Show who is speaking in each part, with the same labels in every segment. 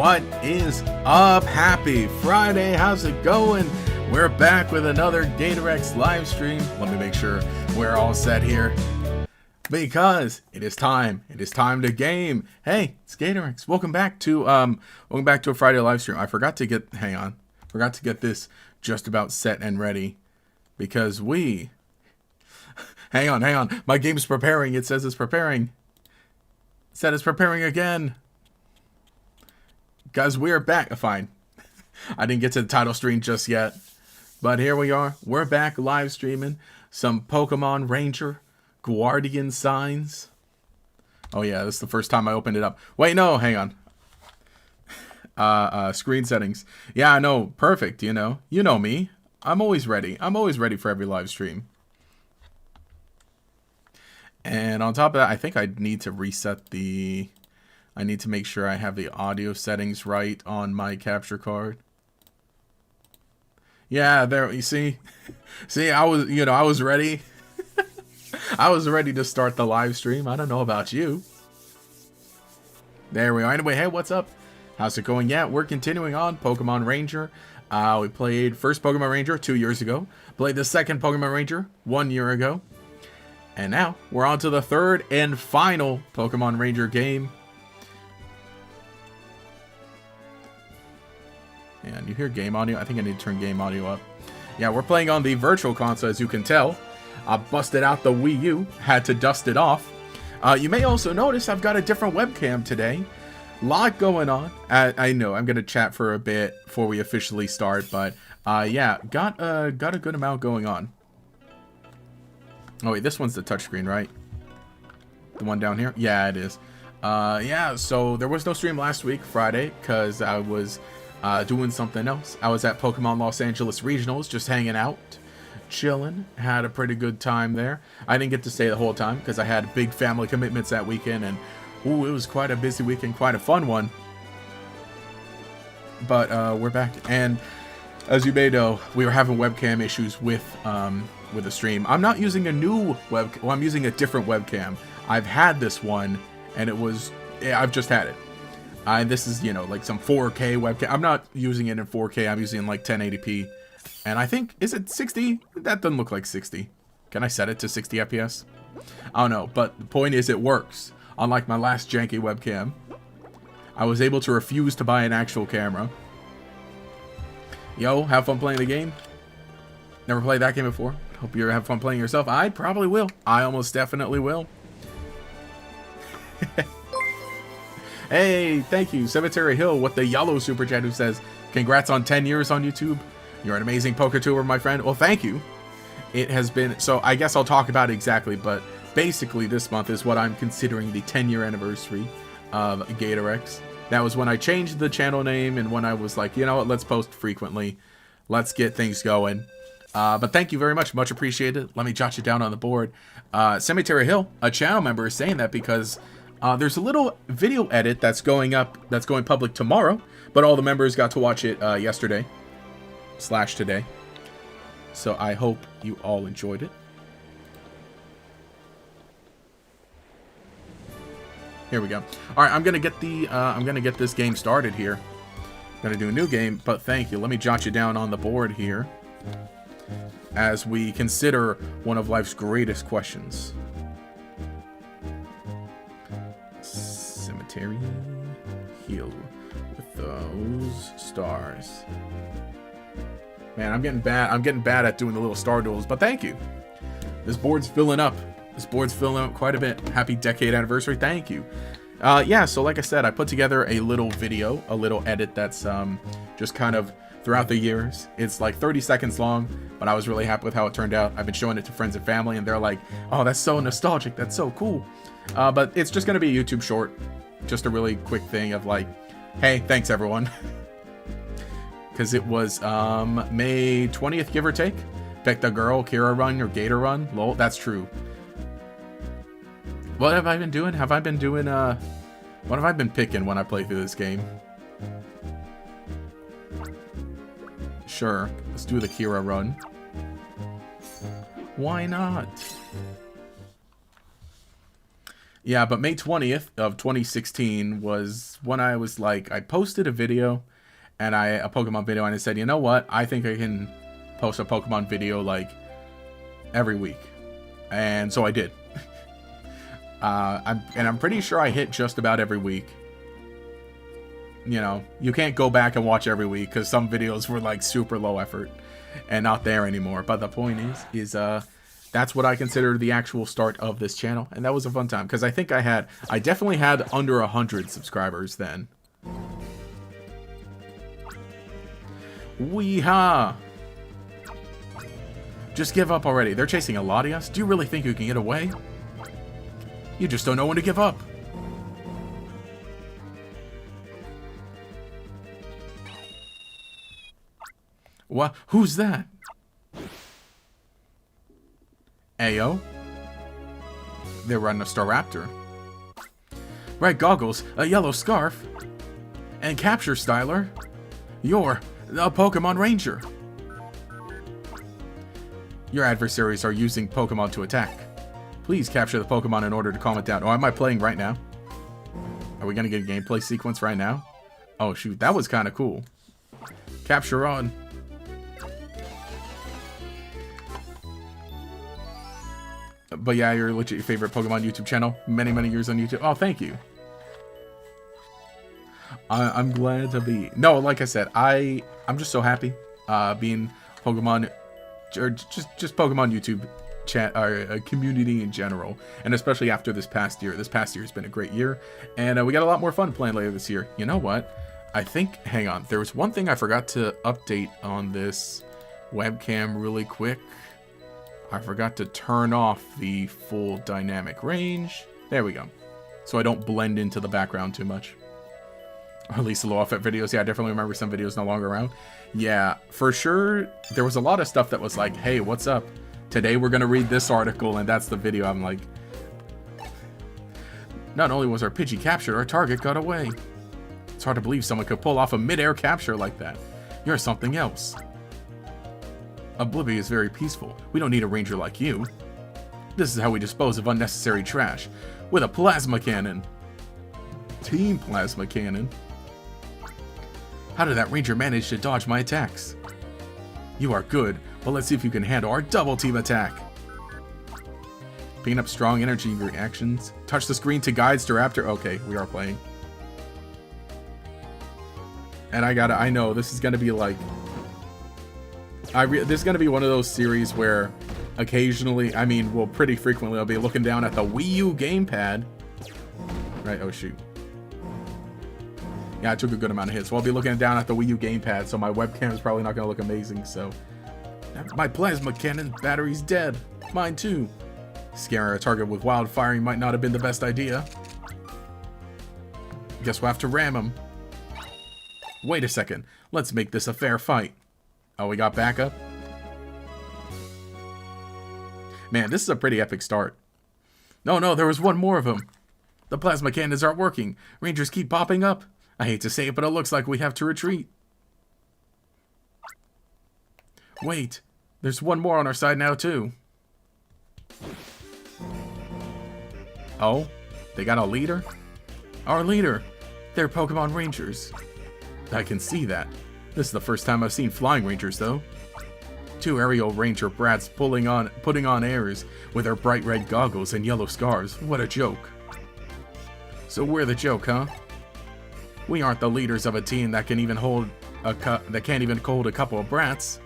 Speaker 1: What is up? Happy Friday. How's it going? We're back with another GatorX live stream. Let me make sure we're all set here, because it is time. It is time to game. Hey, it's GatorX. Welcome back to a Friday live stream. I forgot to get this just about set and ready, because hang on. My game's preparing. It says it's preparing. It said it's preparing again. Guys, we're back. Fine. I didn't get to the title screen just yet, but here we are. We're back live streaming some Pokemon Ranger Guardian Signs. Oh yeah, this is the first time I opened it up. Wait, no, hang on. Screen settings. Yeah, I know. Perfect. You know me. I'm always ready. I'm always ready for every live stream. And on top of that, I think I need to reset the... I need to make sure I have the audio settings right on my capture card. Yeah, there, you see? See, I was ready. I was ready to start the live stream. I don't know about you. There we are. Anyway, hey, what's up? How's it going? Yeah, we're continuing on Pokemon Ranger. We played first Pokemon Ranger 2 years ago. Played the second Pokemon Ranger 1 year ago. And now we're on to the third and final Pokemon Ranger game. And you hear game audio? I think I need to turn game audio up. Yeah, we're playing on the virtual console, as you can tell. I busted out the Wii U, had to dust it off. You may also notice I've got a different webcam today. Lot going on. I know I'm gonna chat for a bit before we officially start, but yeah, got a good amount going on. Oh wait, this one's the touchscreen, right? The one down here? Yeah, it is. Yeah, so there was no stream last week, Friday, because I was doing something else. I was at Pokemon Los Angeles Regionals, just hanging out, chilling. Had a pretty good time there. I didn't get to stay the whole time because I had big family commitments that weekend, and ooh, it was quite a busy weekend, quite a fun one. But we're back, and as you may know, we were having webcam issues with the stream. I'm not using a new webcam. Well, I'm using a different webcam. I've had this one, and I've just had it. This is, like some 4K webcam. I'm not using it in 4K. I'm using like 1080p. And I think, is it 60? That doesn't look like 60. Can I set it to 60 FPS? I don't know. But the point is, it works. Unlike my last janky webcam. I was able to refuse to buy an actual camera. Yo, have fun playing the game. Never played that game before. Hope you have fun playing yourself. I probably will. I almost definitely will. Hey, thank you, Cemetery Hill, with the yellow super chat, who says, congrats on 10 years on YouTube. You're an amazing PokeTuber, my friend. Well, thank you. It has been, so I guess I'll talk about it exactly, but basically this month is what I'm considering the 10-year anniversary of GatorX. That was when I changed the channel name, and when I was like, you know what, let's post frequently. Let's get things going. But thank you very much. Much appreciated. Let me jot you down on the board. Cemetery Hill, a channel member, is saying that because... there's a little video edit that's going public tomorrow, but all the members got to watch it yesterday/today. So I hope you all enjoyed it. Here we go. All right, I'm gonna get this game started here. I'm gonna do a new game, but thank you. Let me jot you down on the board here as we consider one of life's greatest questions. Cemetery Hill with those stars. Man, I'm getting bad at doing the little star duels, but thank you. This board's filling up. Quite a bit. Happy decade anniversary. Thank you. Yeah, so like I said, I put together a little video, a little edit that's just kind of throughout the years. It's like 30 seconds long, but I was really happy with how it turned out. I've been showing it to friends and family, and they're like, oh, that's so nostalgic. That's so cool. But it's just going to be a YouTube short. Just a really quick thing of like, hey, thanks everyone. Because it was May 20th, give or take. Picked a girl, Kira run or Gator run. Lol, that's true. What have I been doing? What have I been picking when I play through this game? Sure, let's do the Kira run. Why not? Yeah, but May 20th of 2016 was when I was like, I posted a video, and a Pokemon video, and I said, you know what? I think I can post a Pokemon video like every week. And so I did. I'm pretty sure I hit just about every week. You know, you can't go back and watch every week because some videos were like super low effort and not there anymore. But the point is that's what I consider the actual start of this channel, and that was a fun time because I think I definitely had under 100 subscribers then. Weehaw! Just give up already. They're chasing a Latias. Do you really think you can get away? You just don't know when to give up. What? Who's that? Ayo? They're running a Staraptor. Red goggles, a yellow scarf, and capture styler. You're a Pokemon Ranger. Your adversaries are using Pokemon to attack. Please capture the Pokemon in order to calm it down. Oh, am I playing right now? Are we gonna get a gameplay sequence right now? Oh shoot, that was kind of cool. Capture on. But yeah, you're legit your favorite Pokemon YouTube channel. Many, many years on YouTube. Oh, thank you. I'm glad to be... No, like I said, I'm just so happy being Pokemon... Or just Pokemon YouTube chat, or community in general. And especially after this past year. This past year has been a great year. And we got a lot more fun playing later this year. You know what? I think... Hang on. There was one thing I forgot to update on this webcam really quick. I forgot to turn off the full dynamic range. There we go. So I don't blend into the background too much. Or at least the low effect videos. Yeah, I definitely remember some videos no longer around. Yeah, for sure. There was a lot of stuff that was like, hey, what's up? Today we're going to read this article, and that's the video. I'm like, not only was our Pidgey captured, our target got away. It's hard to believe someone could pull off a mid-air capture like that. You're something else. Oblivia is very peaceful. We don't need a ranger like you. This is how we dispose of unnecessary trash. With a plasma cannon. Team plasma cannon. How did that ranger manage to dodge my attacks? You are good, but let's see if you can handle our double team attack. Picking up strong energy reactions. Touch the screen to guide Staraptor. Okay, we are playing. And I know, this is gonna be like... this is going to be one of those series where occasionally, well, pretty frequently, I'll be looking down at the Wii U gamepad. Right, oh shoot. Yeah, I took a good amount of hits. So I'll be looking down at the Wii U gamepad, so my webcam is probably not going to look amazing, so... My plasma cannon battery's dead. Mine too. Scaring a target with wild firing might not have been the best idea. Guess we'll have to ram him. Wait a second. Let's make this a fair fight. Oh, we got backup? Man, this is a pretty epic start. No, there was one more of them. The plasma cannons aren't working. Rangers keep popping up. I hate to say it, but it looks like we have to retreat. Wait, there's one more on our side now, too. Oh, they got a leader? Our leader. They're Pokemon Rangers. I can see that. This is the first time I've seen flying rangers, though. Two aerial ranger brats putting on airs with their bright red goggles and yellow scarves. What a joke. So we're the joke, huh? We aren't the leaders of a team that can even hold that can't even hold a couple of brats.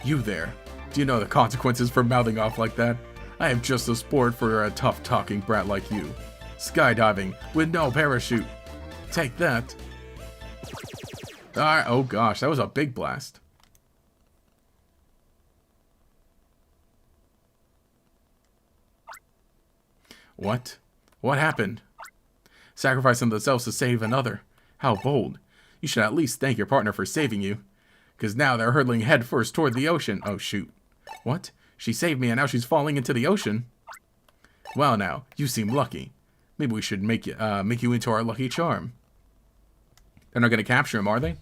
Speaker 1: You there? Do you know the consequences for mouthing off like that? I am just a sport for a tough talking brat like you. Skydiving with no parachute. Take that. Oh gosh, that was a big blast. What? What happened? Sacrificing themselves to save another. How bold. You should at least thank your partner for saving you. Because now they're hurtling headfirst toward the ocean. Oh shoot. What? She saved me and now she's falling into the ocean? Well now, you seem lucky. Maybe we should make you into our lucky charm. They're not going to capture him, are they?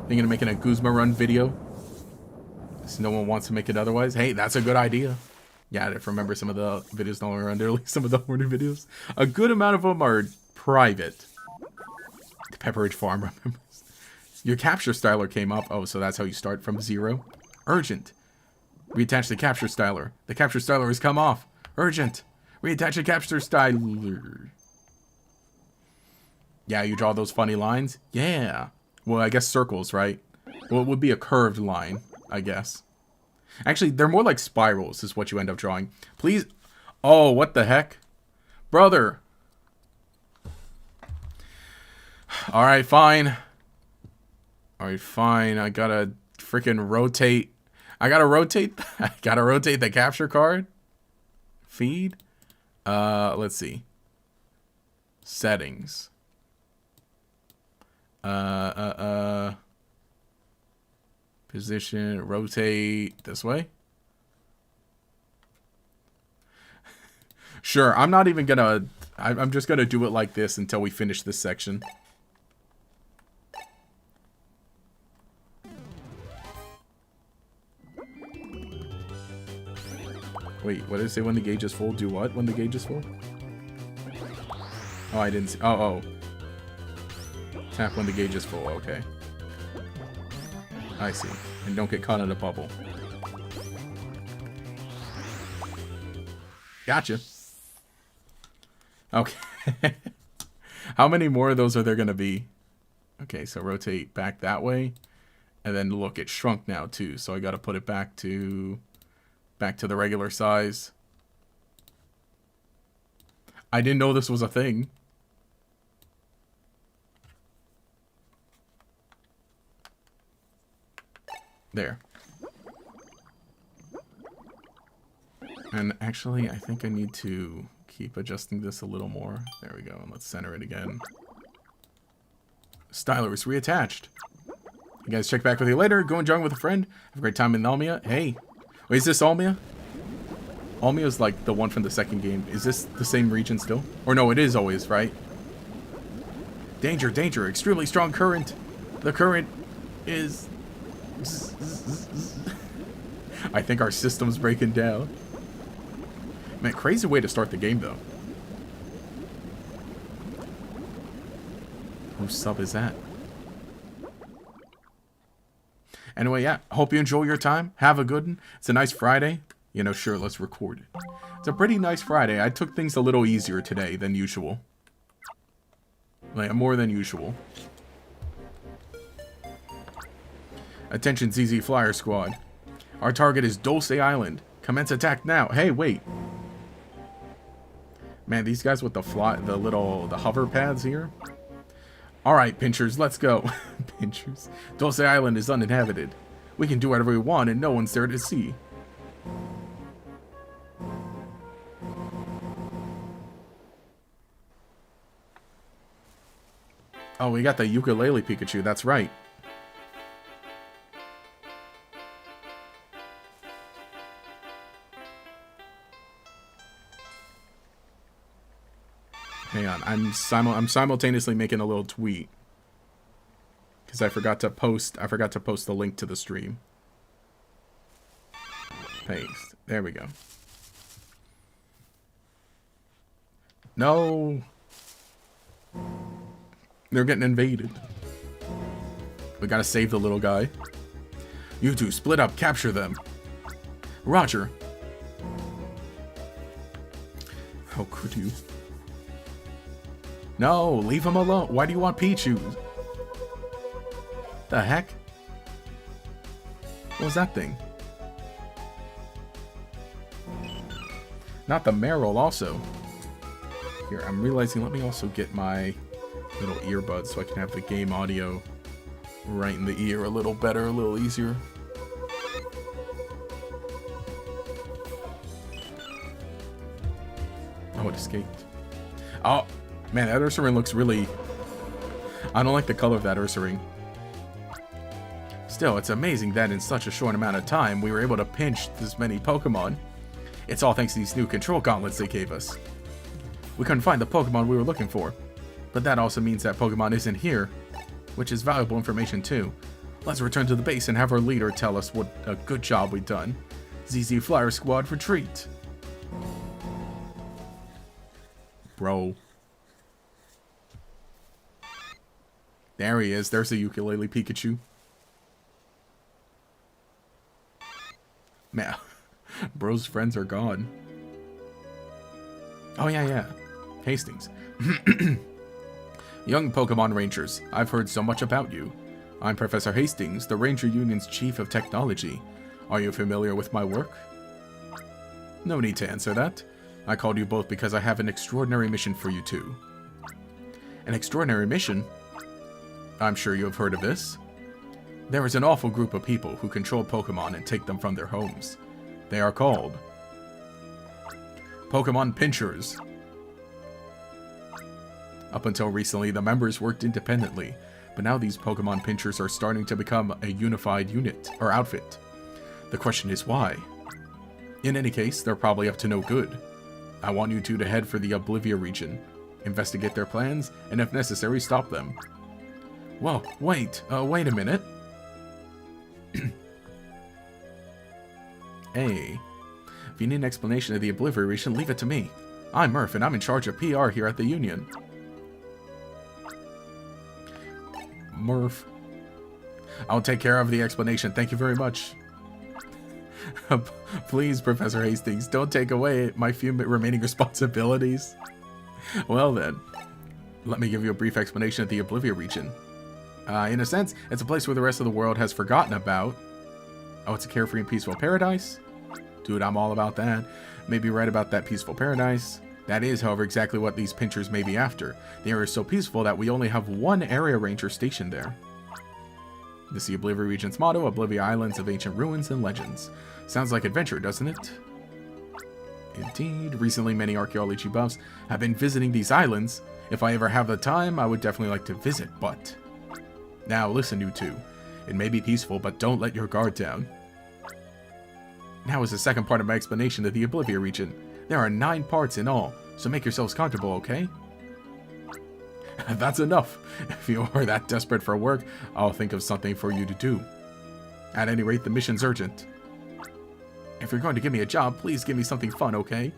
Speaker 1: Thinking of making a Guzma run video? So no one wants to make it otherwise? Hey, that's a good idea. Yeah, I remember some of the videos no longer on there, like some of the older videos. A good amount of them are private. The Pepperidge Farm remembers. Your capture styler came up. Oh, so that's how you start from 0. Urgent. Reattach the capture styler. The capture styler has come off. Urgent. Reattach the capture styler. Yeah, you draw those funny lines? Yeah. Well, I guess circles, right? Well, it would be a curved line, I guess. Actually, they're more like spirals is what you end up drawing. Please. Oh, what the heck? Brother. Alright, fine. Alright, fine. I gotta freaking rotate. I gotta rotate the capture card. Feed. Let's see. Settings. Position, rotate this way. Sure, I'm not even gonna... I'm just gonna do it like this until we finish this section. Wait, what did it say when the gauge is full? Do what when the gauge is full? Oh, I didn't see... Oh. Tap when the gauge is full, okay. I see. And don't get caught in a bubble. Gotcha. Okay. How many more of those are there going to be? Okay, so rotate back that way. And then look, it shrunk now too. So I got to put it back to the regular size. I didn't know this was a thing. There. And actually, I think I need to keep adjusting this a little more. There we go. And let's center it again. Styler is reattached. You guys check back with you later. Go and join with a friend. Have a great time in Almia. Hey. Wait, is this Almia? Almia is like the one from the second game. Is this the same region still? Or no, it is always, right? Danger, danger. Extremely strong current. The current is... I think our system's breaking down. Man, crazy way to start the game, though. Whose sub is that? Anyway, yeah. Hope you enjoy your time. Have a good one. It's a nice Friday. You know, sure, let's record it. It's a pretty nice Friday. I took things a little easier today than usual. Like, more than usual. Attention, ZZ Flyer Squad. Our target is Dulce Island. Commence attack now. Hey, wait. Man, these guys with the hover pads here. Alright, Pinchers, let's go. Pinchers. Dulce Island is uninhabited. We can do whatever we want and no one's there to see. Oh, we got the ukulele Pikachu, that's right. Hang on, I'm simultaneously making a little tweet because I forgot to post the link to the stream. Paste. There we go. No. They're getting invaded. We gotta save the little guy. You two split up, capture them. Roger. How could you? No, leave him alone. Why do you want Pichu? The heck? What was that thing? Not the Meryl also. Here, I'm realizing, let me also get my little earbuds so I can have the game audio right in the ear a little better, a little easier. Oh, it escaped. Oh, man, that Ursaring looks really... I don't like the color of that Ursaring. Still, it's amazing that in such a short amount of time, we were able to pinch this many Pokemon. It's all thanks to these new control gauntlets they gave us. We couldn't find the Pokemon we were looking for, but that also means that Pokemon isn't here, which is valuable information too. Let's return to the base and have our leader tell us what a good job we've done. ZZ Flyer Squad retreat. Bro. There he is. There's a ukulele Pikachu. Man, bro's friends are gone. Oh, yeah. Hastings. Young Pokemon Rangers, I've heard so much about you. I'm Professor Hastings, the Ranger Union's Chief of Technology. Are you familiar with my work? No need to answer that. I called you both because I have an extraordinary mission for you two. An extraordinary mission? I'm sure you have heard of this. There is an awful group of people who control Pokemon and take them from their homes. They are called Pokemon Pinchers. Up until recently, the members worked independently, but now these Pokemon Pinchers are starting to become a unified unit, or outfit. The question is why? In any case, they're probably up to no good. I want you two to head for the Oblivia region, investigate their plans, and if necessary, stop them. Whoa, wait a minute. Hey, if you need an explanation of the Oblivia region, leave it to me. I'm Murph, and I'm in charge of PR here at the Union. Murph. I'll take care of the explanation. Thank you very much. Please, Professor Hastings, don't take away my few remaining responsibilities. Well then, let me give you a brief explanation of the Oblivia region. In a sense, it's a place where the rest of the world has forgotten about. Oh, it's a carefree and peaceful paradise? Dude, I'm all about that. Maybe right about that peaceful paradise. That is, however, exactly what these pinchers may be after. The area is so peaceful that we only have one area ranger stationed there. This is the Oblivia region's motto, Oblivia Islands of Ancient Ruins and Legends. Sounds like adventure, doesn't it? Indeed. Recently, many archaeology buffs have been visiting these islands. If I ever have the time, I would definitely like to visit, but... Now, listen, you two. It may be peaceful, but don't let your guard down. Now is the second part of my explanation of the Oblivia region. There are 9 parts in all, so make yourselves comfortable, okay? That's enough. If you are that desperate for work, I'll think of something for you to do. At any rate, the mission's urgent. If you're going to give me a job, please give me something fun, okay?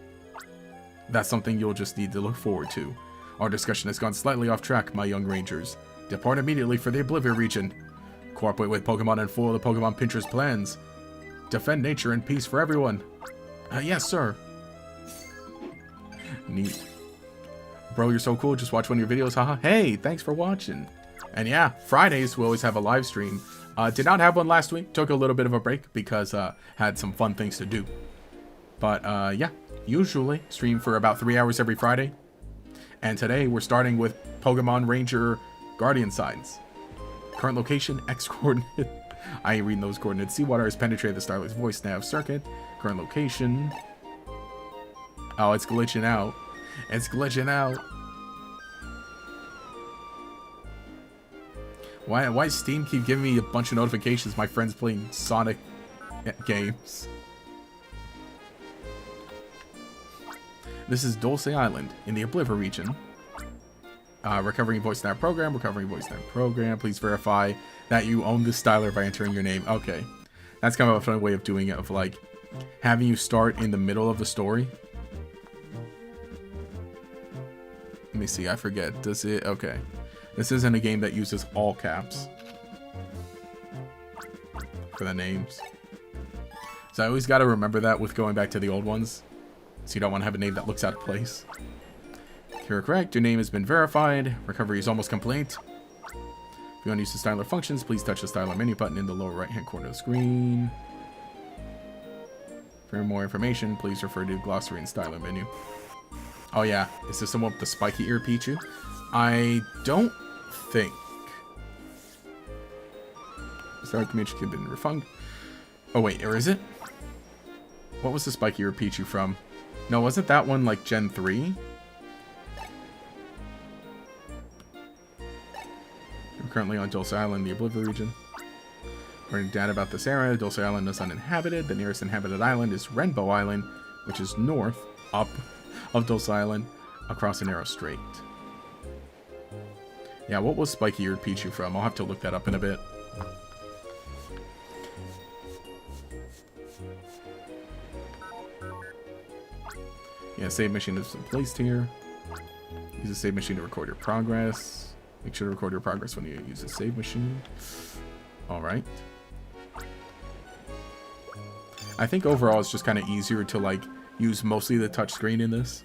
Speaker 1: That's something you'll just need to look forward to. Our discussion has gone slightly off track, my young rangers. Depart immediately for the Oblivia region. Cooperate with Pokemon and foil the Pokemon Pincher's plans. Defend nature and peace for everyone. Yes, sir. Neat. Bro, you're so cool. Just watch one of your videos, haha. Hey, thanks for watching. And yeah, Fridays we always have a live stream. Did not have one last week. Took a little bit of a break because had some fun things to do. But yeah, usually stream for about 3 hours every Friday. And today we're starting with Pokemon Ranger Guardian Signs. Current location, X coordinate. I ain't reading those coordinates. Seawater has penetrated the Starlight's voice nav circuit. Current location. Oh, it's glitching out. It's glitching out. Why Steam keep giving me a bunch of notifications? My friends playing Sonic games. This is Dulce Island in the Oblivia region. Recovering voice nav program. Recovering voice nav program. Please verify that you own this styler by entering your name. Okay, that's kind of a fun way of doing it. Of like having you start in the middle of the story. Let me see. I forget. Does it? Okay. This isn't a game that uses all caps for the names. So I always got to remember that with going back to the old ones. So you don't want to have a name that looks out of place. You're correct. Your name has been verified. Recovery is almost complete. If you want to use the styler functions, please touch the styler menu button in the lower right hand corner of the screen. For more information, please refer to the glossary and styler menu. Oh yeah, is this someone with the spiky ear Pichu? I don't think. Sorry, community kid been refunded. Oh wait, or is it? What was the spiky ear Pichu from? No, wasn't that one like Gen 3? We're currently on Dulce Island, the Oblivia region. According to data about this area, Dulce Island is uninhabited. The nearest inhabited island is Rainbow Island, which is north up of Dulce Island across a narrow strait. Yeah, what was spiky-eared Pichu from? I'll have to look that up in a bit. Yeah, save mission is placed here. Use a save machine to record your progress. Make sure to record your progress when you use a save machine. Alright. I think overall it's just kind of easier to like use mostly the touchscreen in this.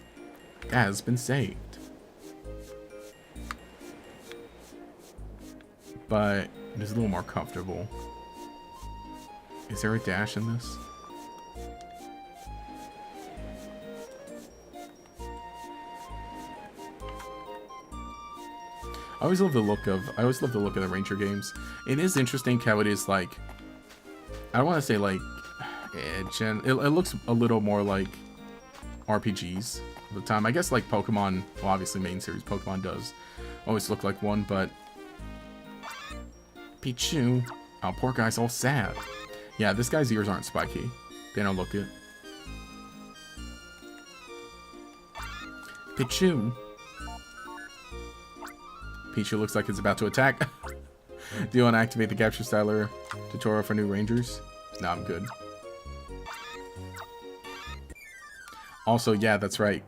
Speaker 1: Has been saved. But it is a little more comfortable. Is there a dash in this? I always love the look of the Ranger games. It is interesting how it is like, I don't want to say like it looks a little more like RPGs at the time. I guess like Pokemon, well obviously main series Pokemon does always look like one, but Pichu, oh poor guy's all sad. Yeah, this guy's ears aren't spiky. They don't look it. Pichu. Pichu looks like it's about to attack. Do you want to activate the Capture Styler tutorial for new Rangers? No, I'm good. Also, yeah, that's right.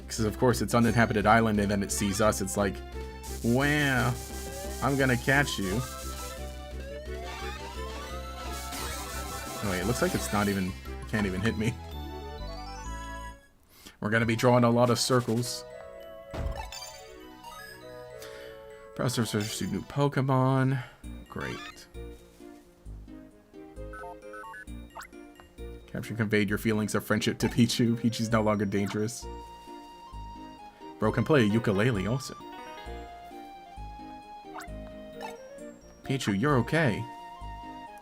Speaker 1: Because of course it's uninhabited island and then it sees us. It's like, wow, I'm gonna catch you. Oh wait, it looks like it's not even, can't even hit me. We're gonna be drawing a lot of circles. Browser search to new Pokemon. Great. Capture conveyed your feelings of friendship to Pichu. Pichu's no longer dangerous. Bro can play a ukulele also. Pichu, you're okay.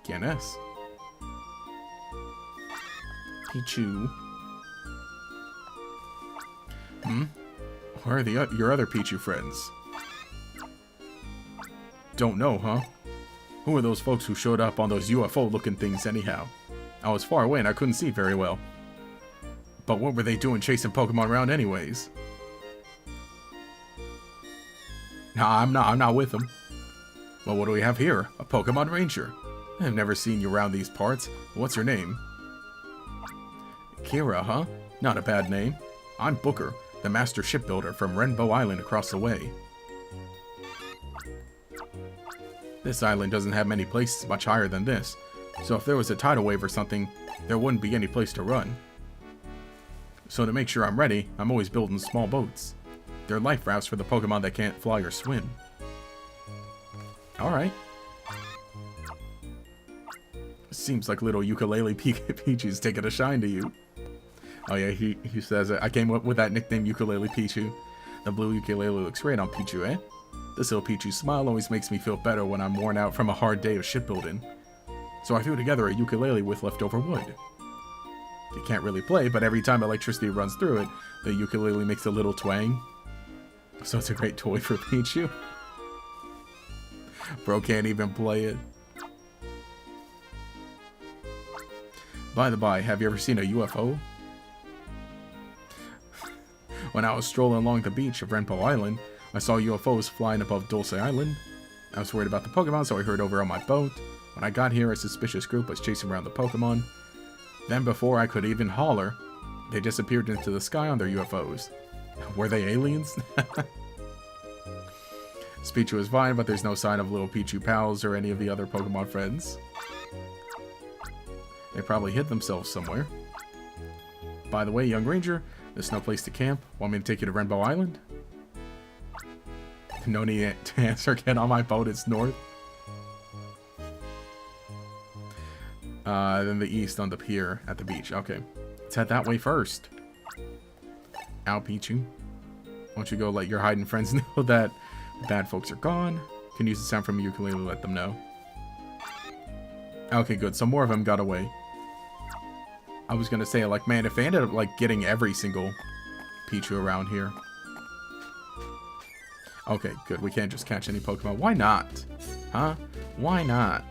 Speaker 1: Guinness. Pichu. Where are your other Pichu friends? Don't know, huh? Who are those folks who showed up on those UFO-looking things anyhow? I was far away and I couldn't see very well. But what were they doing chasing Pokemon around anyways? Nah, I'm not with them. Well, what do we have here? A Pokemon Ranger. I've never seen you around these parts. What's your name? Kira, huh? Not a bad name. I'm Booker, the master shipbuilder from Rainbow Island across the way. This island doesn't have many places much higher than this, so if there was a tidal wave or something, there wouldn't be any place to run. So to make sure I'm ready, I'm always building small boats. They're life rafts for the Pokemon that can't fly or swim. Alright. Seems like little ukulele Pichu's taking a shine to you. Oh yeah, he says it. I came up with that nickname Ukulele Pichu. The blue ukulele looks great on Pichu, eh? This little Pichu smile always makes me feel better when I'm worn out from a hard day of shipbuilding. So I threw together a ukulele with leftover wood. You can't really play, but every time electricity runs through it, the ukulele makes a little twang. So it's a great toy for Pichu. Bro can't even play it. By the by, have you ever seen a UFO? When I was strolling along the beach of Rainbow Island, I saw UFOs flying above Dulce Island. I was worried about the Pokemon, so I hurried over on my boat. When I got here, a suspicious group was chasing around the Pokemon. Then before I could even holler, they disappeared into the sky on their UFOs. Were they aliens? Pichu was fine, but there's no sign of little Pichu pals or any of the other Pokemon friends. They probably hid themselves somewhere. By the way, young Ranger, there's no place to camp. Want me to take you to Rainbow Island? No need to answer. Get on my boat. It's north. Then the east on the pier at the beach. Okay. Let's head that way first. Ow, Pichu. Why don't you go let your hiding friends know that the bad folks are gone? You can use the sound from your ukulele to let them know. Okay, good. So more of them got away. I was gonna say, like, man, if they ended up, like, getting every single Pichu around here. Okay, good. We can't just catch any Pokemon. Why not? Huh? Why not?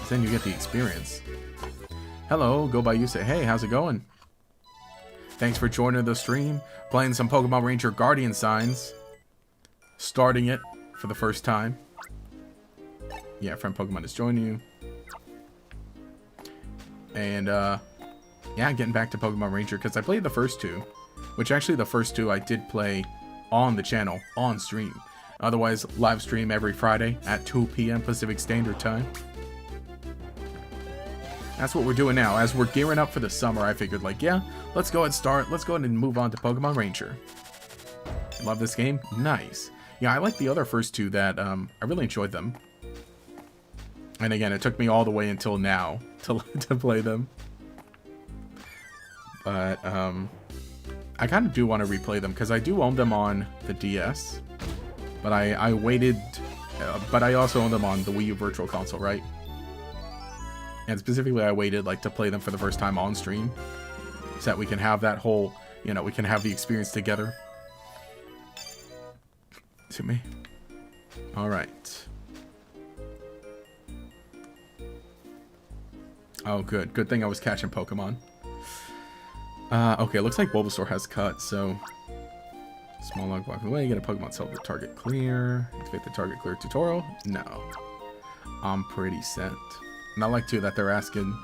Speaker 1: Then you get the experience. Hello, go by you say, hey, how's it going? Thanks for joining the stream. Playing some Pokemon Ranger Guardian Signs. Starting it for the first time. Yeah, friend Pokemon is joining you. And, yeah, getting back to Pokemon Ranger, because I played the first two. which actually the first two I did play on the channel, on stream. Otherwise, live stream every Friday at 2 p.m. Pacific Standard Time. That's what we're doing now. As we're gearing up for the summer, I figured, like, yeah, let's go ahead and move on to Pokemon Ranger. Love this game? Nice. Yeah, I like the other first two that, I really enjoyed them. And again, it took me all the way until now to play them. But, I kind of do want to replay them, because I do own them on the DS. But I waited, but I also own them on the Wii U Virtual Console, right? And specifically, I waited, like, to play them for the first time on stream. So that we can have that whole, you know, we can have the experience together. To me. Alright. Oh, good. Good thing I was catching Pokemon. Okay, looks like Bulbasaur has cut, so... Small log blocking away, get a Pokemon to help the target clear. Activate the target clear tutorial? No. I'm pretty set. And I like, too, that they're asking...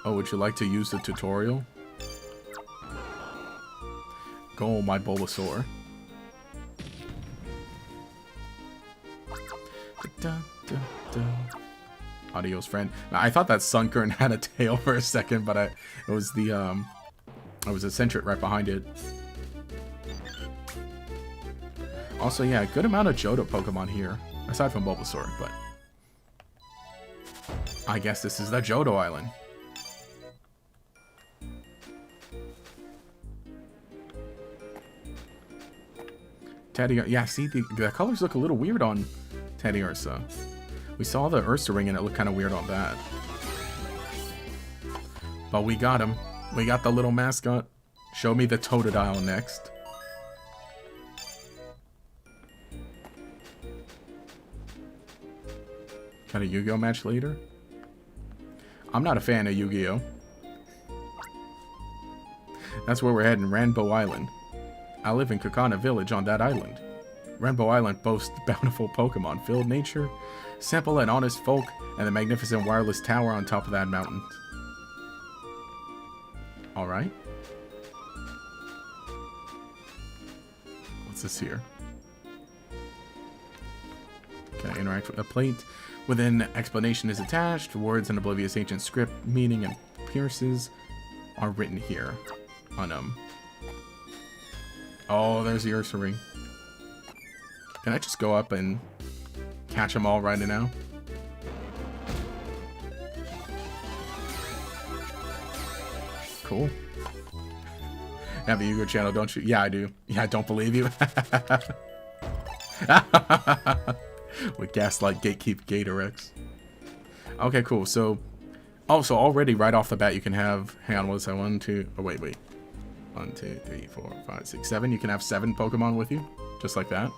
Speaker 1: Oh, would you like to use the tutorial? Go, my Bulbasaur. Da, da, da. Adios, friend. Now, I thought that Sunkern had a tail for a second, but it was the Eccentric right behind it. Also, yeah, a good amount of Johto Pokemon here, aside from Bulbasaur, but I guess this is the Johto Island. Teddy, yeah, see, the colors look a little weird on Teddy Ursa. We saw the Ursa ring and it looked kind of weird on that. But we got him. We got the little mascot. Show me the Totodile next. Got a Yu-Gi-Oh match later? I'm not a fan of Yu-Gi-Oh. That's where we're heading, Rainbow Island. I live in Kakana Village on that island. Rainbow Island boasts bountiful Pokemon-filled nature, simple and honest folk, and the magnificent wireless tower on top of that mountain. Alright. What's this here? Can I interact with a plate? Within explanation is attached. Words in Oblivia's ancient script, meaning and pierces are written here. On Oh, there's the Ursa ring. Can I just go up and catch them all right now? Cool. Have a Yu-Gi-Oh channel, don't you? Yeah, I do. Yeah, I don't believe you. With Gaslight Gatekeep Gatorex. Okay, cool. So, so already right off the bat you can have, hang on, what is that? 1, 2, oh wait. 1, 2, 3, 4, 5, 6, 7. You can have 7 Pokemon with you, just like that.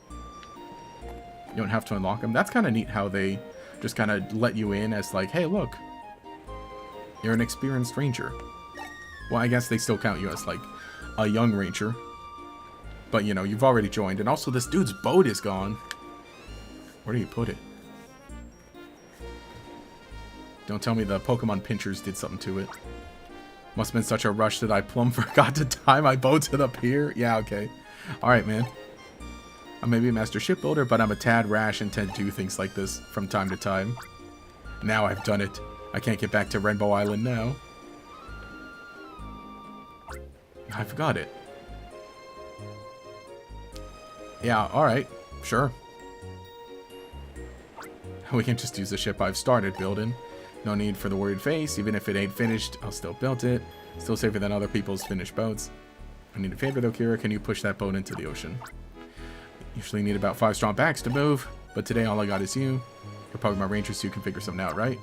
Speaker 1: You don't have to unlock them. That's kind of neat how they just kind of let you in as like, hey, look, you're an experienced ranger. Well, I guess they still count you as like a young ranger. But, you know, you've already joined. And also, this dude's boat is gone. Where do you put it? Don't tell me the Pokemon pinchers did something to it. Must have been such a rush that I plumb forgot to tie my boat to the pier. Yeah, okay. Alright, man. I may be a master shipbuilder, but I'm a tad rash and tend to do things like this from time to time. Now I've done it. I can't get back to Rainbow Island now. I forgot it. Yeah, alright. Sure. We can just use the ship I've started building. No need for the worried face. Even if it ain't finished, I'll still build it. Still safer than other people's finished boats. I need a favor though, Kira. Can you push that boat into the ocean? Usually need about 5 strong backs to move, but today all I got is you. You're Pokemon Ranger, so you can figure something out, right?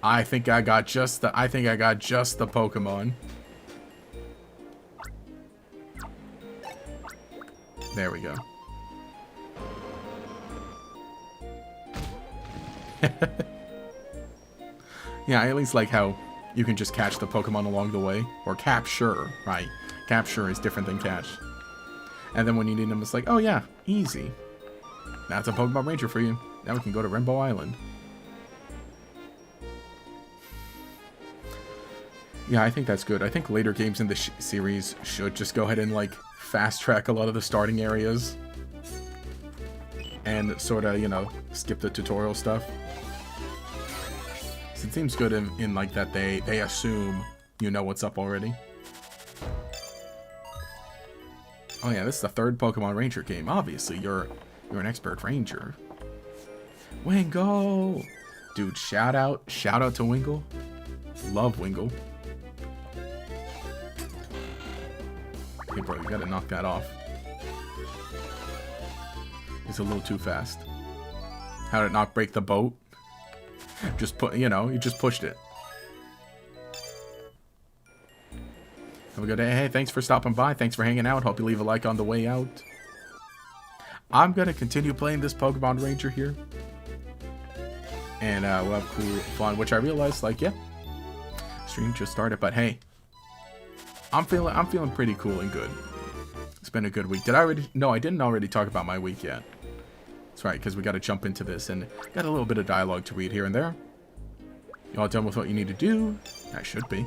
Speaker 1: I think I got just the Pokemon. There we go. Yeah, I at least like how you can just catch the Pokemon along the way. Or capture, right? Capture is different than catch. And then when you need them, it's like, oh yeah, easy. That's a Pokemon Ranger for you. Now we can go to Rainbow Island. Yeah, I think that's good. I think later games in the series should just go ahead and, like, fast-track a lot of the starting areas. And sort of, you know, skip the tutorial stuff. So it seems good in like, that they assume you know what's up already. Oh yeah, this is the third Pokemon Ranger game. Obviously, you're an expert ranger. Wingle! Dude, shout out to Wingle. Love Wingle. Hey bro, you gotta knock that off. It's a little too fast. How did it not break the boat? Just put, you know, you just pushed it. Have a good day. Hey, thanks for stopping by. Thanks for hanging out. Hope you leave a like on the way out. I'm gonna continue playing this Pokemon Ranger here. And we'll have cool fun, which I realized, like, yeah, stream just started, but hey, I'm feeling pretty cool and good. It's been a good week. Did I already? No, I didn't already talk about my week yet. That's right, because we got to jump into this and got a little bit of dialogue to read here and there. You all done with what you need to do? I should be.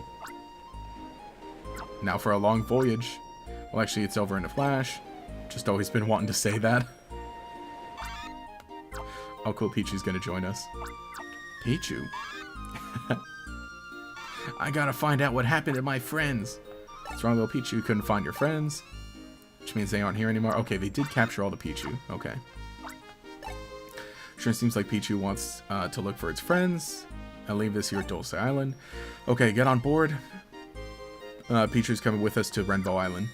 Speaker 1: Now for a long voyage. Well, actually, it's over in a flash. Just always been wanting to say that. Oh, cool. Pichu's gonna join us. Pichu? I gotta find out what happened to my friends. What's wrong, little Pichu? You couldn't find your friends? Which means they aren't here anymore. Okay, they did capture all the Pichu. Okay. Sure seems like Pichu wants to look for its friends and leave this here at Dulce Island. Okay, get on board. Pichu's coming with us to Rainbow Island.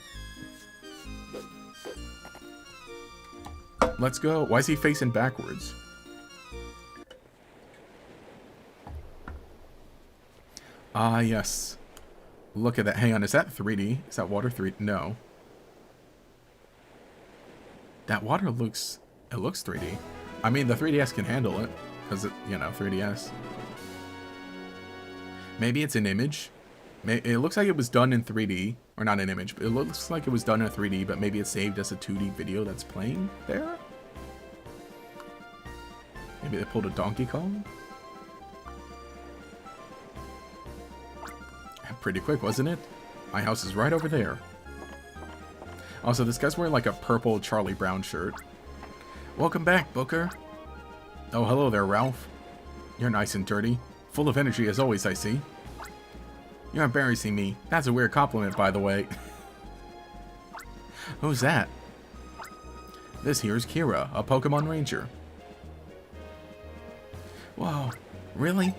Speaker 1: Let's go. Why is he facing backwards? Ah, yes. Look at that. Hang on, is that 3D? Is that water 3D? No. That water looks... It looks 3D. I mean, the 3DS can handle it. Because, you know, 3DS. Maybe it's an image. It looks like it was done in 3D. Or not an image, but it looks like it was done in 3D, but maybe it's saved as a 2D video that's playing there? Maybe they pulled a Donkey Kong? Pretty quick, wasn't it? My house is right over there. Also, this guy's wearing like a purple Charlie Brown shirt. Welcome back, Booker. Oh, hello there, Ralph. You're nice and dirty. Full of energy as always, I see. You're embarrassing me. That's a weird compliment, by the way. Who's that? This here's Kira, a Pokemon Ranger. Whoa, really?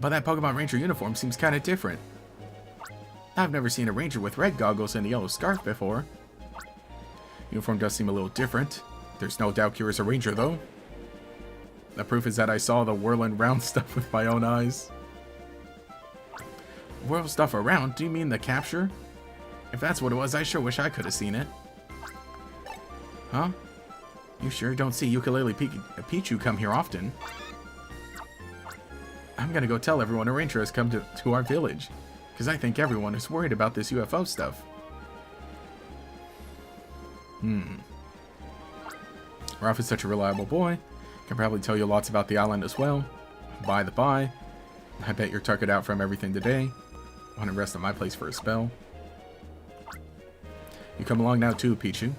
Speaker 1: But that Pokemon Ranger uniform seems kind of different. I've never seen a ranger with red goggles and a yellow scarf before. Uniform does seem a little different. There's no doubt Kira's a ranger, though. The proof is that I saw the whirling round stuff with my own eyes. Whirl stuff around? Do you mean the capture? If that's what it was, I sure wish I could have seen it. Huh? You sure don't see Ukulele Pichu come here often? I'm gonna go tell everyone a ranger has come to our village. Because I think everyone is worried about this UFO stuff. Ralph is such a reliable boy. Can probably tell you lots about the island as well. By the by, I bet you're tuckered out from everything today. Want to rest at my place for a spell. You come along now too, Pichu.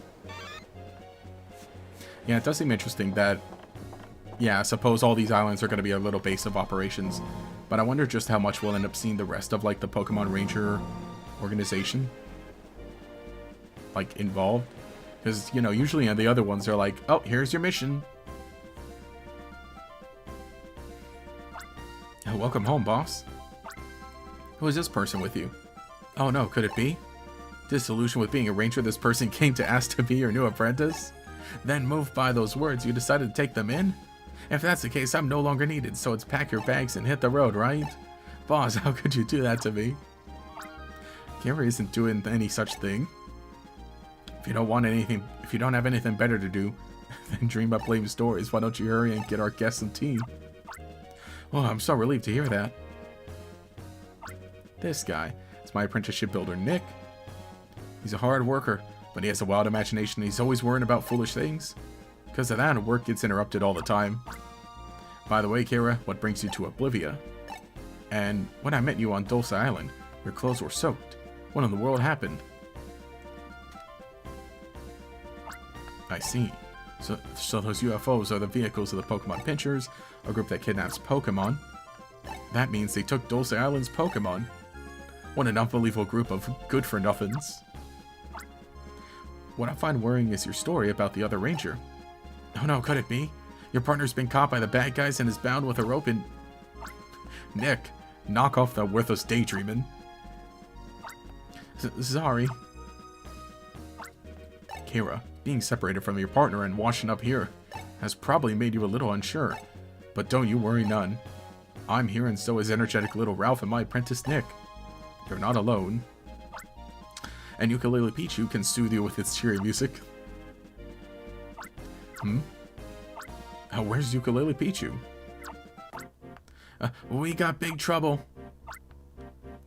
Speaker 1: Yeah, it does seem interesting that... Yeah, I suppose all these islands are going to be a little base of operations. But I wonder just how much we'll end up seeing the rest of, like, the Pokemon Ranger organization. Like, involved. Because, you know, usually the other ones are like, oh, here's your mission. Oh, welcome home, boss. Who is this person with you? Oh no, could it be? Disillusioned with being a ranger, this person came to ask to be your new apprentice? Then, moved by those words, you decided to take them in? If that's the case, I'm no longer needed, so it's pack your bags and hit the road, right? Boss, how could you do that to me? Kira isn't doing any such thing. If you don't have anything better to do, then dream up lame stories. Why don't you hurry and get our guests some tea? Well, I'm so relieved to hear that. This guy. It's my apprenticeship builder, Nick. He's a hard worker, but he has a wild imagination and he's always worrying about foolish things. Because of that, work gets interrupted all the time. By the way, Kira, what brings you to Oblivia? And when I met you on Dulce Island, Your clothes were soaked. What in the world happened? I see. So those UFOs are the vehicles of the Pokemon Pinchers, a group that kidnaps Pokemon. That means they took Dulce Island's Pokemon. What an unbelievable group of good-for-nothings. What I find worrying is your story about the other ranger. Oh no, could it be? Your partner's been caught by the bad guys and is bound with a rope and... Nick, knock off that worthless daydreaming. Sorry. Kira, being separated from your partner and washing up here has probably made you a little unsure. But don't you worry none. I'm here and so is energetic little Ralph and my apprentice Nick. You're not alone. And Ukulele Pichu can soothe you with its cheery music. Where's Ukulele Pichu? We got big trouble.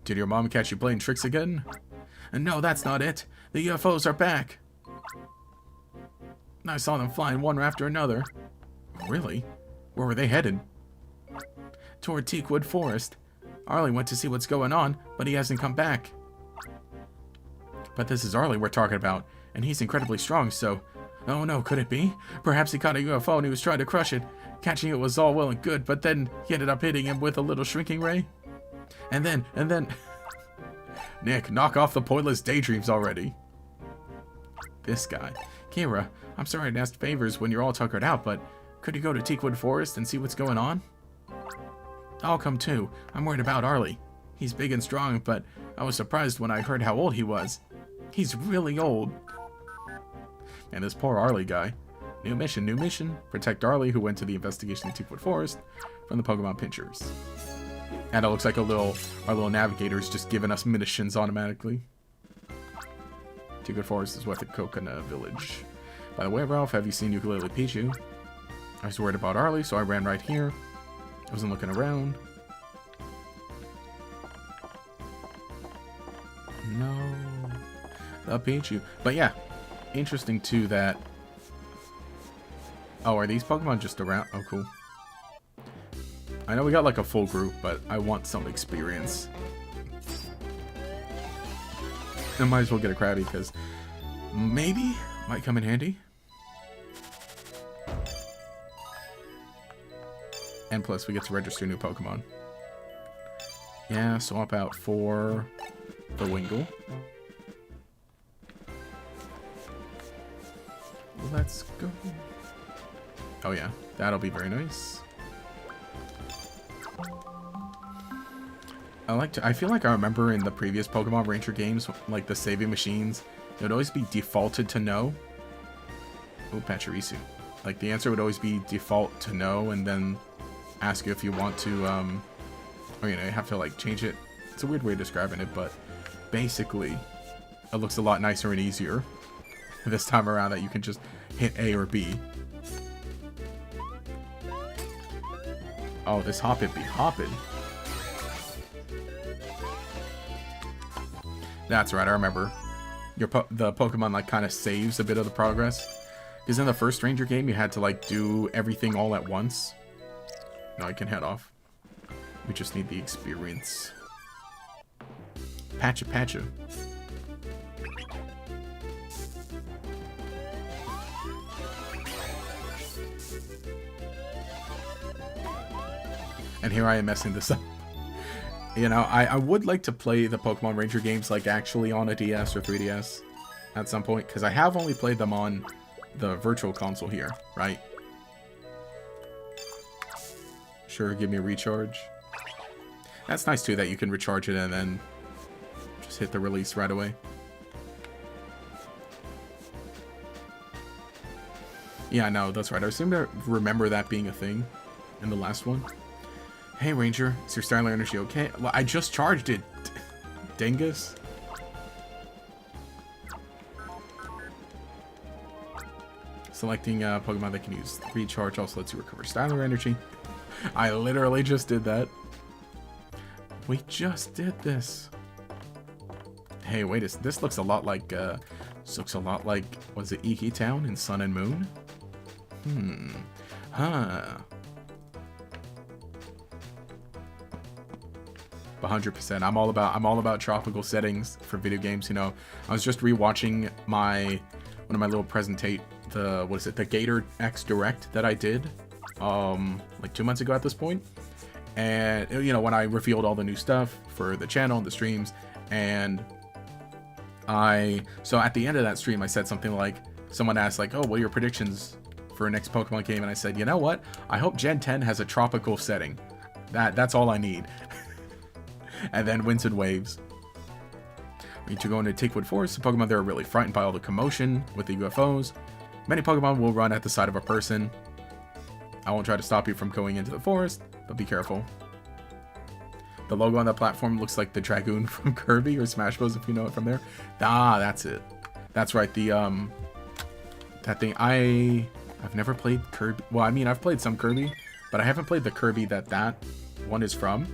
Speaker 1: Did your mom catch you playing tricks again? No, that's not it. The UFOs are back. I saw them flying one after another. Really? Where were they headed? Toward Teakwood Forest. Arlie went to see what's going on, but he hasn't come back. But this is Arlie we're talking about, and he's incredibly strong, so... Oh no, could it be? Perhaps he caught a UFO and he was trying to crush it. Catching it was all well and good, but then he ended up hitting him with a little shrinking ray. And then... Nick, knock off the pointless daydreams already. This guy. Kira, I'm sorry to ask favors when you're all tuckered out, but could you go to Teakwood Forest and see what's going on? I'll come too. I'm worried about Arlie. He's big and strong, but I was surprised when I heard how old he was. He's really old. And this poor Arlie guy. New mission. Protect Arlie, who went to the investigation in Teakwood Forest, from the Pokemon Pinchers. And it looks like our little navigator's just giving us missions automatically. Teakwood Forest is with the Coconut Village. By the way, Ralph, have you seen Ukulele Pichu? I was worried about Arlie, so I ran right here. I wasn't looking around. No. The Pichu. But yeah, interesting too that... Oh, are these Pokemon just around? Oh, cool. I know we got like a full group, but I want some experience. I might as well get a Krabby because maybe might come in handy. And plus we get to register new Pokemon. Yeah, swap out for the Wingull. Let's go. Oh yeah, that'll be very nice. I feel like I remember in the previous Pokemon Ranger games, like the saving machines, it would always be defaulted to no. Oh, Pachirisu. Like the answer would always be default to no, and then ask you if you want to, or you know, you have to like change it. It's a weird way of describing it, but basically, it looks a lot nicer and easier this time around that you can just hit A or B. Oh, this Hoppip be hopping. That's right, I remember. The Pokemon like kind of saves a bit of the progress. Because in the first Ranger game, you had to like do everything all at once. Now I can head off. We just need the experience. Patcha. And here I am messing this up. You know, I would like to play the Pokemon Ranger games like actually on a DS or 3DS at some point, because I have only played them on the virtual console here, right? Sure, give me a recharge. That's nice too that you can recharge it and then just hit the release right away. Yeah, no, that's right. I seem to remember that being a thing in the last one. Hey Ranger, is your Styler energy okay? Well, I just charged it. Dingus. Selecting Pokemon that can use recharge also lets you recover Styler energy. I literally just did that. We just did this. Hey, wait, this looks a lot like was it Iki Town in Sun and Moon? 100%. I'm all about tropical settings for video games. You know, I was just rewatching one of my little the Gator X Direct that I did like 2 months ago at this point. And you know, when I revealed all the new stuff for the channel, the streams, and so at the end of that stream I said something like, someone asked like, oh, what are your predictions for a next Pokemon game? And I said, you know what? I hope Gen 10 has a tropical setting. That's all I need. And then winds and waves. We need to go into Teakwood Forest. The Pokemon there are really frightened by all the commotion with the UFOs. Many Pokemon will run at the sight of a person. I won't try to stop you from going into the forest, but be careful. The logo on that platform looks like the Dragoon from Kirby or Smash Bros. If you know it from there. Ah, that's it. That's right. The that thing. I've never played Kirby. Well, I mean, I've played some Kirby, but I haven't played the Kirby that one is from.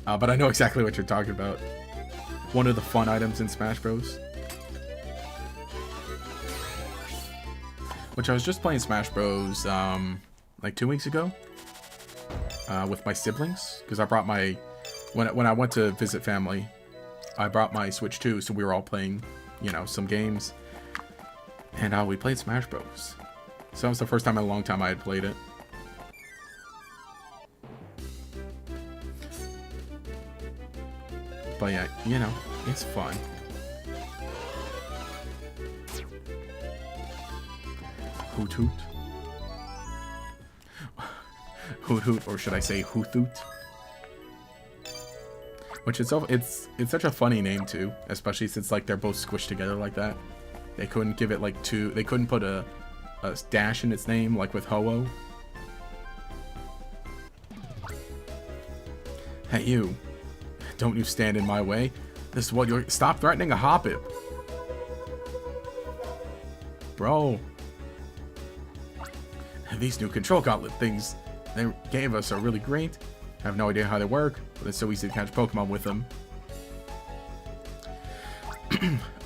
Speaker 1: But I know exactly what you're talking about. One of the fun items in Smash Bros. Which I was just playing Smash Bros. Like 2 weeks ago with my siblings, because I brought my when I went to visit family, I brought my Switch too, so we were all playing, you know, some games, and we played Smash Bros. So that was the first time in a long time I had played it. But yeah, you know, it's fun. Hoot hoot. Hoot hoot, or should I say hoot hoot? Which it's such a funny name too, especially since like they're both squished together like that. They couldn't give it like they couldn't put a dash in its name like with Ho-Oh. Hey you, don't you stand in my way. This is what you're— stop threatening a Hoppip. Bro. These new control gauntlet things they gave us are really great. I have no idea how they work, but it's so easy to catch Pokemon with them.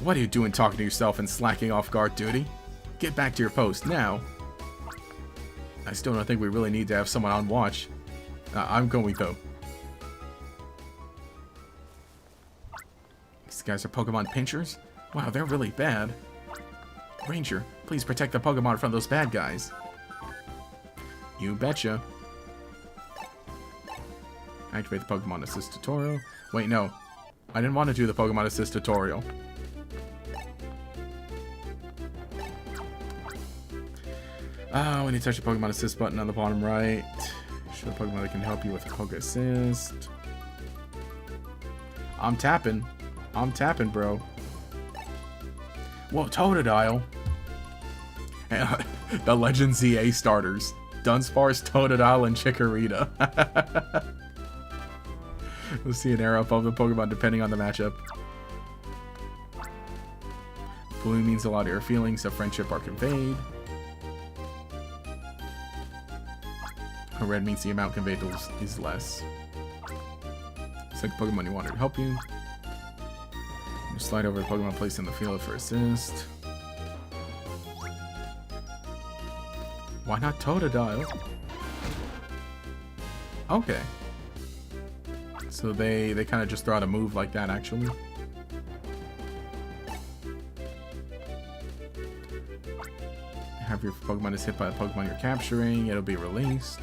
Speaker 1: What are you doing talking to yourself and slacking off guard duty? Get back to your post now. I still don't think we really need to have someone on watch. I'm going though. These guys are Pokemon pinchers? Wow, they're really bad. Ranger, please protect the Pokemon from those bad guys. You betcha. Activate the Pokemon Assist tutorial. Wait, no. I didn't want to do the Pokemon Assist tutorial. When you touch the Pokemon Assist button on the bottom right, show the Pokemon that can help you with a Poke Assist. I'm tapping. I'm tapping, bro. Whoa, Totodile. The Legend ZA starters. Dunsparce, Totodile, and Chikorita. We'll see an arrow above the Pokemon depending on the matchup. Blue means a lot of your feelings of friendship are conveyed. Red means the amount conveyed is less. Select Pokemon you wanted to help you. You slide over the Pokemon placed in the field for assist. Why not Totodile? Okay. So they kind of just throw out a move like that, actually. Have your Pokemon is hit by a Pokemon you're capturing, it'll be released.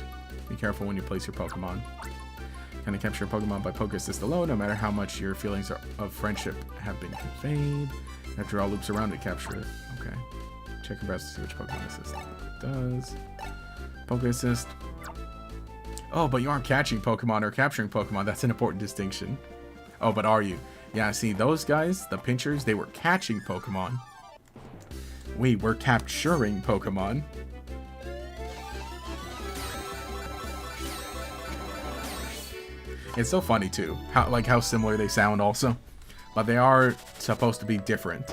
Speaker 1: Be careful when you place your Pokemon. Can I capture a Pokemon by Poke Assist alone, no matter how much your feelings of friendship have been conveyed. You have to draw loops around to capture it. Okay. Check your browser to see which Pokemon Assist does. Poke Assist. Oh, but you aren't catching Pokemon or capturing Pokemon. That's an important distinction. Oh, but are you? Yeah, see, those guys, the pinchers, they were catching Pokemon. We were capturing Pokemon. It's so funny, too. How similar they sound also. But they are supposed to be different.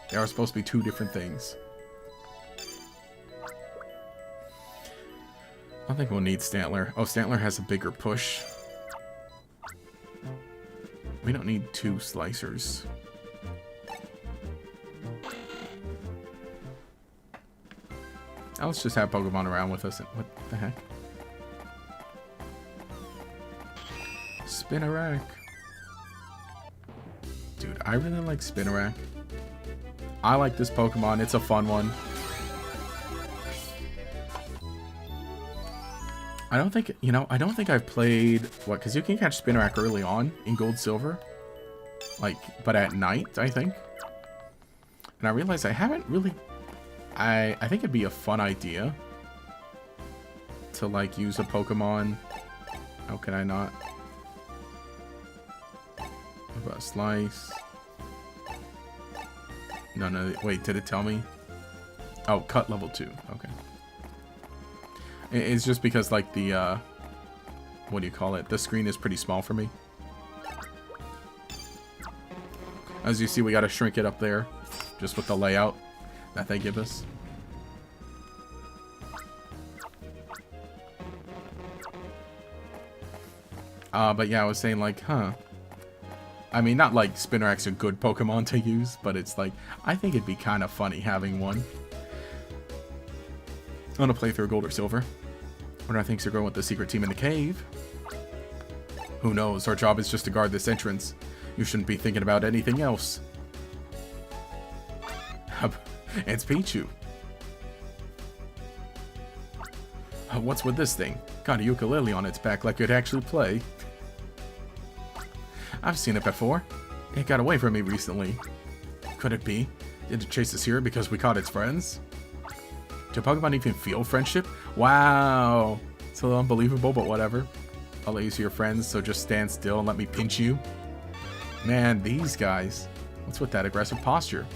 Speaker 1: They are supposed to be two different things. I don't think we'll need Stantler. Oh, Stantler has a bigger push. We don't need two Slicers. Oh, let's just have Pokemon around with us. What the heck? Spinarak. Dude, I really like Spinarak. I like this Pokemon. It's a fun one. I don't think, you know, I don't think I've played, what, because you can catch Spinarak early on in Gold Silver. Like, but at night, I think. And I realized I haven't really, I think it'd be a fun idea to, like, use a Pokemon. How can I not? What about Slice? No, wait, did it tell me? Oh, cut level 2, okay. It's just because, like, the, what do you call it? The screen is pretty small for me. As you see, we gotta shrink it up there, just with the layout that they give us. But yeah, I was saying, like, I mean, not like Spinarak's a good Pokemon to use, but it's like, I think it'd be kind of funny having one. On a playthrough, Gold or Silver. Wonder how things are going with the secret team in the cave. Who knows? Our job is just to guard this entrance. You shouldn't be thinking about anything else. It's Pichu. What's with this thing? Got a ukulele on its back like it actually play. I've seen it before. It got away from me recently. Could it be? Did it chase us here because we caught its friends? Do Pokemon even feel friendship? Wow! It's a little unbelievable, but whatever. I'll let you see your friends, so just stand still and let me pinch you. Man, these guys. What's with that aggressive posture?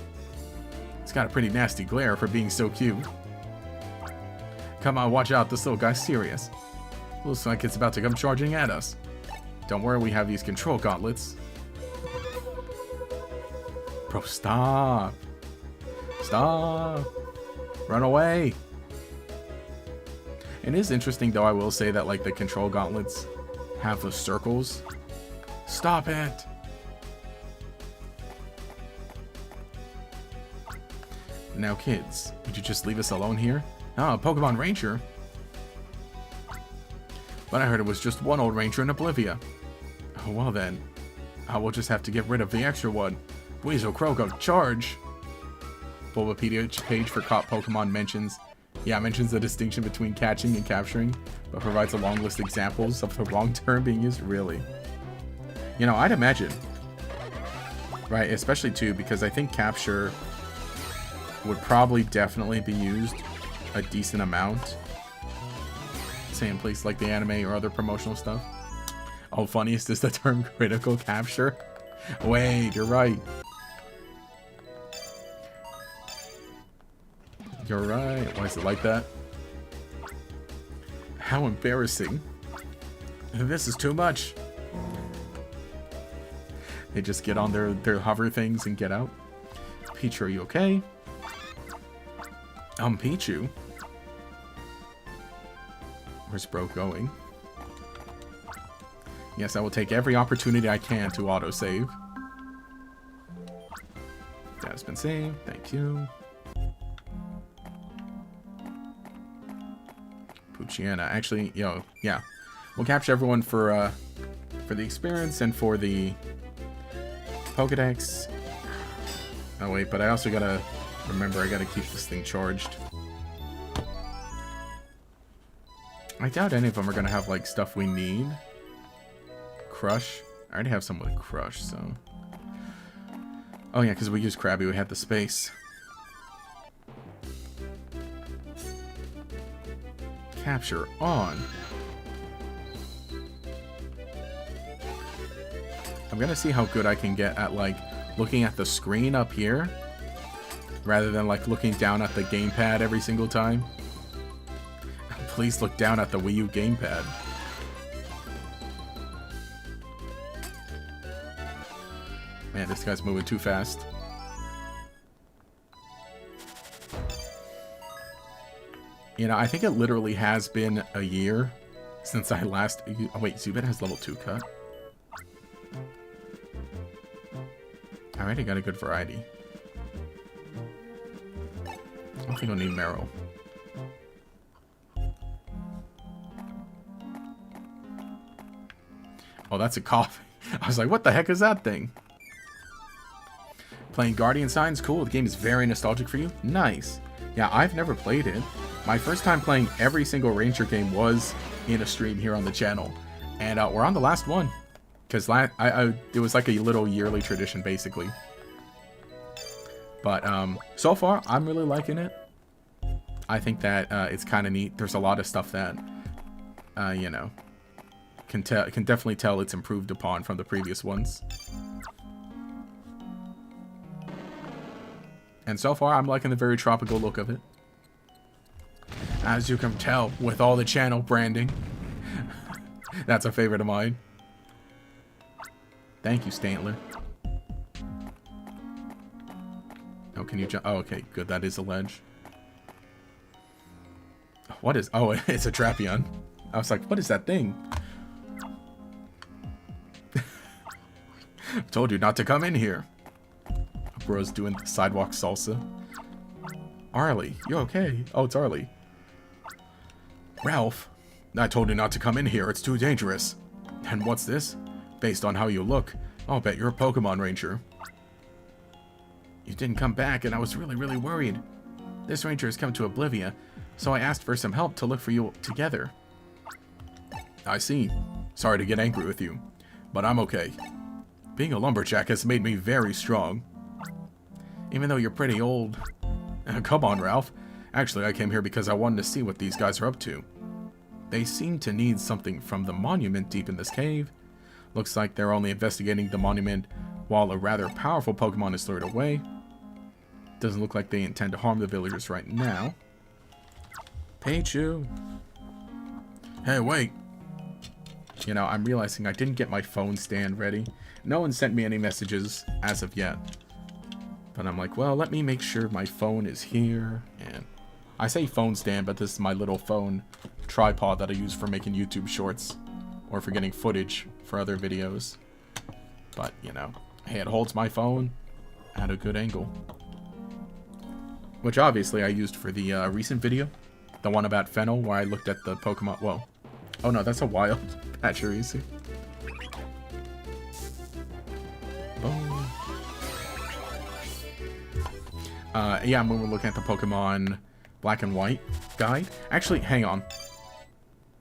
Speaker 1: It's got a pretty nasty glare for being so cute. Come on, watch out, this little guy's serious. Looks like it's about to come charging at us. Don't worry, we have these control gauntlets. Bro, stop. Stop. Run away. It is interesting, though, I will say that, like, the control gauntlets have the circles. Stop it. Now, kids, would you just leave us alone here? Oh, a Pokemon Ranger. But I heard it was just one old Ranger in Oblivia. Oh, well then. We'll just have to get rid of the extra one. Weasel Croco, charge! Bulbapedia page for caught Pokemon mentions the distinction between catching and capturing, but provides a long list of examples of the wrong term being used. Really? You know, I'd imagine. Right, especially too, because I think capture would probably definitely be used a decent amount. Say in place like the anime or other promotional stuff. Oh, funniest is the term critical capture. Wait, you're right. You're right. Why is it like that? How embarrassing. This is too much. They just get on their hover things and get out. Pichu, are you okay? Pichu? Where's bro going? Yes, I will take every opportunity I can to autosave. That has been saved. Thank you. Puchiana. Actually, yeah. We'll capture everyone for the experience and for the Pokedex. Oh wait, but I also gotta remember I gotta keep this thing charged. I doubt any of them are gonna have like stuff we need. Crush. I already have some with Crush, so. Oh yeah, because we used Krabby, we had the space. Capture on. I'm gonna see how good I can get at like looking at the screen up here rather than like looking down at the gamepad every single time. Please look down at the Wii U gamepad. Man, this guy's moving too fast. You know, I think it literally has been a year since I last... Oh, wait, Zubat has level 2 cut. I already got a good variety. I don't think I'll need Marrow. Oh, that's a coffee. I was like, what the heck is that thing? Playing Guardian Signs? Cool. The game is very nostalgic for you? Nice. Yeah, I've never played it. My first time playing every single Ranger game was in a stream here on the channel. And we're on the last one. Because it was like a little yearly tradition, basically. But so far, I'm really liking it. I think that it's kind of neat. There's a lot of stuff that, you know, can definitely tell it's improved upon from the previous ones. And so far, I'm liking the very tropical look of it. As you can tell, with all the channel branding. That's a favorite of mine. Thank you, Stantler. Oh, can you jump? Oh, okay, good. That is a ledge. What is... Oh, it's a Trapeon. I was like, what is that thing? Told you not to come in here. Bro's doing sidewalk salsa. Arlie, you okay? Oh, it's Arlie. Ralph, I told you not to come in here. It's too dangerous. And what's this? Based on how you look, I'll bet you're a Pokemon Ranger. You didn't come back, and I was really, really worried. This ranger has come to Oblivia, so I asked for some help to look for you together. I see. Sorry to get angry with you, but I'm okay. Being a lumberjack has made me very strong. Even though you're pretty old. Come on, Ralph. Actually, I came here because I wanted to see what these guys are up to. They seem to need something from the monument deep in this cave. Looks like they're only investigating the monument while a rather powerful Pokemon is lured away. Doesn't look like they intend to harm the villagers right now. Peichu. Hey, wait. You know, I'm realizing I didn't get my phone stand ready. No one sent me any messages as of yet. But I'm like, well, let me make sure my phone is here. And I say phone stand, but this is my little phone tripod that I use for making YouTube shorts. Or for getting footage for other videos. But, you know, hey, it holds my phone at a good angle. Which obviously I used for the recent video. The one about Fennel, where I looked at the Pokemon. Whoa. Oh no, that's a wild Pachirisu. Boom. Yeah, when we're looking at the Pokemon Black and White guide. Actually, hang on.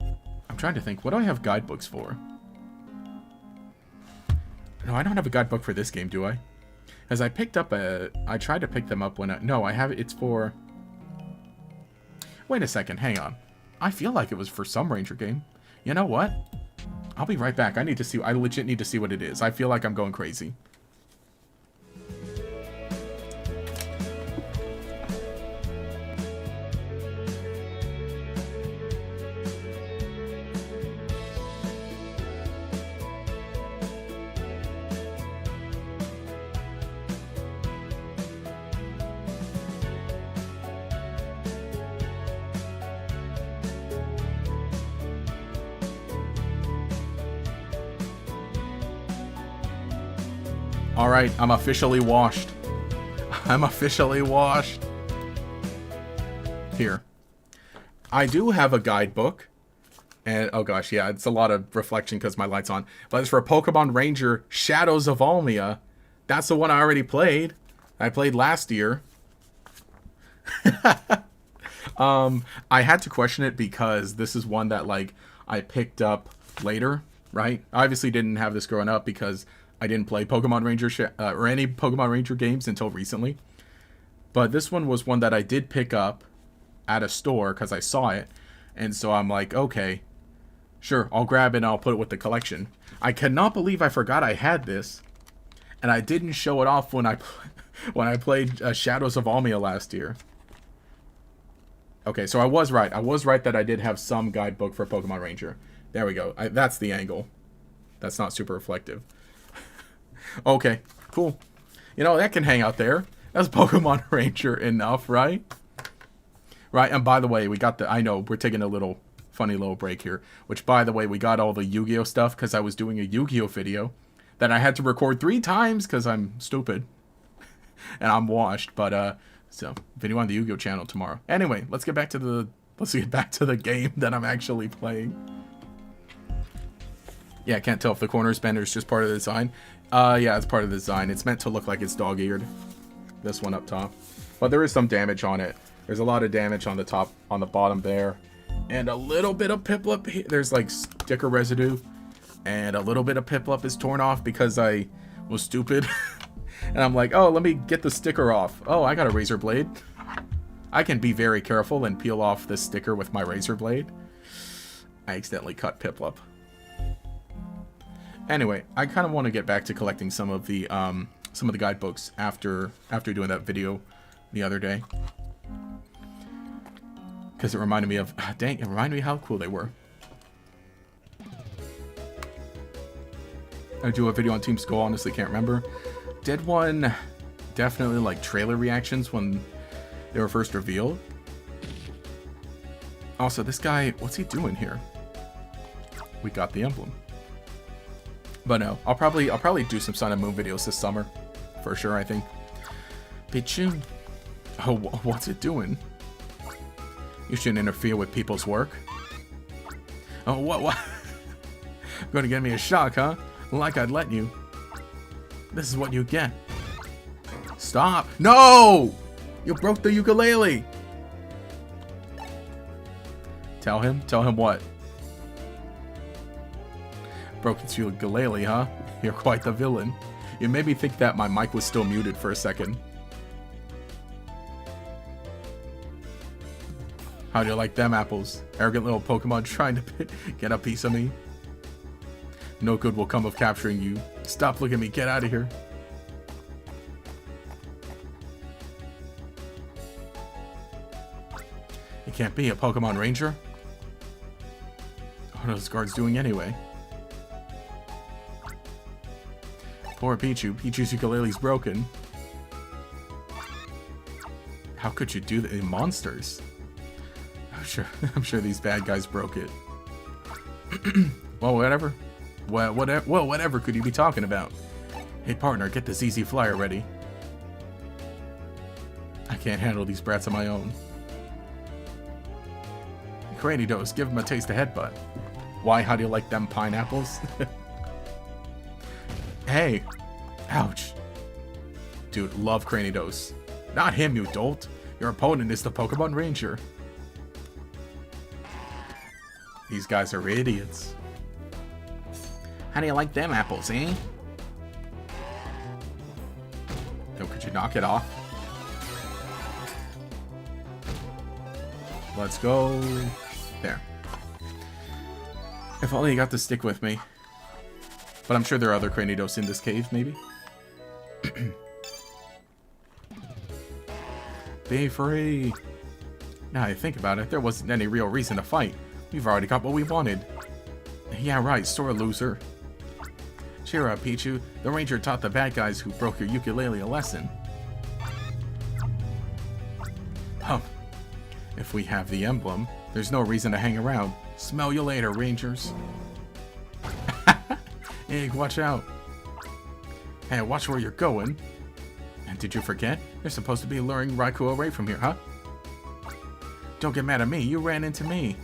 Speaker 1: I'm trying to think. What do I have guidebooks for? No, I don't have a guidebook for this game, do I? Because I picked up a... I tried to pick them up when I... No, I have... It's for... Wait a second, hang on. I feel like it was for some Ranger game. You know what? I'll be right back. I need to see... I legit need to see what it is. I feel like I'm going crazy. Alright, I'm officially washed. I'm officially washed. Here. I do have a guidebook. And, oh gosh, yeah, it's a lot of reflection because my light's on. But it's for Pokemon Ranger Shadows of Almia. That's the one I already played. I played last year. I had to question it because this is one that, like, I picked up later, right? I obviously didn't have this growing up because I didn't play Pokemon Ranger or any Pokemon Ranger games until recently. But this one was one that I did pick up at a store because I saw it. And so I'm like, okay, sure, I'll grab it and I'll put it with the collection. I cannot believe I forgot I had this. And I didn't show it off when I played Shadows of Almia last year. Okay, so I was right. I was right that I did have some guidebook for Pokemon Ranger. There we go. That's the angle. That's not super reflective. Okay, cool. You know, that can hang out there. That's Pokemon Ranger enough, right? Right, and by the way, we got the... I know, we're taking a little funny little break here. Which, by the way, we got all the Yu-Gi-Oh stuff because I was doing a Yu-Gi-Oh video that I had to record 3 times because I'm stupid. And I'm washed, but, so, video on the Yu-Gi-Oh channel tomorrow. Anyway, let's get back to the game that I'm actually playing. Yeah, I can't tell if the corner bender is just part of the design. Yeah, it's part of the design. It's meant to look like it's dog-eared. This one up top. But there is some damage on it. There's a lot of damage on the top, on the bottom there. And a little bit of Piplup. There's like sticker residue. And a little bit of Piplup is torn off because I was stupid. And I'm like, oh, let me get the sticker off. Oh, I got a razor blade. I can be very careful and peel off this sticker with my razor blade. I accidentally cut Piplup. Anyway, I kind of want to get back to collecting some of the guidebooks after doing that video the other day. Because it reminded me of, dang, it reminded me how cool they were. I do a video on Team Skull, honestly can't remember. Did one definitely like trailer reactions when they were first revealed. Also, this guy, what's he doing here? We got the emblem. But no, I'll probably do some Sun and Moon videos this summer. For sure, I think. Pichu. Oh, what's it doing? You shouldn't interfere with people's work. Oh, what? Gonna get me a shock, huh? Like I'd let you. This is what you get. Stop. No! You broke the ukulele. Tell him what? Broke its ukulele, huh? You're quite the villain. You made me think that my mic was still muted for a second. How do you like them apples? Arrogant little Pokemon trying to get a piece of me. No good will come of capturing you. Stop looking at me, get out of here. You can't be a Pokemon Ranger. What are those guards doing anyway? Poor Pichu. Pichu's ukulele's broken. How could you do that? Monsters. I'm sure these bad guys broke it. Well, whatever. Well, whatever could you be talking about? Hey, partner, get the ZZ Flyer ready. I can't handle these brats on my own. Cranidos, give him a taste of headbutt. Why? How do you like them pineapples? Hey. Ouch. Dude, love Cranidos. Not him, you dolt. Your opponent is the Pokemon Ranger. These guys are idiots. How do you like them apples, eh? Yo, could you knock it off? Let's go. There. If only you got to stick with me. But I'm sure there are other Cranidos in this cave, maybe? Be free. Now I think about it, there wasn't any real reason to fight. We've already got what we wanted. Yeah, right, sore loser. Cheer up, Pichu. The ranger taught the bad guys who broke your ukulele a lesson. Huh. If we have the emblem, there's no reason to hang around. Smell you later, rangers. Hey, watch out. Hey, watch where you're going. And did you forget? You're supposed to be luring Raikou away from here, huh? Don't get mad at me, you ran into me.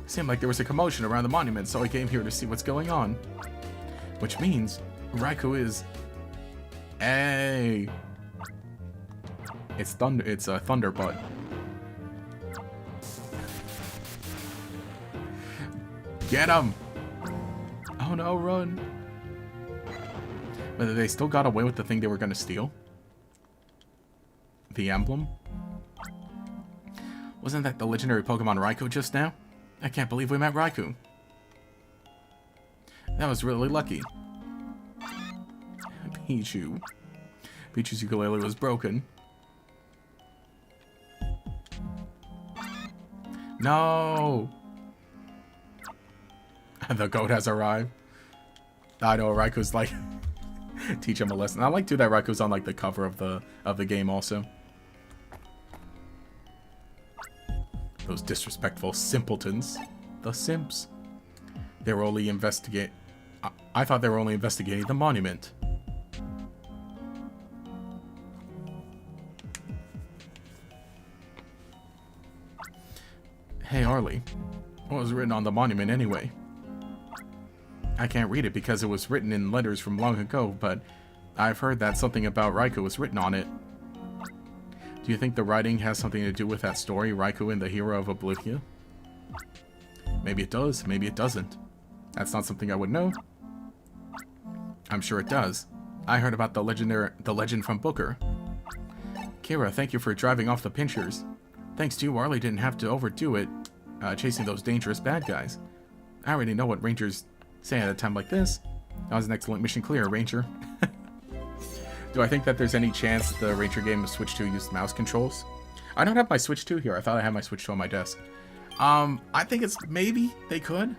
Speaker 1: It seemed like there was a commotion around the monument, so I came here to see what's going on. Which means Raikou is... Hey! It's a Thunderbutt. Get him! Oh no, run! But they still got away with the thing they were gonna steal? The emblem? Wasn't that the legendary Pokemon Raikou just now? I can't believe we met Raikou. That was really lucky. Pichu. Pichu's ukulele was broken. No! The goat has arrived. I know, Raikou's like... teach him a lesson. I like too that Raikou's on like the cover of the game also. Those disrespectful simpletons. The simps. They were only I thought they were only investigating the monument. Hey, Arlie. What was written on the monument anyway? I can't read it because it was written in letters from long ago, but I've heard that something about Raikou was written on it. Do you think the writing has something to do with that story, Raikou and the hero of Oblivia? Maybe it does, maybe it doesn't. That's not something I would know. I'm sure it does. I heard about the legend from Booker. Kira, thank you for driving off the pinchers. Thanks to you, Arlie didn't have to overdo it, chasing those dangerous bad guys. I already know what Rangers say at a time like this. That was an excellent mission clear, Ranger. Do I think that there's any chance the Ranger game of Switch 2 used mouse controls? I don't have my Switch 2 here. I thought I had my Switch 2 on my desk. I think it's maybe they could.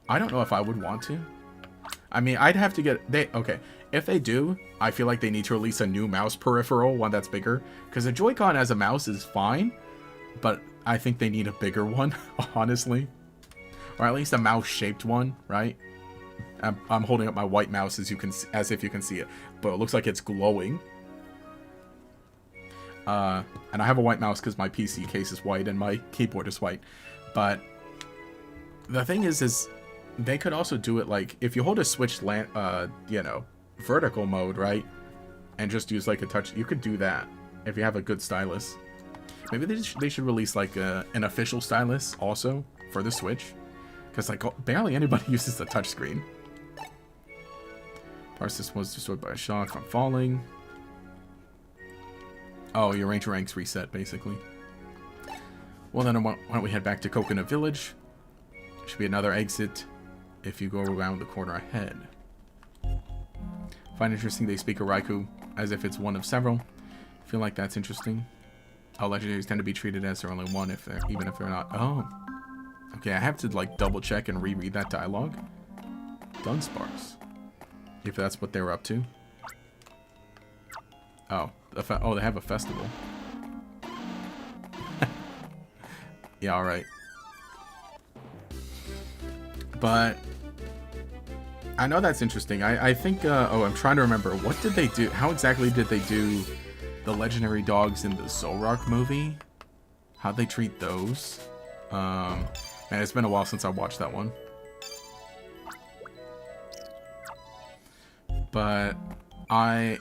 Speaker 1: I don't know if I would want to. I mean, I'd have to get... Okay, if they do, I feel like they need to release a new mouse peripheral, one that's bigger. Because a Joy-Con as a mouse is fine, but I think they need a bigger one, honestly. Or at least a mouse-shaped one, right? I'm holding up my white mouse as if you can see it, but it looks like it's glowing. And I have a white mouse because my PC case is white and my keyboard is white. But the thing is they could also do it like if you hold a Switch, you know, vertical mode, right, and just use like a touch. You could do that if you have a good stylus. Maybe they should release like an official stylus also for the Switch, because like barely anybody uses the touchscreen. Our system was destroyed by a shock from falling. Oh, your Ranger ranks reset, basically. Well, then why don't we head back to Coconut Village? Should be another exit if you go around the corner ahead. Find interesting they speak of Raikou as if it's one of several. Feel like that's interesting. How legendaries tend to be treated as their only one, even if they're not. Oh. Okay, I have to like double check and reread that dialogue. Dunsparce. If that's what they were up to. Oh, they have a festival. Yeah, alright. But I know that's interesting. I think, oh, I'm trying to remember. What did they do? How exactly did they do the legendary dogs in the Zoroark movie? How'd they treat those? Man, it's been a while since I watched that one. But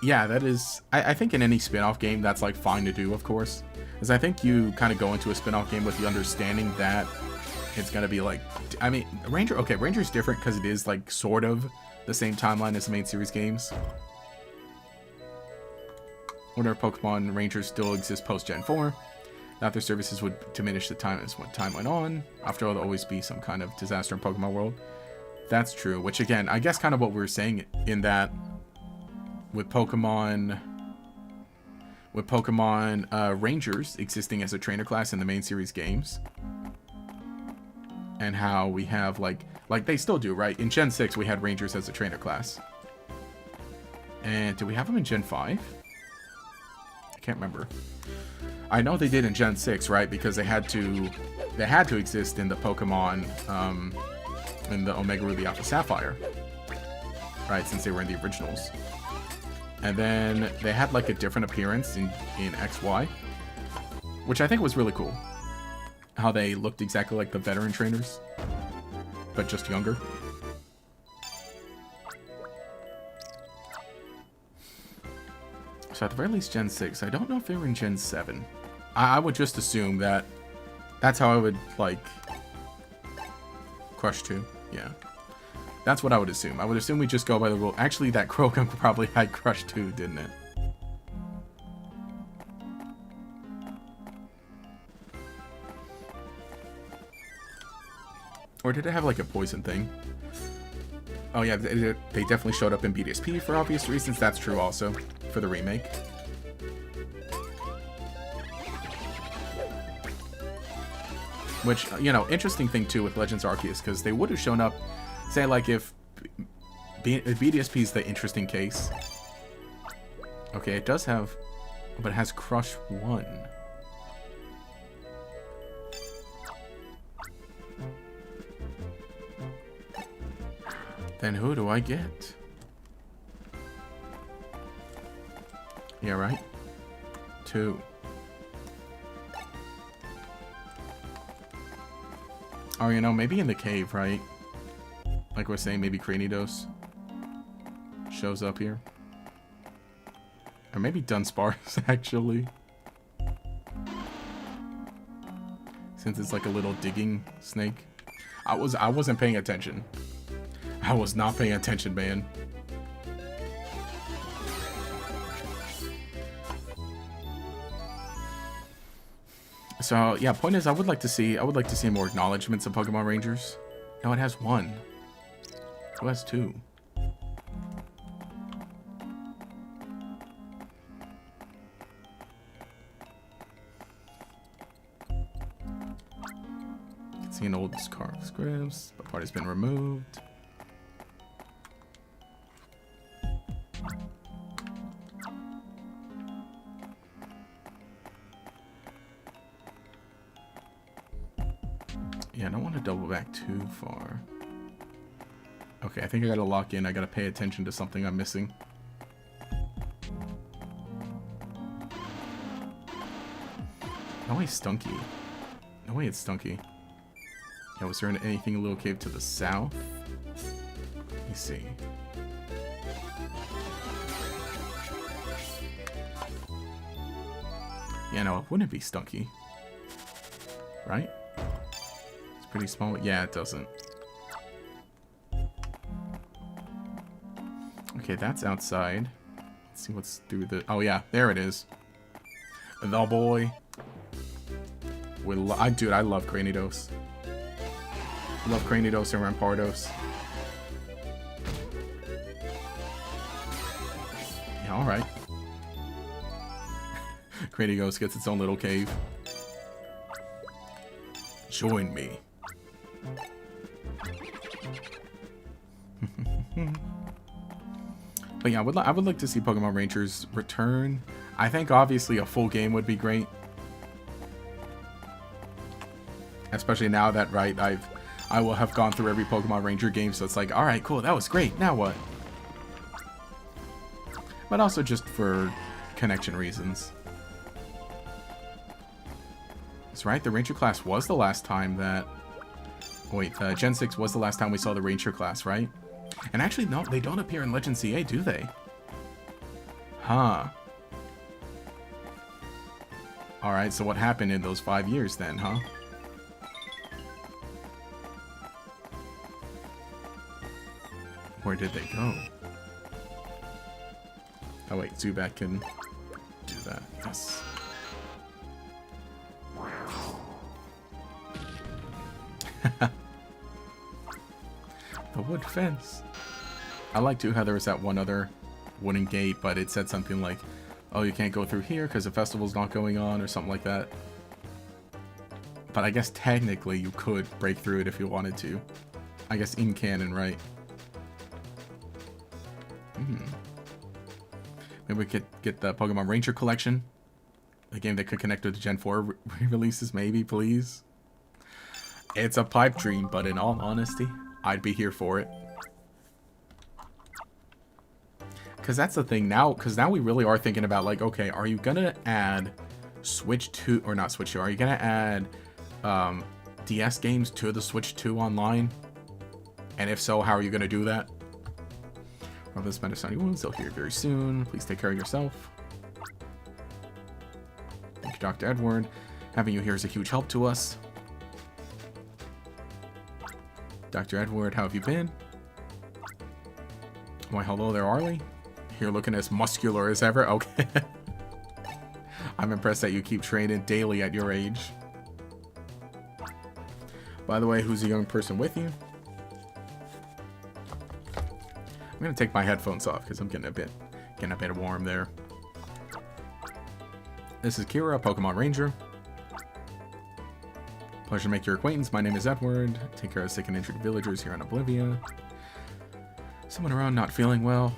Speaker 1: yeah, that is, I think in any spin-off game, that's like fine to do, of course. Because I think you kind of go into a spin-off game with the understanding that it's going to be like, I mean, Ranger's different because it is like sort of the same timeline as the main series games. Order of Pokemon Rangers still exist post-Gen 4. That their services would diminish the time as time went on. After all, there'll always be some kind of disaster in Pokemon World. That's true, which again, I guess kind of what we were saying in that with Pokemon Rangers existing as a trainer class in the main series games, and how we have like they still do, right? In Gen 6 we had Rangers as a trainer class, and do we have them in Gen 5? I can't remember. I know they did in Gen 6, right? Because they had to exist in the Pokemon in the Omega Ruby Alpha Sapphire, right? Since they were in the originals. And then they had like a different appearance in XY, which I think was really cool. How they looked exactly like the veteran trainers, but just younger. So at the very least Gen 6. I don't know if they were in Gen 7. I would just assume that that's how I would like Crush 2. Yeah. That's what I would assume. I would assume we just go by the rule. Actually, that Croagunk probably had Crush 2, didn't it? Or did it have like a poison thing? Oh yeah, they definitely showed up in BDSP for obvious reasons. That's true also for the remake. Which, you know, interesting thing too with Legends Arceus, because they would have shown up, say like if BDSP is the interesting case. Okay, it does have, but it has Crush 1. Then who do I get? Yeah, right? 2. Or, you know, maybe in the cave, right? Like we're saying, maybe Cranidos shows up here. Or maybe Dunsparce, actually. since it's like a little digging snake. I wasn't paying attention. I was not paying attention, man. So yeah, point is, I would like to see more acknowledgements of Pokemon Rangers. No, it has one. Who has two? See an old scripts. The party's been removed. Yeah, I don't want to double back too far. Okay, I think I gotta lock in. I gotta pay attention to something I'm missing. No way, Stunky. No way, it's Stunky. Yeah, was there anything in Little Cave to the south? Let me see. Yeah, no, it wouldn't be Stunky. Right? It's pretty small. Yeah, it doesn't. Okay, that's outside. Let's see what's through the... Oh, yeah, there it is. The boy. Dude, I love Cranidos. Love Cranidos and Rampardos. Yeah, alright. Cranidos gets its own little cave. Join me. But yeah, I would like to see Pokemon Rangers return. I think obviously a full game would be great. Especially now that, right, I will have gone through every Pokemon Ranger game, so it's like, alright, cool, that was great, now what? But also just for connection reasons. That's right, the Ranger class was the last time that... Wait, Gen 6 was the last time we saw the Ranger class, right? And actually, no, they don't appear in Legend CA, do they? Huh. Alright, so what happened in those 5 years then, huh? Where did they go? Oh wait, Zubat can do that. Yes. The wood fence. I like too how there was that one other wooden gate, but it said something like, oh, you can't go through here because the festival's not going on, or something like that. But I guess technically you could break through it if you wanted to. I guess in canon, right? Maybe we could get the Pokemon Ranger Collection. A game that could connect with the Gen 4 re-releases, maybe, please. It's a pipe dream, but in all honesty, I'd be here for it. Because that's the thing now, because now we really are thinking about, like, okay, are you going to add Switch 2, or not Switch 2, are you going to add DS games to the Switch 2 online? And if so, how are you going to do that? Of this Medicine wounds, they'll hear very soon. Please take care of yourself. Thank you, Dr. Edward. Having you here is a huge help to us. Dr. Edward, how have you been? Why, hello there, Arlie. You're looking as muscular as ever. Okay. I'm impressed that you keep training daily at your age. By the way, who's the young person with you? I'm gonna take my headphones off because I'm getting a bit warm there. This is Kira, Pokemon Ranger. Pleasure to make your acquaintance. My name is Edward. Take care of sick and injured villagers here on Oblivia. Someone around not feeling well.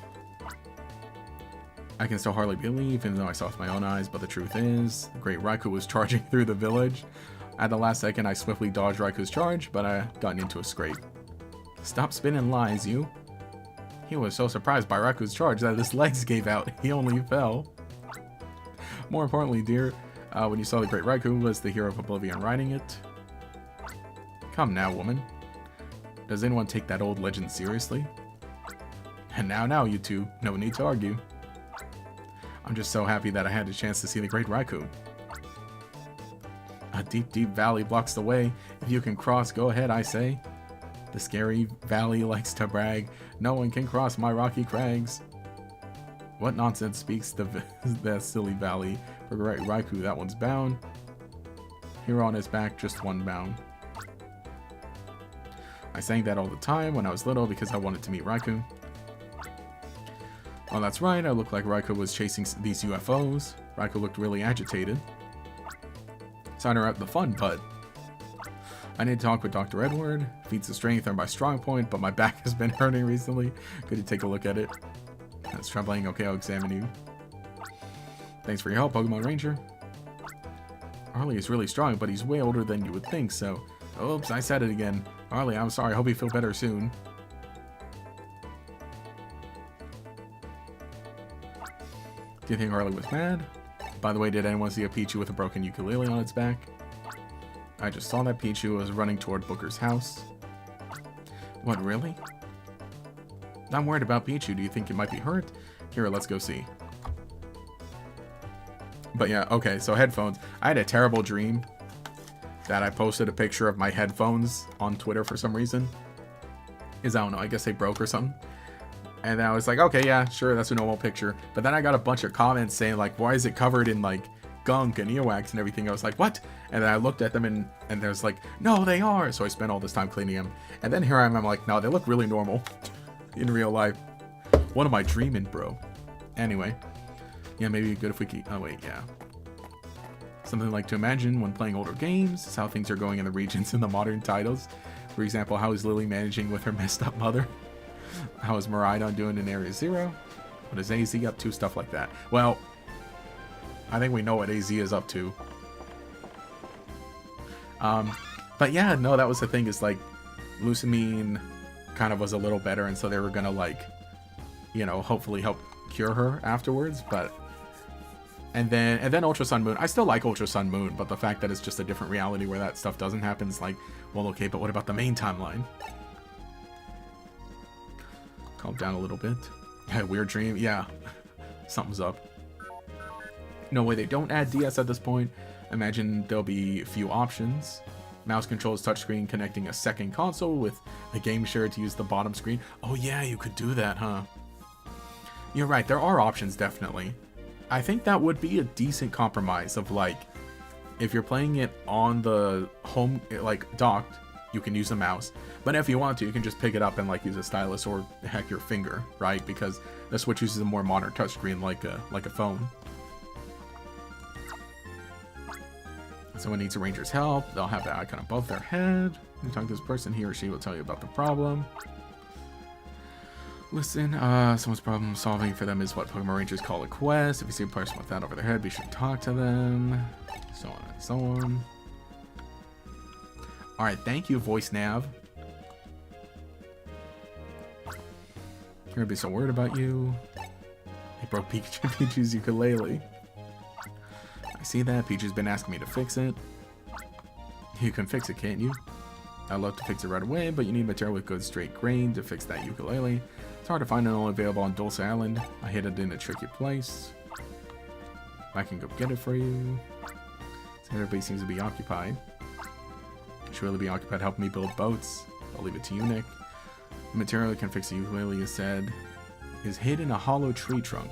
Speaker 1: I can still hardly believe, even though I saw with my own eyes, but the truth is, the great Raikou was charging through the village. At the last second, I swiftly dodged Raikou's charge, but I got into a scrape. Stop spinning lies, you. He was so surprised by Raikou's charge that his legs gave out. He only fell. More importantly, dear, when you saw the great Raikou was the hero of Oblivion riding it. Come now, woman. Does anyone take that old legend seriously? And now, you two. No need to argue. I'm just so happy that I had the chance to see the great Raikou. A deep, deep valley blocks the way. If you can cross, go ahead, I say. The scary valley likes to brag. No one can cross my rocky crags. What nonsense speaks the silly valley? For Raikou, that one's bound. Here on his back, just one bound. I sang that all the time when I was little because I wanted to meet Raikou. Oh, that's right, I looked like Raikou was chasing these UFOs. Raikou looked really agitated. Sign her up the fun, bud. I need to talk with Dr. Edward. Feats of strength are my strong point, but my back has been hurting recently. Could you take a look at it? That's troubling. Okay, I'll examine you. Thanks for your help, Pokemon Ranger. Arlie is really strong, but he's way older than you would think, so... Oops, I said it again. Arlie, I'm sorry. I hope you feel better soon. Do you think Arlie was mad? By the way, did anyone see a Pichu with a broken ukulele on its back? I just saw that Pichu was running toward Booker's house. What, really? I'm worried about Pichu. Do you think it might be hurt? Here, let's go see. But yeah, okay, so headphones. I had a terrible dream that I posted a picture of my headphones on Twitter for some reason. I don't know, I guess they broke or something. And then I was like, okay, yeah, sure, that's a normal picture. But then I got a bunch of comments saying, like, why is it covered in, like, gunk and earwax and everything? I was like, what? And then I looked at them and there's like, no, they are. So I spent all this time cleaning them. And then here I am, I'm like, no, they look really normal in real life. What am I dreaming, bro? Anyway. Yeah, maybe good if we keep... Oh, wait, yeah. Something like to imagine when playing older games is how things are going in the regions in the modern titles. For example, how is Lily managing with her messed up mother? How is Miraidon doing in Area 0? What is AZ up to? Stuff like that. Well, I think we know what AZ is up to. But yeah, no, that was the thing, is like, Lucamine kind of was a little better, and so they were gonna, like, you know, hopefully help cure her afterwards, but... And then Ultra Sun Moon. I still like Ultra Sun Moon, but the fact that it's just a different reality where that stuff doesn't happen is like, well, okay, but what about the main timeline? Calm down a little bit. Yeah, weird dream. Yeah, something's up. No way they don't add DS at this point. Imagine there'll be a few options. Mouse controls touchscreen connecting a second console with a game share to use the bottom screen. Oh yeah, you could do that, huh? You're right, there are options, definitely. I think that would be a decent compromise of, like, if you're playing it on the home, like, docked, you can use the mouse. But if you want to, you can just pick it up and, like, use a stylus or, heck, your finger, right? Because the Switch uses a more modern touchscreen like a phone. If someone needs a ranger's help, they'll have the icon above their head. You talk to this person, he or she will tell you about the problem. Listen, someone's problem solving for them is what Pokemon Rangers call a quest. If you see a person with that over their head, be sure to talk to them. So on and so on. Alright, thank you, Voice Nav. I'm gonna be so worried about you. They broke Pichu's ukulele. I see that. Pichu's been asking me to fix it. You can fix it, can't you? I'd love to fix it right away, but you need material with good straight grain to fix that ukulele. It's hard to find and only available on Dulce Island. I hid it in a tricky place. I can go get it for you. So everybody seems to be occupied. You should really be occupied helping me build boats. I'll leave it to you, Nick. The material that can fix the ukulele, is said, is hid in a hollow tree trunk.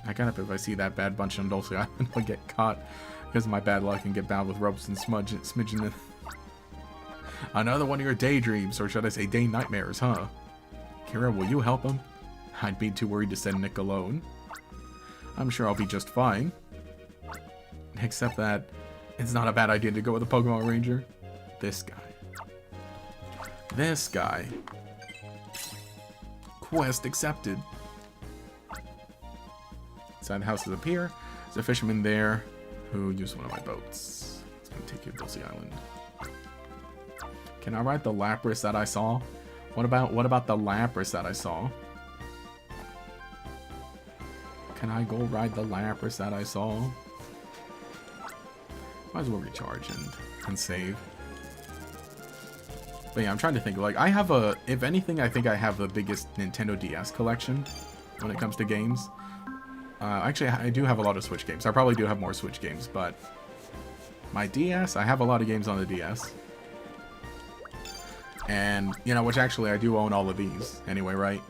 Speaker 1: I got up if I see that bad bunch on Dulce Island, I'll get caught because of my bad luck and get bound with ropes and smidgen it. Another one of your daydreams, or should I say day nightmares, huh? Kira, will you help him? I'd be too worried to send Nick alone. I'm sure I'll be just fine. Except that it's not a bad idea to go with a Pokemon Ranger. This guy. This guy. Quest accepted. Inside the house is up here. There's a fisherman there who used one of my boats. It's gonna take you to Dulce Island. Can I ride the Lapras that I saw? What about the Lapras that I saw? Can I go ride the Lapras that I saw? Might as well recharge and save. But yeah, I'm trying to think. Like, I have if anything, I think I have the biggest Nintendo DS collection when it comes to games. Actually, I do have a lot of Switch games. I probably do have more Switch games, but My DS, I have a lot of games on the DS. And, you know, which actually I do own all of these anyway, right?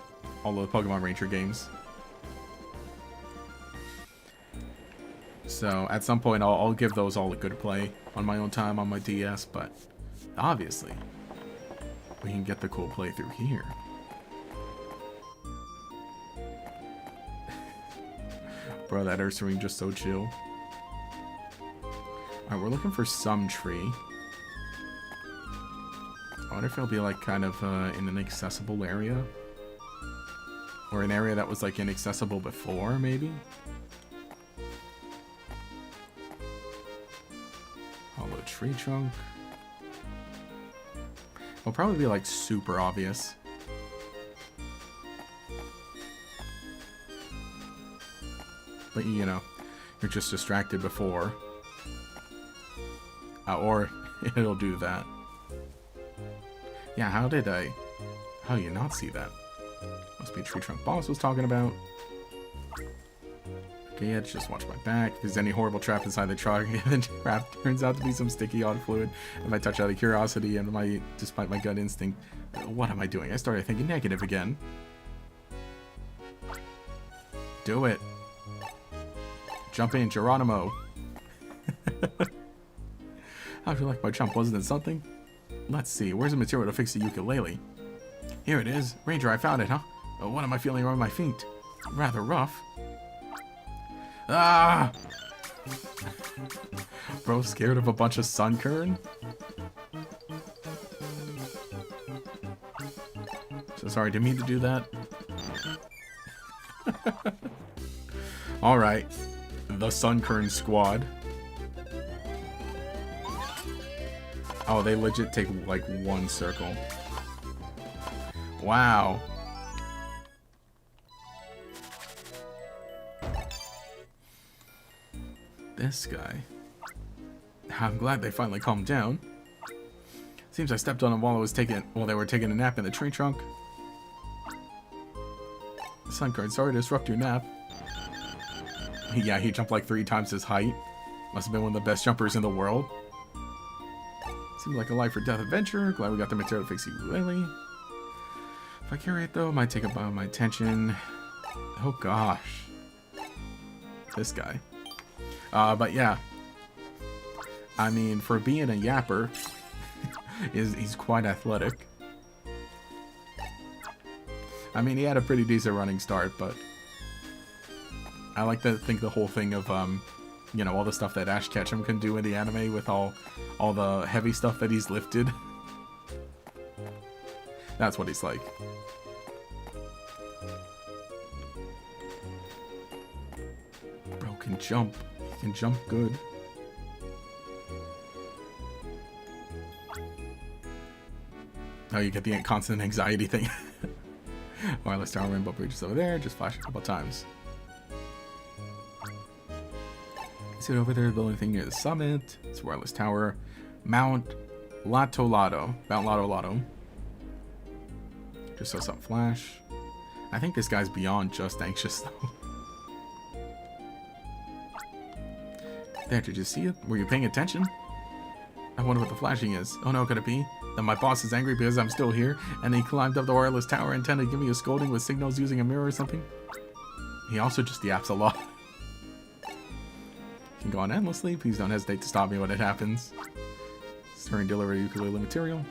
Speaker 1: All of the Pokemon Ranger games. So, at some point, I'll give those all a good play on my own time on my DS, but obviously, we can get the cool playthrough here. Bro, that Ursaring just so chill. Alright, we're looking for some tree. I wonder if it'll be like kind of in an accessible area. Or an area that was like inaccessible before, maybe? Hollow tree trunk. It'll probably be like super obvious. But you know, you're just distracted before. Or it'll do that. Yeah, how do you not see that? Must be a tree trunk boss was talking about. Okay, yeah, just watch my back. If there's any horrible trap inside the truck, the trap turns out to be some sticky odd fluid. If I touch out of curiosity and despite my gut instinct, what am I doing? I started thinking negative again. Do it. Jump in, Geronimo. How'd you like my jump? Wasn't it something? Let's see. Where's the material to fix the ukulele? Here it is. Ranger, I found it, huh? What am I feeling around my feet? Rather rough. Ah! Bro, scared of a bunch of sunkern? So sorry, didn't mean to do that. Alright. The Sunkern squad. Oh, they legit take like one circle. Wow. This guy. I'm glad they finally calmed down. Seems I stepped on him while they were taking a nap in the tree trunk. Sunkern, sorry to disrupt your nap. Yeah, he jumped like 3 times his height. Must have been one of the best jumpers in the world. Seemed like a life or death adventure. Glad we got the material to fix you, Lily. If I carry it though, it might take up my attention. Oh gosh. This guy. But yeah. I mean, for being a yapper, he's quite athletic. I mean, he had a pretty decent running start, but I like to think the whole thing of, you know, all the stuff that Ash Ketchum can do in the anime with all the heavy stuff that he's lifted. That's what he's like. Bro can jump. He can jump good. Oh, you get the constant anxiety thing. Wireless tower, rainbow bridges over there. Just flash a couple times. See it over there, the building thing near the summit. It's wireless tower. Mount Lato Lato. Mount Lato Lato. Just saw something flash. I think this guy's beyond just anxious though. There, did you see it? Were you paying attention? I wonder what the flashing is. Oh no, could it be that my boss is angry because I'm still here and he climbed up the wireless tower and intended to give me a scolding with signals using a mirror or something? He also just yaps a lot. Can go on endlessly. Please don't hesitate to stop me when it happens. Store and deliver ukulele material.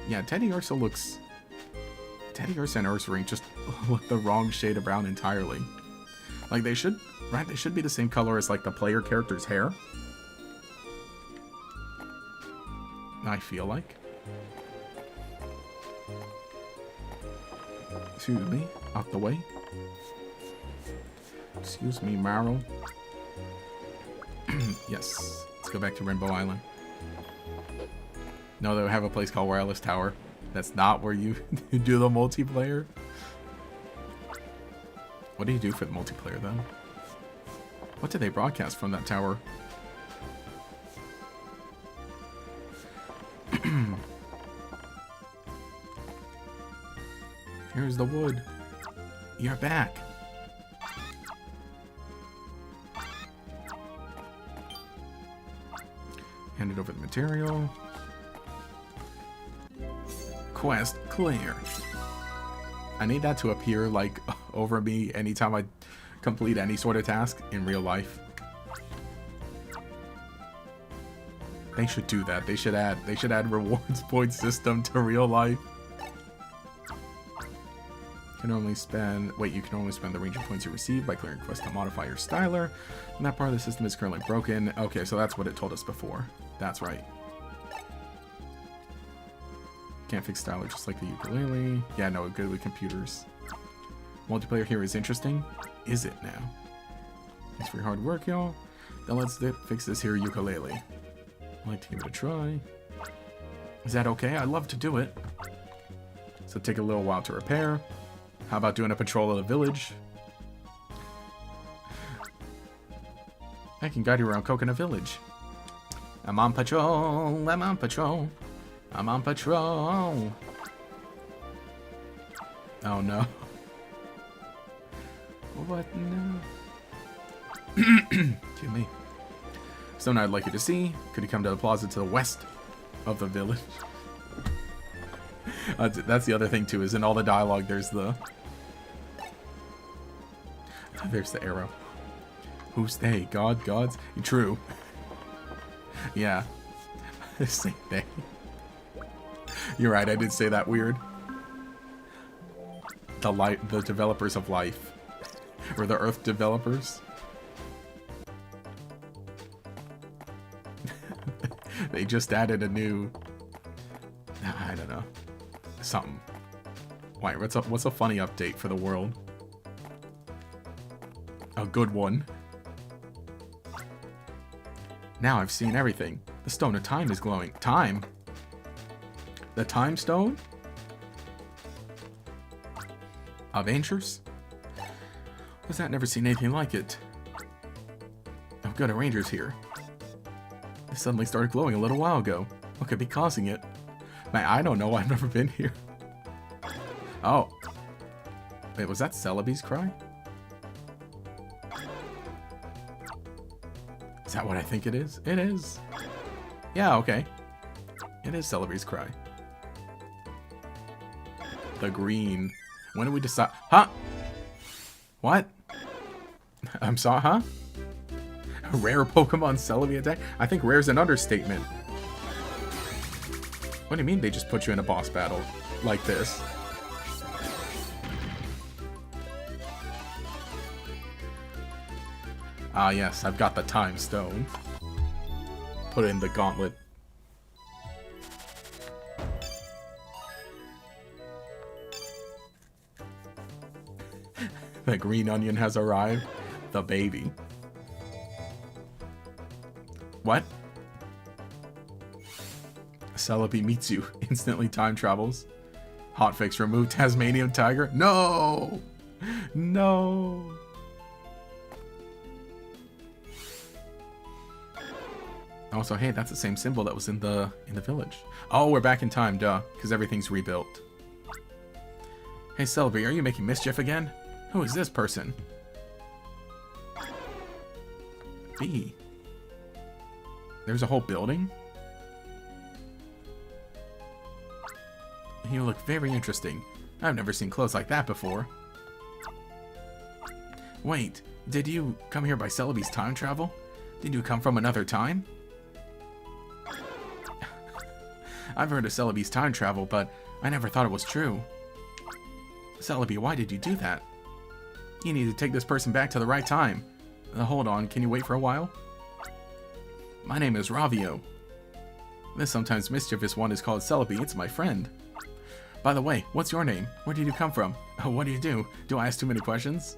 Speaker 1: Yeah, Teddy Ursa and Ursaring just look the wrong shade of brown entirely. Like they should, right? They should be the same color as like the player character's hair. I feel like. Excuse me, out the way. Excuse me, Marrow. Yes, let's go back to Rainbow Island. No, they have a place called Wireless Tower. That's not where you do the multiplayer. What do you do for the multiplayer then? What did they broadcast from that tower? Here's the wood. You're back. Handed over the material. Quest clear. I need that to appear like over me anytime I complete any sort of task in real life. They should do that. They should add rewards point system to real life. Can only spend you can only spend the range of points you receive by clearing quests to modify your styler. And that part of the system is currently broken. Okay, so that's what it told us before. That's right. Can't fix styler just like the ukulele. Yeah, no, good with computers. Multiplayer here is interesting. Is it now? Thanks for your hard work, y'all. Then let's fix this here ukulele. I'd like to give it a try. Is that okay? I'd love to do it. So take a little while to repair. How about doing a patrol of the village? I can guide you around Coconut Village. I'm on patrol, I'm on patrol, I'm on patrol. Oh no. What no? Excuse me. Something I'd like you to see. Could you come to the plaza to the west of the village? That's the other thing too, is in all the dialogue there's the arrow. Who's they? Gods? True. Yeah. Same thing. You're right, I did say that weird. The developers of life. Or the Earth developers. They just added a new... I don't know. Something. Wait, what's a funny update for the world? A good one. Now I've seen everything. The stone of time is glowing. Time? The time stone? Avengers? Was that? Never seen anything like it. Oh good, a ranger's here. It suddenly started glowing a little while ago. What could be causing it? Man, I don't know. I've never been here. Oh. Wait, was that Celebi's cry? Is that what I think it is? It is. Yeah, okay. It is Celebi's cry. The green. When did we decide? Huh? What? I'm sorry, huh? Rare Pokemon Celebi attack? I think rare's an understatement. What do you mean they just put you in a boss battle like this? Ah yes, I've got the time stone. Put it in the gauntlet. The green onion has arrived. The baby. What? Celebi meets you. Instantly time travels. Hotfix, remove Tasmanian tiger. No! No! Also, hey, that's the same symbol that was in the village. Oh, we're back in time, duh, because everything's rebuilt. Hey, Celebi, are you making mischief again? Who is this person? B. There's a whole building? You look very interesting. I've never seen clothes like that before. Wait, did you come here by Celebi's time travel? Did you come from another time? I've heard of Celebi's time travel, but I never thought it was true. Celebi, why did you do that? You need to take this person back to the right time. Hold on, can you wait for a while? My name is Ravio. This sometimes mischievous one is called Celebi. It's my friend. By the way, what's your name? Where did you come from? What do you do? Do I ask too many questions?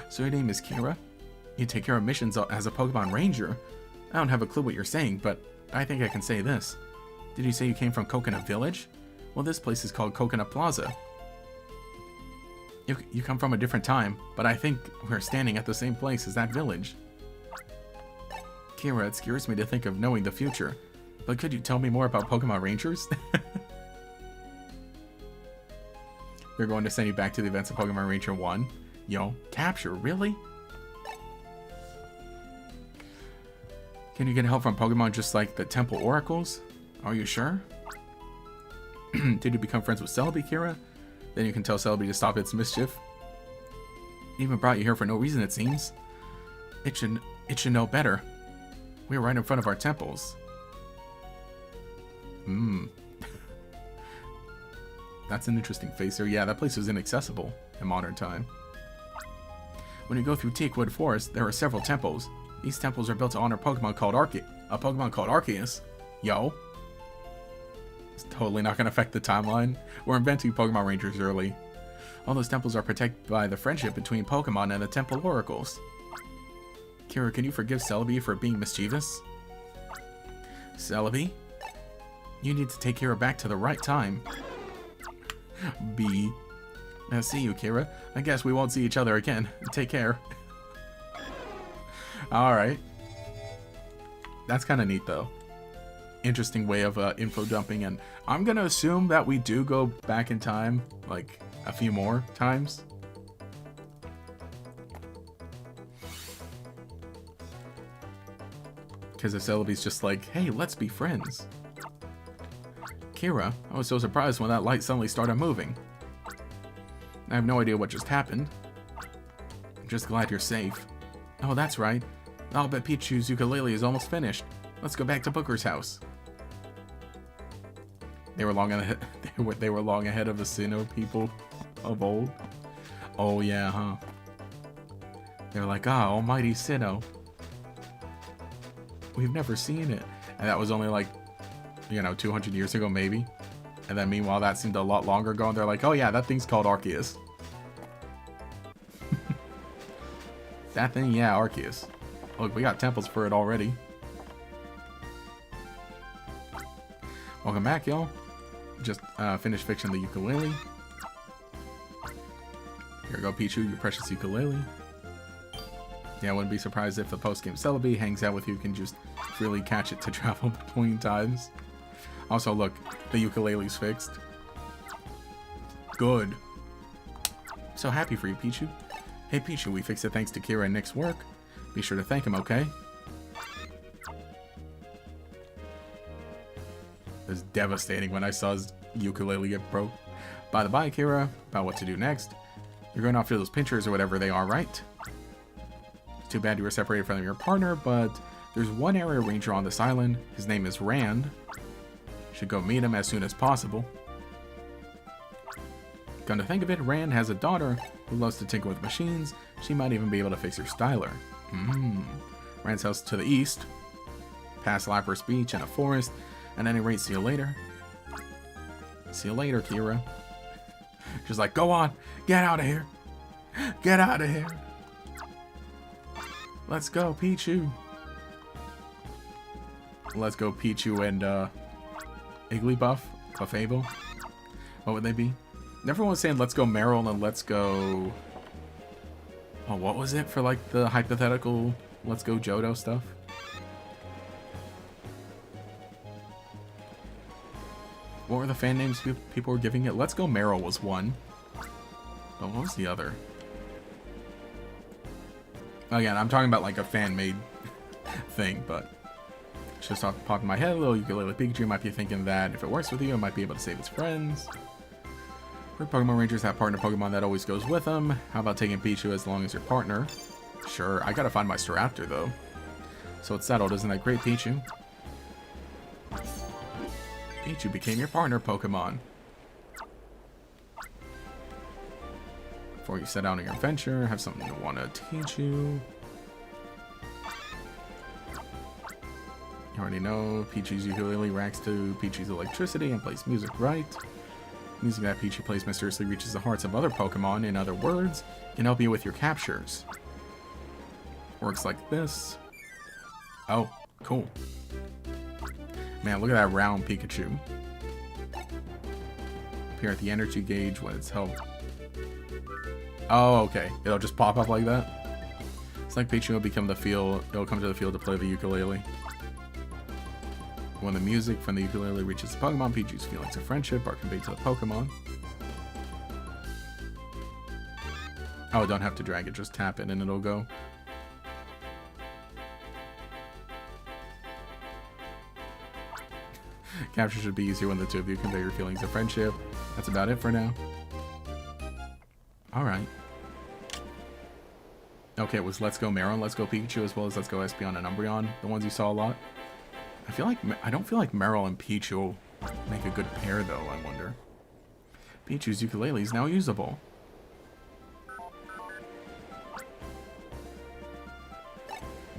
Speaker 1: So your name is Kira? You take care of missions as a Pokemon Ranger? I don't have a clue what you're saying, but I think I can say this. Did you say you came from Coconut Village? Well, this place is called Coconut Plaza. You come from a different time, but I think we're standing at the same place as that village. Kira, it scares me to think of knowing the future, but could you tell me more about Pokemon Rangers? We're going to send you back to the events of Pokemon Ranger 1. Yo, capture, really? Can you get help from Pokemon just like the Temple Oracles? Are you sure? Did you become friends with Celebi, Kira? Then you can tell Celebi to stop its mischief. It even brought you here for no reason, it seems. It should know better. We were right in front of our temples. That's an interesting face there. Yeah, that place is inaccessible in modern time. When you go through Teakwood Forest, there are several temples. These temples are built to honor a Pokemon called Arceus. Yo. It's totally not going to affect the timeline. We're inventing Pokemon Rangers early. All those temples are protected by the friendship between Pokemon and the Temple Oracles. Kira, can you forgive Celebi for being mischievous? Celebi? You need to take Kira back to the right time. B. Now see you, Kira. I guess we won't see each other again. Take care. Alright. That's kind of neat, though. Interesting way of info dumping, and I'm gonna assume that we do go back in time, like, a few more times. Because if Celebi's just like, hey, let's be friends. Kira, I was so surprised when that light suddenly started moving. I have no idea what just happened. I'm just glad you're safe. Oh, that's right. I'll bet Pichu's ukulele is almost finished. Let's go back to Booker's house. They were long ahead. They were long ahead of the Sinnoh people of old. Oh yeah, huh? They were like, ah, almighty Sinnoh. We've never seen it, and that was only like, you know, 200 years ago maybe. And then meanwhile, that seemed a lot longer ago, and they're like, oh yeah, that thing's called Arceus. That thing, yeah, Arceus. Look, we got temples for it already. Welcome back, y'all. Just finished fixing the ukulele. Here you go, Pichu, your precious ukulele. Yeah, I wouldn't be surprised if the post-game Celebi hangs out with you, can just freely catch it to travel between times. Also, look, the ukulele's fixed. Good. So happy for you, Pichu. Hey, Pichu, we fixed it thanks to Kira and Nick's work. Be sure to thank him, okay? It was devastating when I saw his ukulele get broke. By the by, Kira, about what to do next. You're going off to those pinchers or whatever they are, right? It's too bad you were separated from your partner, but there's one area ranger on this island. His name is Rand. Should go meet him as soon as possible. Come to think of it, Rand has a daughter who loves to tinker with machines. She might even be able to fix your styler. Rand's house to the east. Past Lapras Beach and a forest. At any rate, see you later. See you later, Kira. She's like, go on, get out of here. Get out of here. Let's go, Pichu. Let's go, Pichu and Igglybuff, Clefable. What would they be? Everyone was saying let's go Meryl and let's go... Oh, what was it for like the hypothetical let's go Johto stuff? What were the fan names people were giving it? Let's Go Meryl was one. But what was the other? Again, I'm talking about like a fan-made thing, but it's just off the top of my head. A little ukulele Pikachu might be thinking that if it works with you, it might be able to save its friends. Great Pokemon Rangers have partner Pokemon that always goes with them. How about taking Pichu as long as your partner? Sure, I gotta find my Staraptor though. So it's settled, isn't that great, Pichu? Pichu became your partner Pokemon. Before you set out on your adventure, have something to want to teach you. You already know Pichu's ukulele reacts to Pichu's electricity and plays music right. Music that Pichu plays mysteriously reaches the hearts of other Pokemon. In other words, can help you with your captures. Works like this. Oh, cool. Man, look at that round Pikachu. Appear at the energy gauge when it's held. Oh, okay. It'll just pop up like that. It's like Pichu will become the field. It'll come to the field to play the ukulele. When the music from the ukulele reaches the Pokemon, Pichu's feelings of friendship are conveyed to the Pokemon. Oh, don't have to drag it, just tap it and it'll go. Capture should be easier when the two of you convey your feelings of friendship. That's about it for now. Alright. Okay, it was Let's Go Meryl and Let's Go Pikachu, as well as Let's Go Espeon and Umbreon, the ones you saw a lot. I don't feel like Meryl and Pichu make a good pair, though, I wonder. Pichu's ukulele is now usable.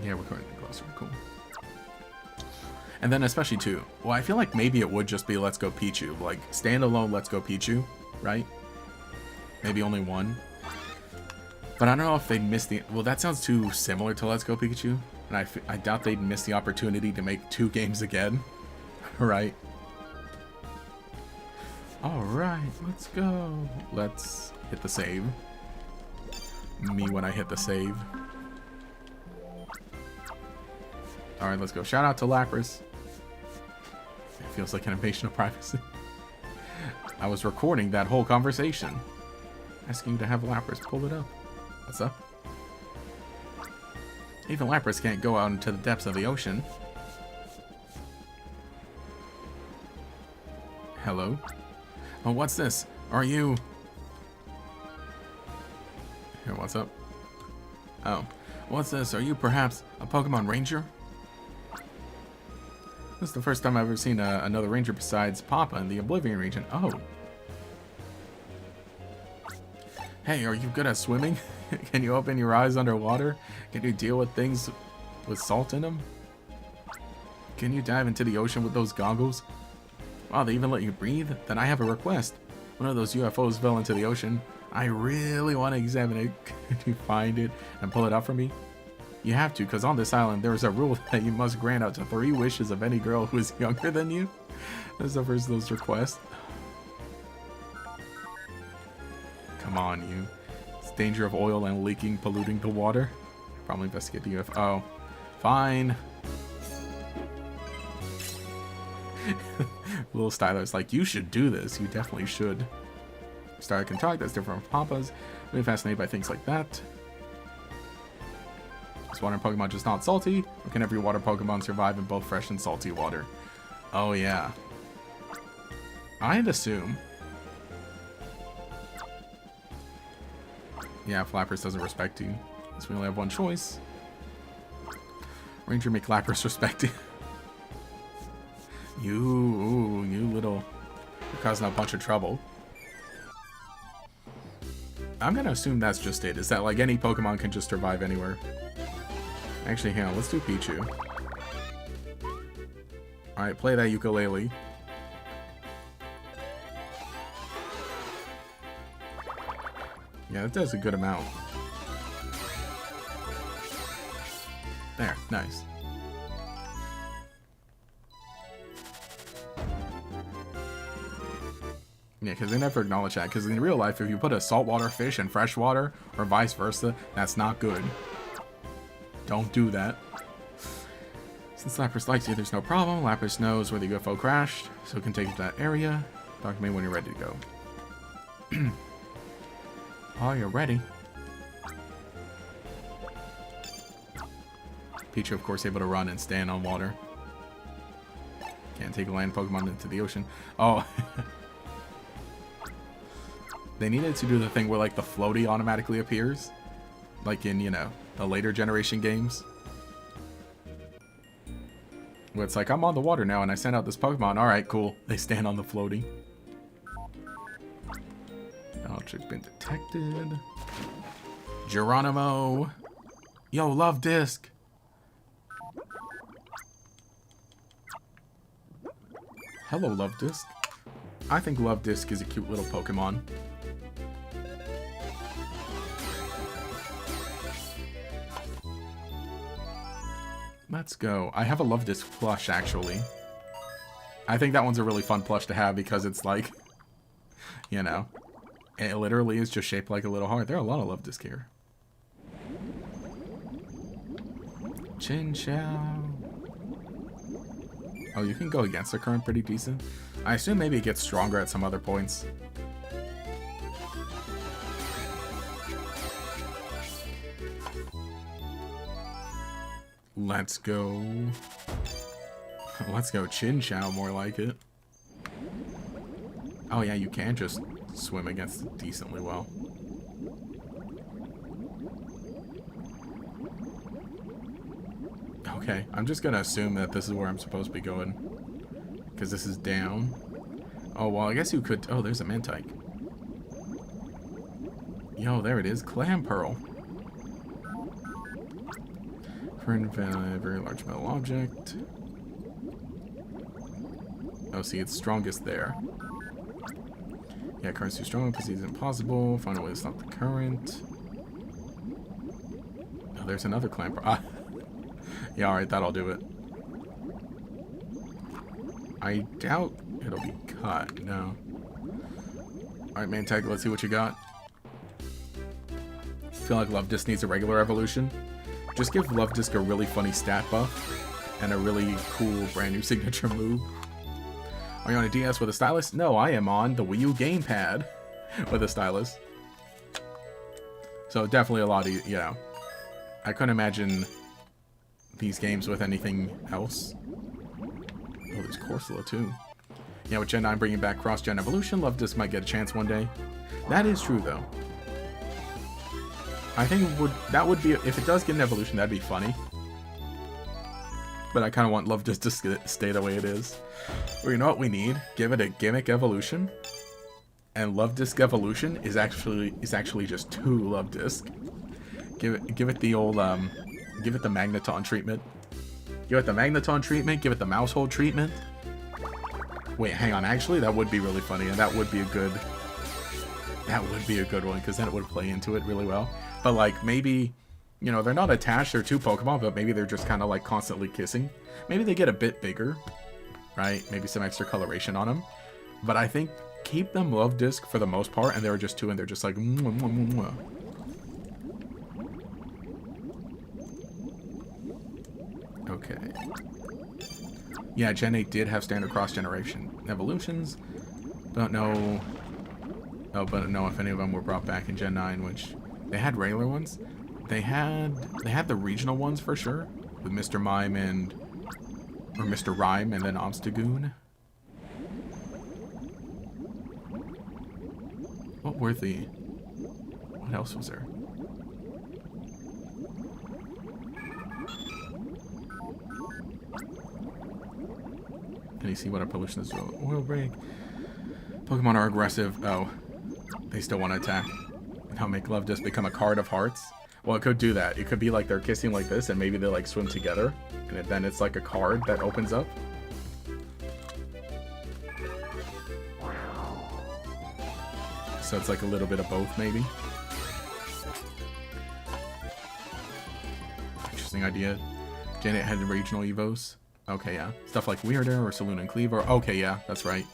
Speaker 1: Yeah, we're going closer. Cool. And then especially, too, well, I feel like maybe it would just be Let's Go Pichu. Like, standalone Let's Go Pichu, right? Maybe only one. But I don't know if they'd miss the... Well, that sounds too similar to Let's Go Pikachu. And I doubt they'd miss the opportunity to make 2 games again. Right? Alright, let's go. Let's hit the save. Me when I hit the save. Alright, let's go. Shout out to Lapras. It feels like an invasion of privacy. I was recording that whole conversation. Asking to have Lapras pull it up. What's up? Even Lapras can't go out into the depths of the ocean. Hello? Oh, what's this? Are you... Here, what's up? Oh. What's this? Are you perhaps a Pokemon Ranger? This is the first time I've ever seen another Ranger besides Papa in the Oblivion region. Oh. Hey, are you good at swimming? Can you open your eyes underwater? Can you deal with things with salt in them? Can you dive into the ocean with those goggles? Wow, they even let you breathe? Then I have a request. One of those UFOs fell into the ocean. I really want to examine it. Could you find it and pull it out for me? You have to, because on this island there is a rule that you must grant out to 3 wishes of any girl who is younger than you. That's the first of those requests. Come on, you. It's danger of oil and leaking, polluting the water. Probably investigate the UFO. Oh, fine. Little Styler's like, you should do this. You definitely should. Styler can talk. That's different from Papa's. Really fascinated by things like that. Is water Pokemon just not salty? Or can every water Pokemon survive in both fresh and salty water? Oh, yeah. I'd assume. Yeah, Lapras doesn't respect you. Guess we only have one choice. Ranger make Lapras respect you. You little... You're causing a bunch of trouble. I'm gonna assume that's just it. Is that like any Pokemon can just survive anywhere? Actually, hang on. Let's do Pichu. Alright, play that ukulele. Yeah, that does a good amount. There, nice. Yeah, because they never acknowledge that. Because in real life, if you put a saltwater fish in freshwater, or vice versa, that's not good. Don't do that. Since Lapras likes you, there's no problem. Lapras knows where the UFO crashed, so it can take you to that area. Talk to me when you're ready to go. Oh, you're ready. Pichu, of course, able to run and stand on water. Can't take a land Pokemon into the ocean. Oh. They needed to do the thing where, like, the floaty automatically appears. Like in, you know, the later generation games. Where it's like, I'm on the water now and I send out this Pokemon. Alright, cool. They stand on the floaty. Object's been detected. Geronimo. Yo, Love Disc. Hello, Love Disc. I think Love Disc is a cute little Pokemon. Let's go. I have a Love Disc plush, actually. I think that one's a really fun plush to have because it's like, you know, it literally is just shaped like a little heart. There are a lot of Love Disc here. Chin Chow. Oh, you can go against the current pretty decent. I assume maybe it gets stronger at some other points. Let's go. Let's go Chin Chow, more like it. Oh yeah, you can just swim against it decently well. Okay, I'm just gonna assume that this is where I'm supposed to be going. Because this is down. Oh, well, I guess you could... Oh, there's a Mantike. Yo, there it is. Clam Pearl. Current very large metal object. Oh, see, it's strongest there. Yeah, current's too strong because it's impossible. Find a way to stop the current. Oh, there's another clam pearl. Ah. Yeah, alright, that'll do it. I doubt it'll be cut, no. Alright, Mantike, let's see what you got. I feel like Love Disc needs a regular evolution. Just give Love Disc a really funny stat buff and a really cool brand new signature move. Are you on a DS with a stylus? No, I am on the Wii U gamepad with a stylus. So definitely a lot of, you know, I couldn't imagine these games with anything else. Oh, there's Corsola too. Yeah, with Gen 9 bringing back cross-gen evolution, Love Disc might get a chance one day. That is true though. I think that would be, if it does get an evolution, that'd be funny. But I kind of want Love Disc to stay the way it is. Or you know what we need? Give it a gimmick evolution. And Love Disc evolution is actually just 2 Love Disc. Give it the old give it the Magneton treatment. Give it the Magneton treatment, give it the Mousehold treatment. Wait, hang on, actually that would be really funny, and that would be a good one, because then it would play into it really well. But like maybe, you know, they're not attached, they're 2 Pokemon, but maybe they're just kind of like constantly kissing. Maybe they get a bit bigger, right? Maybe some extra coloration on them. But I think keep them Love Disc for the most part, and there are just 2, and they're just like mwah, mwah, mwah. Okay. Yeah, Gen 8 did have standard cross-generation evolutions. Don't know. Oh, but no, if any of them were brought back in Gen 9, which they had regular ones. They had the regional ones for sure, with Mr. Mime or Mr. Rhyme and then Obstagoon. What else was there? Can you see what our pollution is? Oil break. Pokemon are aggressive. Oh, they still want to attack. And how make Love Disc become a card of hearts? Well, it could do that. It could be like they're kissing like this, and maybe they like swim together, and then it's like a card that opens up. So it's like a little bit of both, maybe. Interesting idea. Gen 8 had regional evos. Okay, yeah. Stuff like Weirder or Saloon and Cleaver. Okay, yeah, that's right.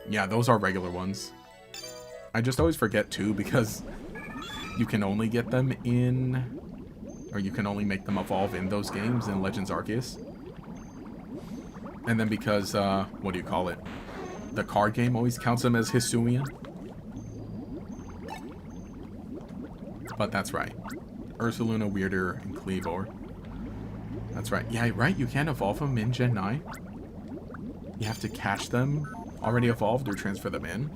Speaker 1: Yeah, those are regular ones. I just always forget too, because you can only get them in, or you can only make them evolve in those games in Legends Arceus. And then because, what do you call it? The card game always counts them as Hisuian. But that's right. Ursaluna, Weirder, and Cleavor. That's right. Yeah, right? You can't evolve them in Gen 9. You have to catch them already evolved or transfer them in.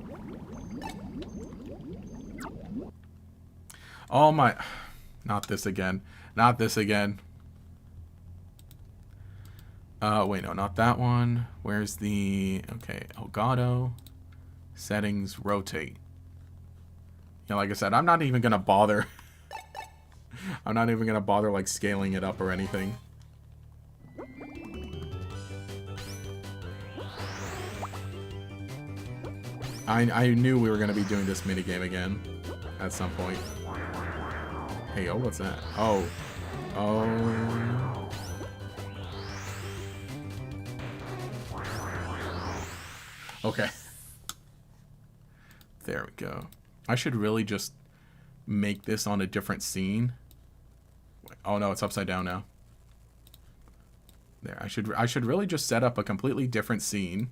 Speaker 1: Oh my... Not this again. Not this again. Wait, no, not that one. Where's the... Okay, Elgato. Settings, rotate. Yeah, like I said, I'm not even gonna bother. I'm not even gonna bother, like, scaling it up or anything. I knew we were gonna be doing this minigame again at some point. Hey, oh, what's that? Oh. Oh. Okay. There we go. I should really just make this on a different scene. Oh no, it's upside down now. There, I should really just set up a completely different scene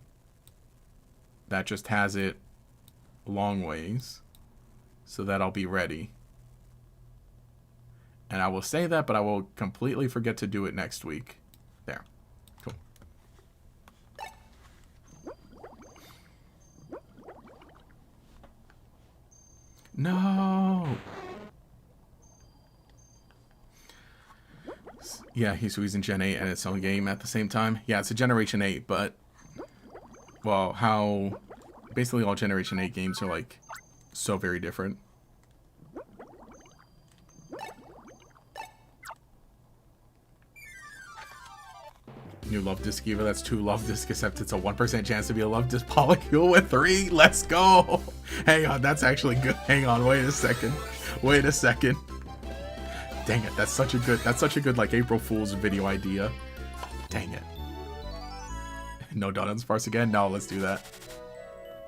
Speaker 1: that just has it long ways so that I'll be ready. And I will say that, but I will completely forget to do it next week. There. Cool. No! Yeah, he's in Gen 8 and its own game at the same time. Yeah, it's a Generation 8, but... Well, how... Basically all Generation 8 games are, like, so very different. New Love Disc Eva, that's 2 Love Disc, except it's a 1% chance to be a Love Disc polycule with 3. Let's go! Hang on, that's actually good. Hang on, wait a second. Wait a second. Dang it, that's such a good like April Fool's video idea. Dang it. No Donut Sparse again? No, let's do that.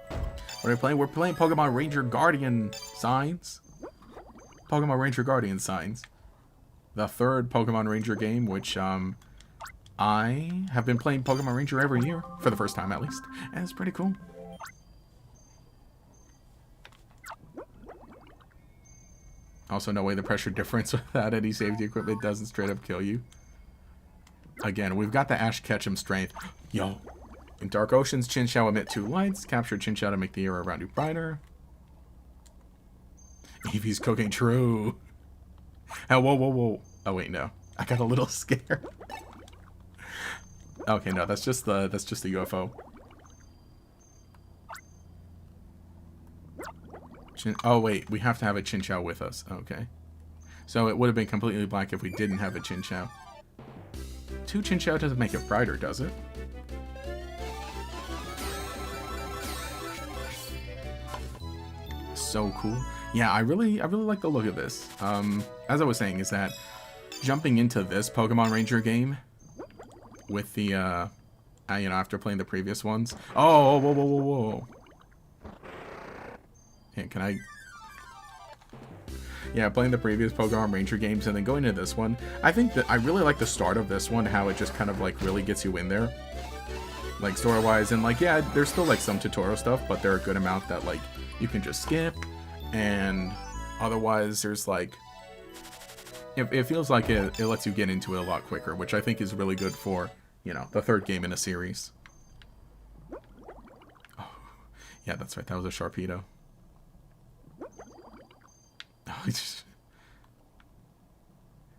Speaker 1: What are we playing? We're playing Pokemon Ranger Guardian Signs. Pokemon Ranger Guardian Signs. The 3rd Pokemon Ranger game, which I have been playing Pokemon Ranger every year, for the first time at least, and it's pretty cool. Also, no way the pressure difference without any safety equipment doesn't straight up kill you. Again, we've got the Ash Ketchum strength. Yo. In Dark Oceans, Chinchou emit 2 lights. Capture Chinchou to make the air around you brighter. Eevee's cooking true. Oh, whoa, whoa, whoa. Oh, wait, no. I got a little scared. Okay, no, that's just the UFO. Oh, wait, we have to have a Chinchou with us. Okay. So it would have been completely black if we didn't have a Chinchou. 2 Chinchou doesn't make it brighter, does it? So cool. Yeah, I really like the look of this. As I was saying, is that jumping into this Pokemon Ranger game with the, you know, after playing the previous ones. Oh, whoa, whoa, whoa, whoa. Hey, can I... Yeah, playing the previous Pokemon Ranger games and then going into this one. I think that I really like the start of this one, how it just kind of like really gets you in there. Like story-wise, and like, yeah, there's still like some tutorial stuff, but there are a good amount that like you can just skip. And otherwise there's like... It feels like it lets you get into it a lot quicker, which I think is really good for, you know, the 3rd game in a series. Oh, yeah, that's right, that was a Sharpedo.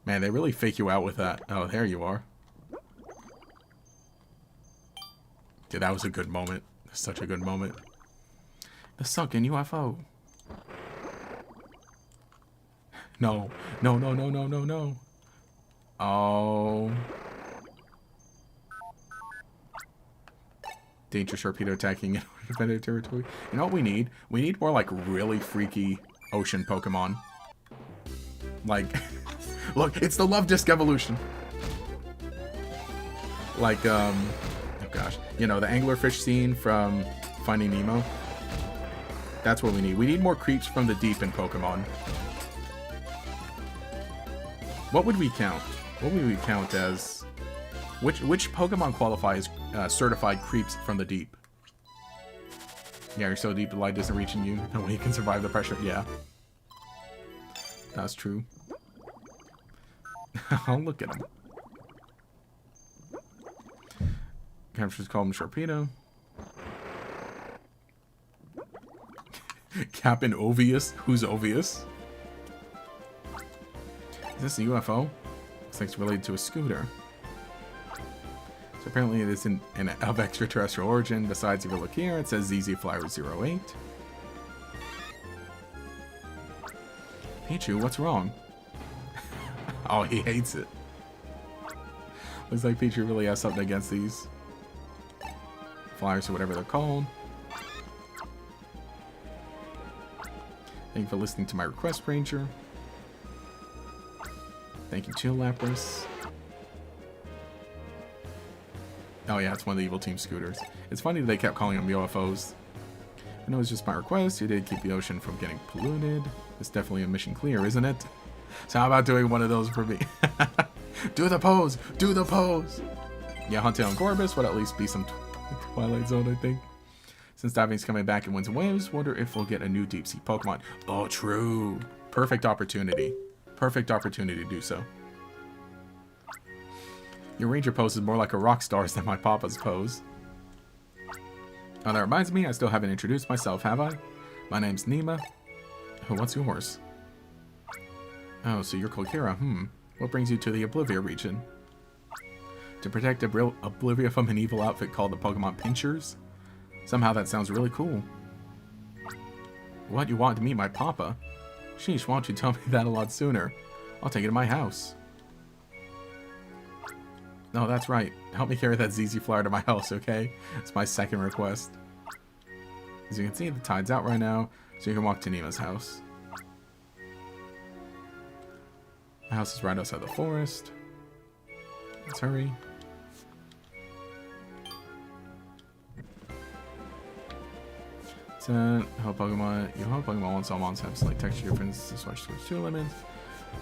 Speaker 1: Man, they really fake you out with that. Oh, there you are. Dude, that was a good moment. Such a good moment. The sunken UFO. No. No, no, no, no, no, no. Oh. Danger Sharpedo attacking in defended territory. You know what we need? We need more, like, really freaky ocean Pokemon. Like, look, it's the Love Disc evolution. Like, oh gosh. You know, the anglerfish scene from Finding Nemo. That's what we need. We need more creeps from the deep in Pokemon. What would we count? What would we count as... Which Pokemon qualify as certified creeps from the deep? Yeah, you're so deep the light isn't reaching you. No way you can survive the pressure. Yeah. That's true. Oh, look at him. Captures call him Sharpedo. Captain Ovius? Who's Ovius? Is this a UFO? Looks like it's related to a scooter. So apparently it is of extraterrestrial origin. Besides, if you look here, it says ZZ Flower 08. Pichu, what's wrong? Oh, he hates it. Looks like Pichu really has something against these flyers or whatever they're called. Thank you for listening to my request, Ranger. Thank you, Chill Lapras. Oh yeah, it's one of the Evil Team scooters. It's funny that they kept calling them UFOs. I know it's just my request. You did keep the ocean from getting polluted. It's definitely a mission clear, isn't it? So how about doing one of those for me? Do the pose! Do the pose! Yeah, hunting on Gorbis would at least be some Twilight Zone, I think. Since diving's coming back in Winds and Waves, wonder if we'll get a new deep sea Pokemon. Oh, true. Perfect opportunity. Perfect opportunity to do so. Your ranger pose is more like a rock star's than my papa's pose. Oh, that reminds me, I still haven't introduced myself, have I? My name's Nima. What's yours? Oh, so you're Kokira. What brings you to the Oblivia region? To protect Oblivia from an evil outfit called the Pokemon Pinchers? Somehow that sounds really cool. What, you want to meet my papa? Sheesh, why don't you tell me that a lot sooner? I'll take it to my house. No, that's right. Help me carry that ZZ Flyer to my house, okay? It's my second request. As you can see, the tide's out right now, so you can walk to Nima's house. The house is right outside the forest. Let's hurry. Help Pokemon. You help Pokemon once all mons have slight texture difference to switch to elements.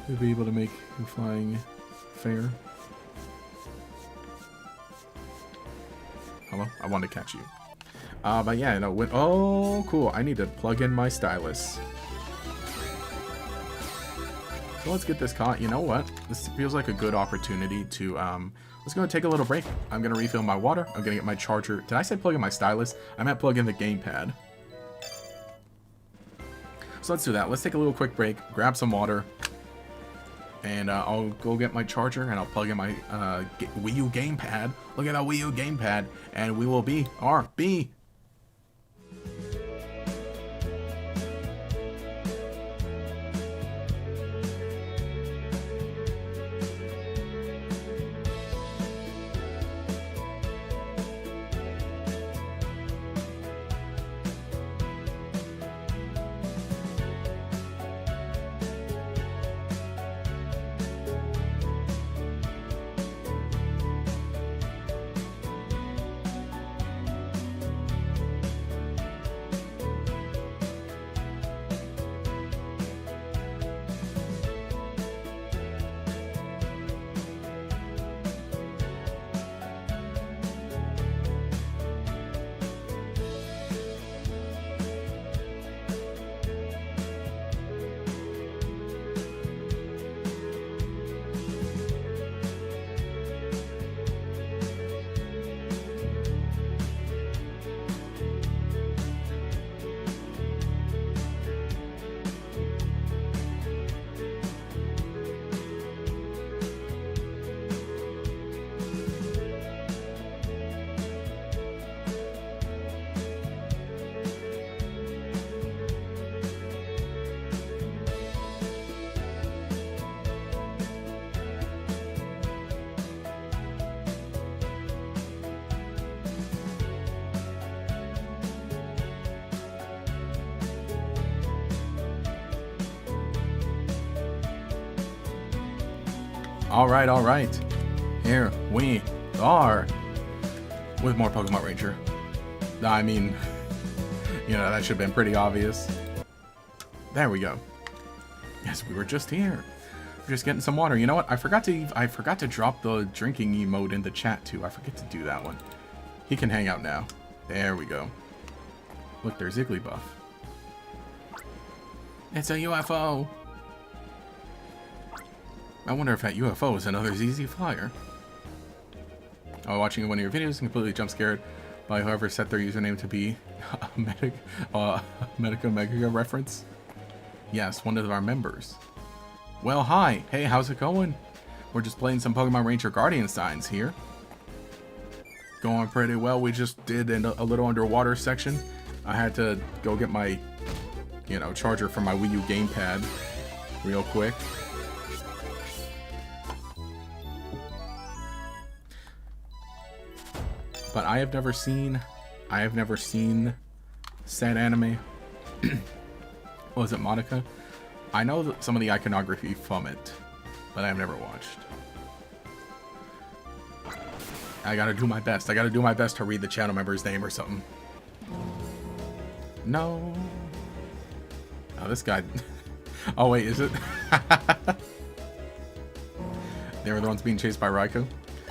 Speaker 1: You'll be able to make your flying fair. Hello? I wanted to catch you. But yeah, no. Oh, cool. I need to plug in my stylus. So let's get this caught. You know what? This feels like a good opportunity to, let's go take a little break. I'm going to refill my water. I'm going to get my charger. Did I say plug in my stylus? I meant plug in the gamepad. So let's do that. Let's take a little quick break, grab some water, and I'll go get my charger, and I'll plug in my Wii U gamepad. Look at that Wii U gamepad, and we will be RB. All right. Here we are with more Pokemon Ranger. I mean, you know, that should have been pretty obvious. There we go. Yes, we were just here. We're just getting some water. You know what? I forgot to drop the drinking emote in the chat too. I forget to do that one. He can hang out now. There we go. Look, there's Igglybuff. It's a UFO. I wonder if that UFO is another ZZ Flyer. While watching one of your videos, completely jump scared by whoever set their username to be a Medica Mega reference. Yes, one of our members. Well, hi. Hey, how's it going? We're just playing some Pokemon Ranger Guardian Signs here. Going pretty well. We just did a little underwater section. I had to go get my, you know, charger for my Wii U gamepad real quick. But I have never seen said anime. Was it Monica? I know that some of the iconography from it, but I've never watched. I gotta do my best. I gotta do my best to read the channel member's name or something. No. Oh, this guy. Oh wait, is it? They were the ones being chased by Raikou.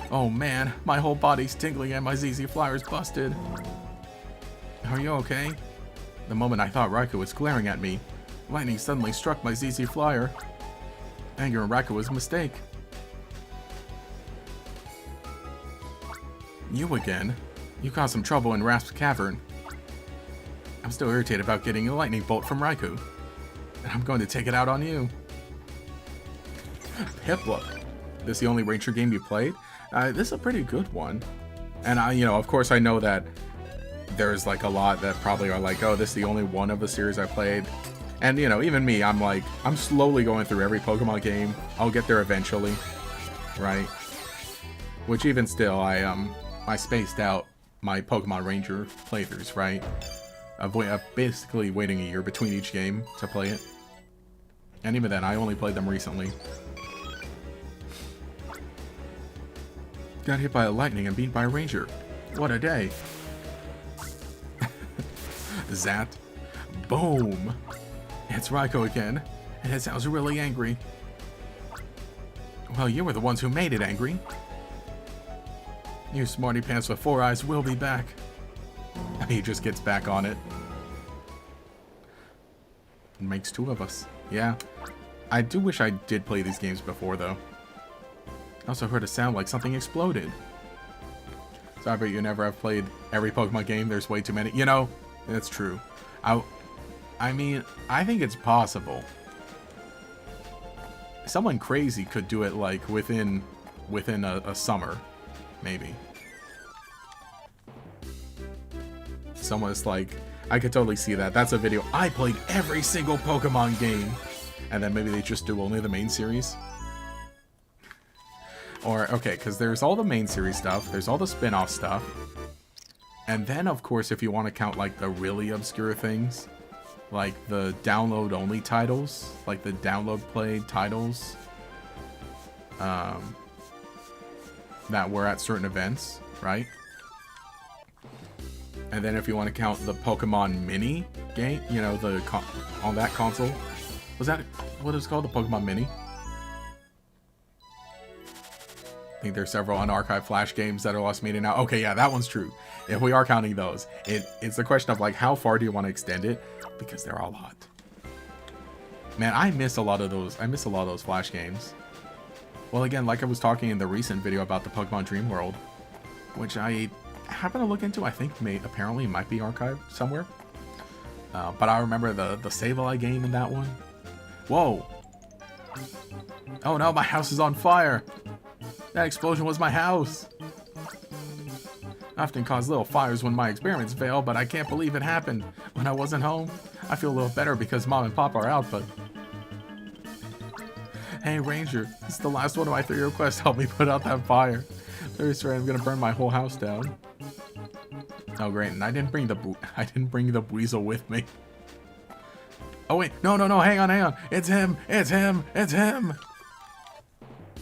Speaker 1: Oh man, my whole body's tingling and my ZZ Flyer's busted. Are you okay? The moment I thought Raikou was glaring at me, lightning suddenly struck my ZZ Flyer. Anger and Raikou was a mistake. You again? You caused some trouble in Rasp's cavern. I'm still irritated about getting a lightning bolt from Raikou. And I'm going to take it out on you. Piplup. This is the only Ranger game you played? This is a pretty good one. And I, of course I know that there's like a lot that probably are like, oh, this is the only one of the series I played. And even me, I'm like, I'm slowly going through every Pokemon game. I'll get there eventually, right? Which even still, I spaced out my Pokemon Ranger playthroughs, right? I'm basically waiting a year between each game to play it. And even then, I only played them recently. Got hit by a lightning and beaten by a ranger. What a day. Zat. Boom. It's Raikou again, and it sounds really angry. Well, you were the ones who made it angry. You smarty pants with 4 eyes will be back. He just gets back on it. Makes 2 of us. Yeah. I do wish I did play these games before, though. I also heard a sound like something exploded. Sorry, but you never have played every Pokemon game. There's way too many. That's true. I mean, I think it's possible. Someone crazy could do it, like, within a summer. Maybe. Someone's like, I could totally see that. That's a video. I played every single Pokemon game. And then maybe they just do only the main series. Or, okay, because there's all the main series stuff. There's all the spin-off stuff. And then, of course, if you want to count, like, the really obscure things, like the download-only titles, like the download-played titles, that were at certain events, right? And then if you want to count the Pokemon Mini game, on that console, was that what it was called, the Pokemon Mini? I think there's several unarchived Flash games that are lost media now. Okay, yeah, that one's true. If we are counting those, it's a question of, like, how far do you want to extend it? Because there are a lot. Man, I miss a lot of those. I miss a lot of those Flash games. Well, again, like I was talking in the recent video about the Pokemon Dream World, which I happen to look into. I think apparently might be archived somewhere. But I remember the Sableye game in that one. Whoa. Oh no, my house is on fire. That explosion was my house. I often cause little fires when my experiments fail, but I can't believe it happened when I wasn't home. I feel a little better because Mom and Pop are out, but... Hey, Ranger, this is the last one of my 3 requests. Help me put out that fire. Very sorry, I'm gonna burn my whole house down. Oh, great, and I didn't bring the weasel with me. Oh, wait, no, hang on. It's him.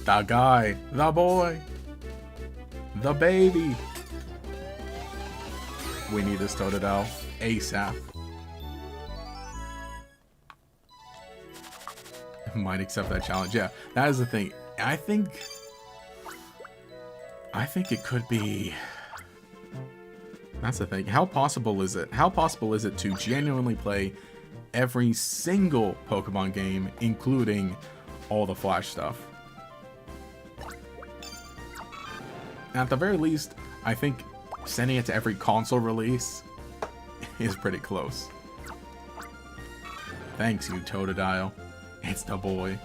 Speaker 1: The guy, the boy, the baby. We need this Totodile ASAP. Might accept that challenge. Yeah, that is the thing. I think it could be. That's the thing. How possible is it? How possible is it to genuinely play every single Pokemon game, including all the Flash stuff? At the very least, I think sending it to every console release is pretty close. Thanks, you Totodile. It's the boy.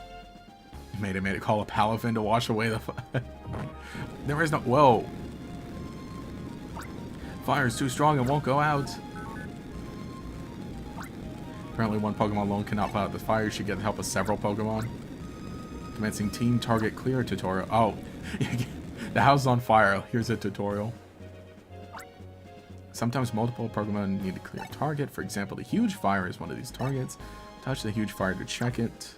Speaker 1: Made it call a Palafin to wash away the There is no... Whoa. Fire is too strong and won't go out. Apparently one Pokemon alone cannot put out the fire. You should get the help of several Pokemon. Commencing Team Target Clear tutorial. Oh. The house is on fire. Here's a tutorial. Sometimes multiple Pokemon need to clear a target. For example, the huge fire is one of these targets. Touch the huge fire to check it.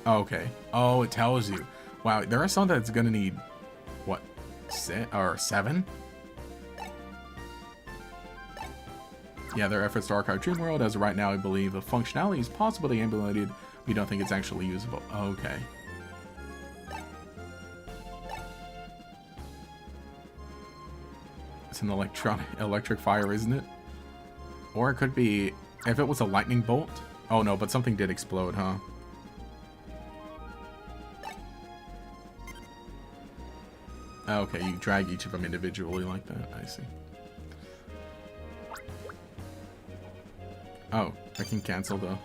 Speaker 1: Okay. Oh, it tells you. Wow, there are some that's gonna need what, 6 or 7? Yeah, their efforts to archive Dream World. As of right now, I believe the functionality is possibly implemented. We don't think it's actually usable. Okay. It's an electric fire, isn't it? Or it could be, if it was a lightning bolt. Oh no, but something did explode, huh? Okay, you drag each of them individually like that. I see. Oh, I can cancel the...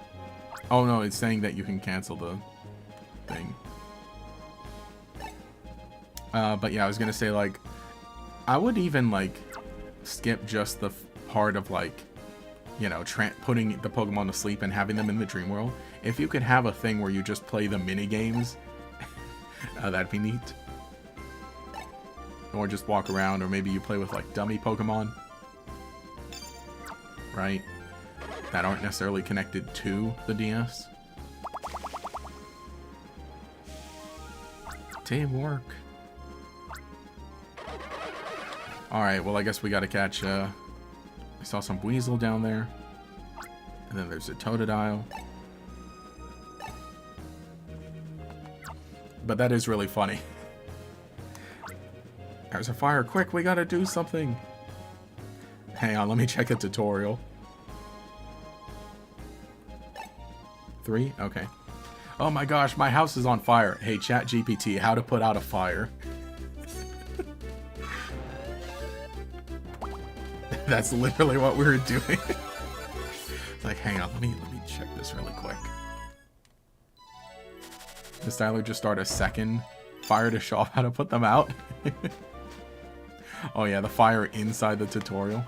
Speaker 1: Oh no, it's saying that you can cancel the thing. But yeah, I was gonna say, like, I would even, like, skip just the part of, like, you know, putting the Pokemon to sleep and having them in the dream world. If you could have a thing where you just play the mini games, that'd be neat. Or just walk around, or maybe you play with, like, dummy Pokemon. Right? That aren't necessarily connected to the DS. Teamwork. Alright, well I guess we gotta catch, I saw some Weasel down there. And then there's a Totodile. But that is really funny. There's a fire, quick, we gotta do something. Hang on, let me check a tutorial. 3? Okay. Oh my gosh, my house is on fire. Hey, ChatGPT, how to put out a fire. That's literally what we were doing. It's like, hang on, let me check this really quick. Does Tyler just start a second fire to show off how to put them out? Oh yeah, the fire inside the tutorial.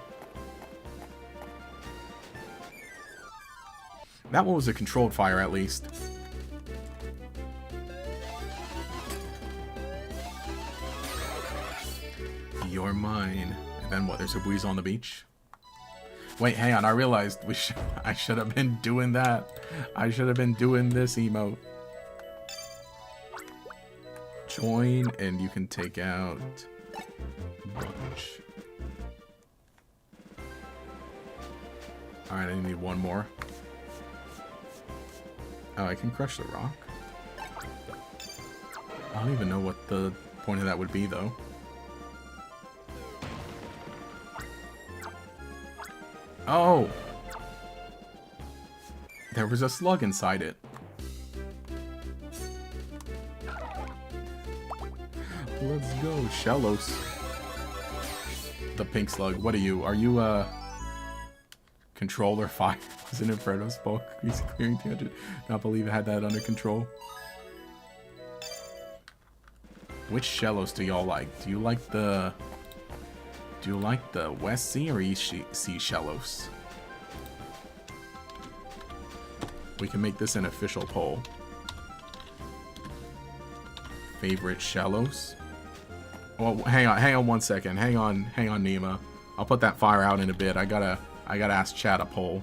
Speaker 1: That one was a controlled fire, at least. You're mine. And then what? There's a Weasel on the beach? Wait, hang on. I realized I should have been doing that. I should have been doing this emote. Join, and you can take out bunch. Alright, I need one more. Oh, I can crush the rock. I don't even know what the point of that would be, though. Oh! There was a slug inside it. Let's go, Shellos. The pink slug. What are you? Are you, Controller 5? Was an Inferno spoke. He's clearing 200. Not believe I had that under control. Which Shellos do y'all like? Do you like the West Sea or East Sea Shellos? We can make this an official poll. Favorite Shellos? Well, hang on 1 second. Hang on, Nima. I'll put that fire out in a bit. I gotta ask chat a poll.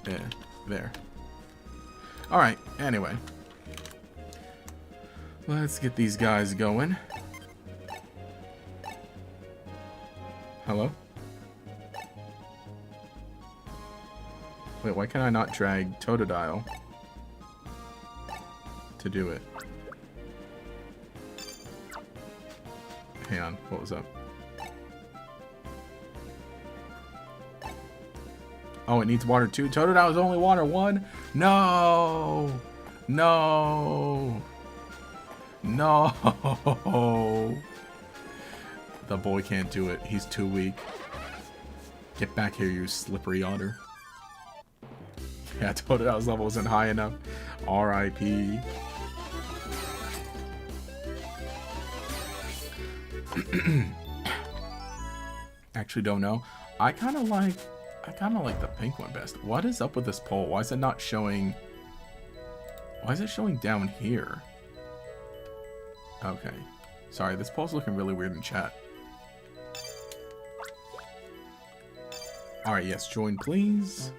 Speaker 1: Yeah, there. Alright, anyway. Let's get these guys going. Hello? Wait, why can I not drag Totodile to do it? Hang on, what was up? Oh, it needs water too? Totodile is only water 1? No! No! No! The boy can't do it. He's too weak. Get back here, you slippery otter. Yeah, Totodile's level isn't high enough. R.I.P. Actually don't know. I kind of like the pink one best. What is up with this poll? Why is it not showing? Why is it showing down here? Okay. Sorry, this poll's looking really weird in chat. Alright, yes, join please.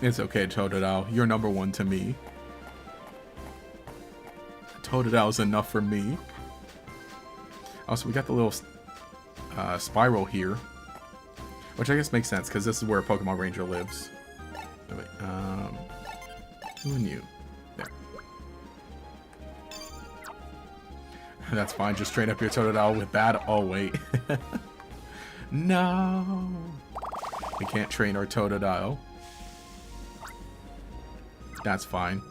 Speaker 1: It's okay, Totodile. You're number 1 to me. Totodile's enough for me. Also, we got the little spiral here. Which I guess makes sense, because this is where a Pokemon Ranger lives. Oh, wait, who and you? There. That's fine, just train up your Totodile with that. Oh, wait. No! We can't train our Totodile. That's fine.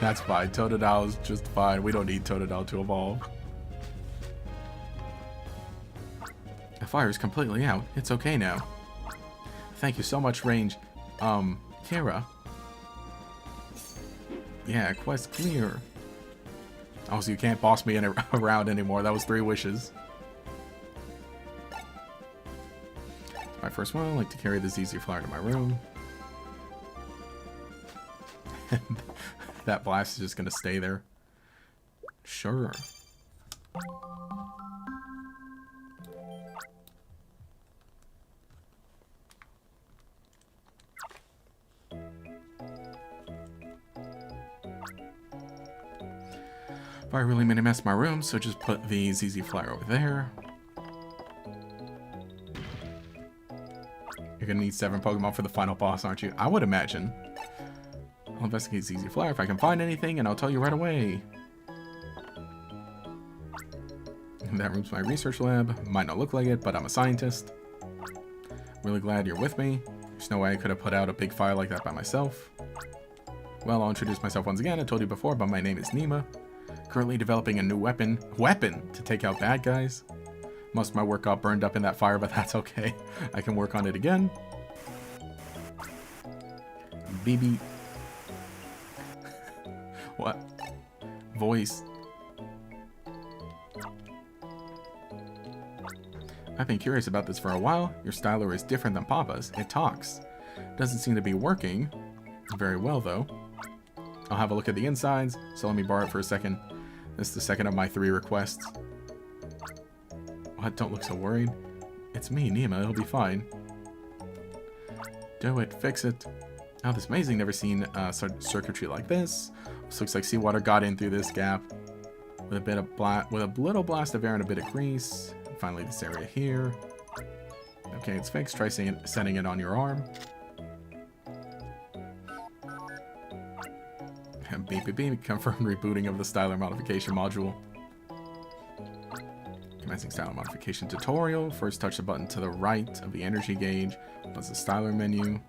Speaker 1: That's fine. Totodile is just fine. We don't need Totodile to evolve. The fire is completely out. It's okay now. Thank you so much, Range. Kira. Yeah, quest clear. Oh, so you can't boss me around anymore. That was 3 wishes. My first one, I like to carry this easy flower to my room. That blast is just gonna stay there. Sure. Fire really made a mess in my room, so just put the ZZ Flyer over there. You're gonna need 7 Pokemon for the final boss, aren't you? I would imagine. I'll investigate ZZ Flyer if I can find anything, and I'll tell you right away. That room's my research lab. Might not look like it, but I'm a scientist. Really glad you're with me. There's no way I could have put out a big fire like that by myself. Well, I'll introduce myself once again. I told you before, but my name is Nima. Currently developing a new weapon to take out bad guys. Most of my work got burned up in that fire, but that's okay. I can work on it again. BB. What? Voice. I've been curious about this for a while. Your styler is different than Papa's. It talks. Doesn't seem to be working very well, though. I'll have a look at the insides, so let me borrow it for a second. This is the second of my 3 requests. What? Don't look so worried. It's me, Nima. It'll be fine. Do it. Fix it. Oh, this is amazing. Never seen circuitry like this. This looks like seawater got in through this gap. With a little blast of air and a bit of grease. And finally, this area here. Okay, it's fixed. Try setting it on your arm. Beep beep beep. Confirm rebooting of the styler modification module. Commencing styler modification tutorial. First, touch the button to the right of the energy gauge. Opens the styler menu.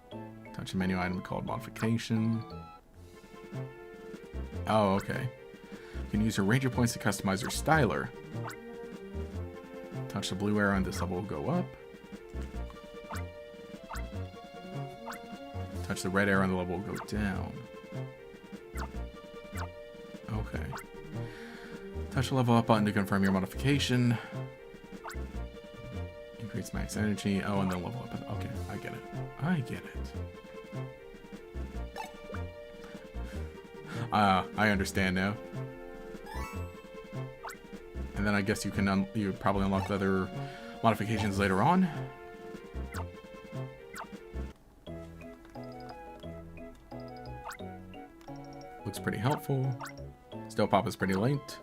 Speaker 1: Touch a menu item called modification. Oh, okay. You can use your ranger points to customize your styler. Touch the blue arrow and this level will go up. Touch the red arrow and the level will go down. Okay. Touch the level up button to confirm your modification. Increase max energy. Oh, and then level up. Okay, I get it. I get it. I understand now. And then I guess you can you probably unlock other modifications later on. Looks pretty helpful. Still, Papa's pretty late.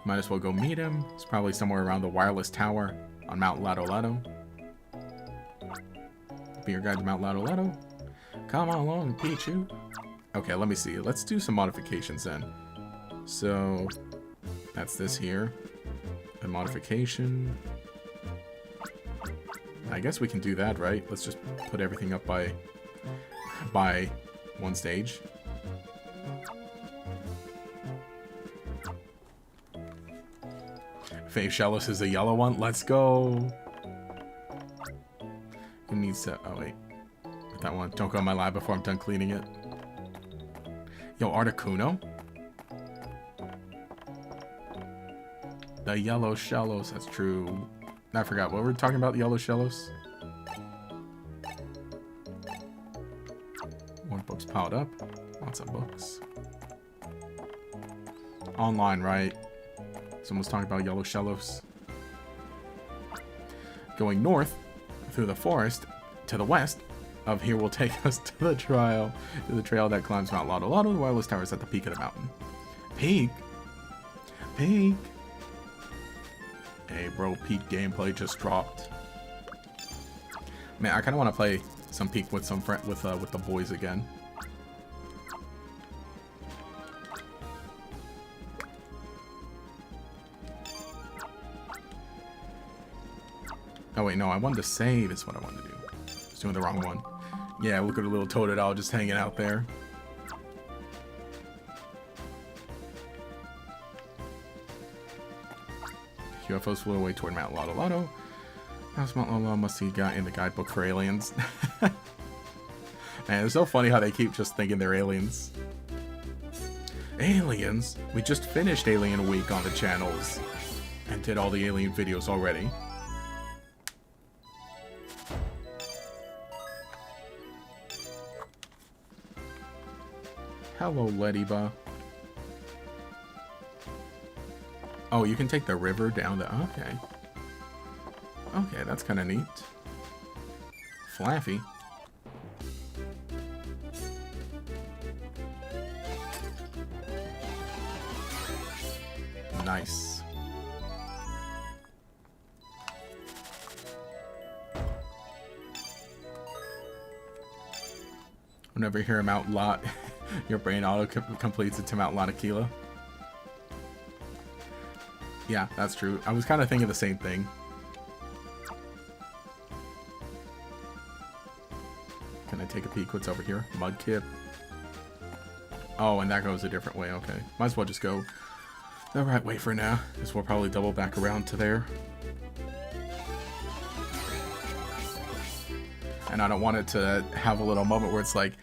Speaker 1: Might as well go meet him. He's probably somewhere around the wireless tower on Mount Lado Lado. Be your guide to Mount Lado Lado. Come on along, Pichu. Okay, let me see. Let's do some modifications then. So, that's this here. A modification. I guess we can do that, right? Let's just put everything up by 1 stage. Fave Shellos is a yellow one. Let's go. It needs to... Oh, wait. That one. Don't go in my lab before I'm done cleaning it. Yo, Articuno. The yellow Shellos. That's true. I forgot. What were we talking about? The yellow Shellos? More books piled up. Lots of books. Online, right? Someone's talking about yellow Shellos. Going north through the forest to the west of here will take us to the trail that climbs Mount Lado Lado. The wireless tower is at the peak of the mountain. Peak? Peak? Hey, bro, Peak gameplay just dropped. Man, I kind of want to play some Peak with some with the boys again. Oh wait, no, I wanted to save is what I wanted to do. I was doing the wrong one. Yeah, look at a little Totodile just hanging out there. UFOs flew away toward Mount Lotto Lotto. House Mount Lotto must see guy in the guidebook for aliens. Man, it's so funny how they keep just thinking they're aliens. Aliens? We just finished Alien Week on the channels and did all the alien videos already. Hello, Lediba. Oh, you can take the river down the... Okay. Okay, that's kind of neat. Flaffy. Nice. Whenever you hear Mount Lot, your brain auto-completes it to Mount Lotaquila. Yeah, that's true. I was kind of thinking the same thing. Can I take a peek? What's over here? Mudkip. Oh, and that goes a different way. Okay. Might as well just go the right way for now, because we'll probably double back around to there. And I don't want it to have a little moment where it's like,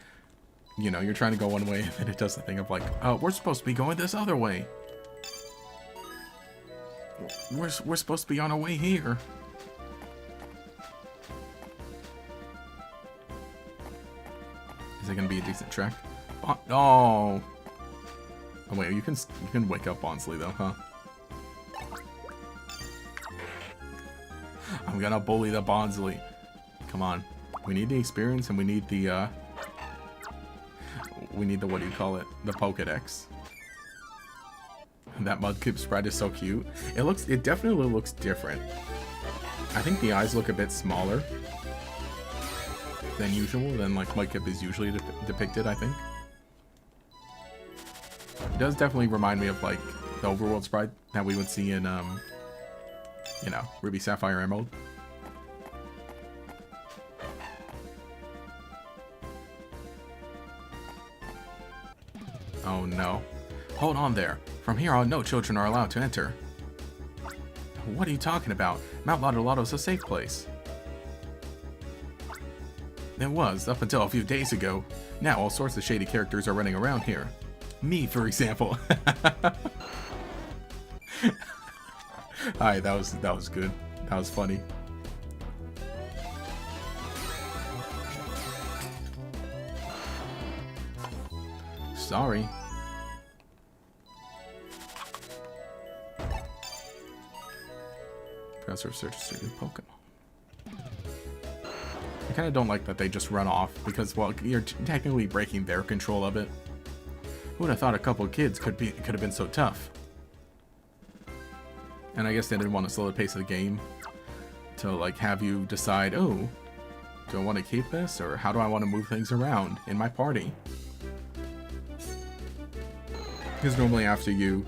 Speaker 1: you know, you're trying to go one way, and then it does the thing of like, oh, we're supposed to be going this other way. We're supposed to be on our way here. Is it gonna be a decent trek? Oh. Oh wait, you can wake up Bonsley though, huh? I'm gonna bully the Bonsley. Come on. We need the experience and we need the what do you call it? The Pokedex. That Mudkip sprite is so cute. It definitely looks different. I think the eyes look a bit smaller than usual, than like Mudkip is usually depicted, I think. It does definitely remind me of like the overworld sprite that we would see in you know, Ruby, Sapphire, Emerald. Oh no. Hold on there. From here on, no children are allowed to enter. What are you talking about? Mount Lotto Lotto's a safe place. It was, up until a few days ago. Now all sorts of shady characters are running around here. Me, for example. Alright, that was good. That was funny. Sorry. Professor searches through new Pokemon. I kind of don't like that they just run off because, well, you're technically breaking their control of it. Who would have thought a couple of kids could have been so tough? And I guess they didn't want to slow the pace of the game to like have you decide, oh, do I want to keep this or how do I want to move things around in my party? Because normally after you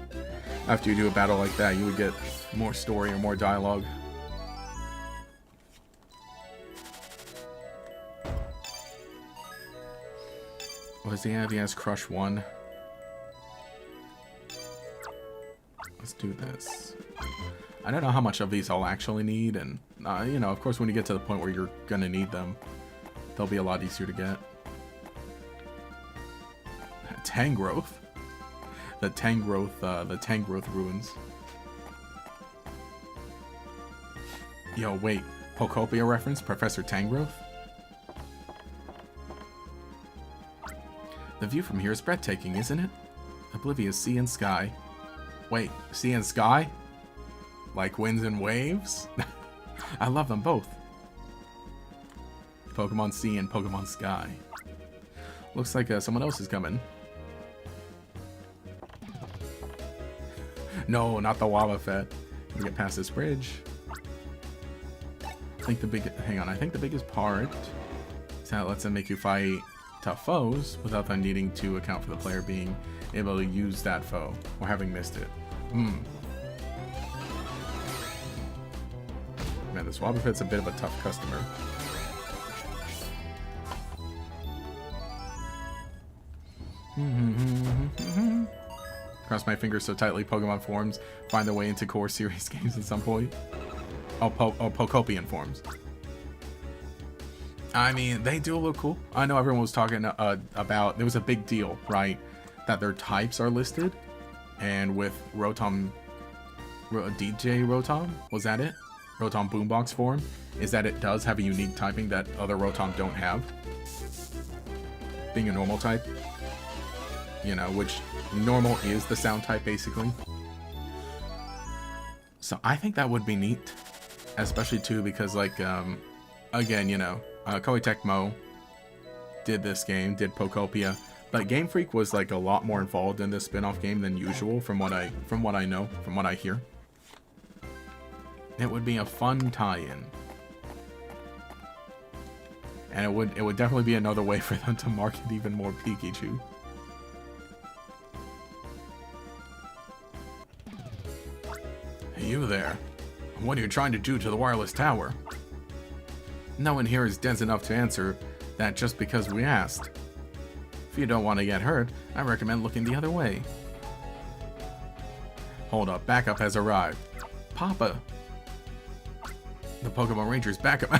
Speaker 1: do a battle like that, you would get more story or more dialogue. Was the Avias Crush 1? Let's do this. I don't know how much of these I'll actually need, and you know, of course, when you get to the point where you're gonna need them, they'll be a lot easier to get. Tangrowth. The Tangrowth ruins. Yo, wait. Pokopia reference? Professor Tangrowth? The view from here is breathtaking, isn't it? Oblivia's sea and sky. Wait, sea and sky? Like winds and waves? I love them both. Pokemon Sea and Pokemon Sky. Looks like someone else is coming. No, not the Wobbuffet. We get past this bridge. I think the biggest part is how it lets them make you fight tough foes without them needing to account for the player being able to use that foe or having missed it. Man, this Wobbuffet's a bit of a tough customer. Cross my fingers so tightly Pokemon forms find their way into core series games at some point. Oh, Pocopian forms. I mean, they do look cool. I know everyone was talking about, there was a big deal, right? That their types are listed. And with Rotom, DJ Rotom, was that it? Rotom Boombox form, is that it does have a unique typing that other Rotom don't have. Being a normal type. You know, which normal is the sound type, basically. So I think that would be neat. Especially, too, because, like, again, you know, Koei Tecmo did this game, did Pokopia, but Game Freak was like a lot more involved in this spin-off game than usual, from what I know, from what I hear. It would be a fun tie-in, and it would definitely be another way for them to market even more Pikachu. Hey, you there? What are you trying to do to the wireless tower? No one here is dense enough to answer that just because we asked. If you don't want to get hurt, I recommend looking the other way. Hold up, backup has arrived. Papa! The Pokemon Ranger's backup...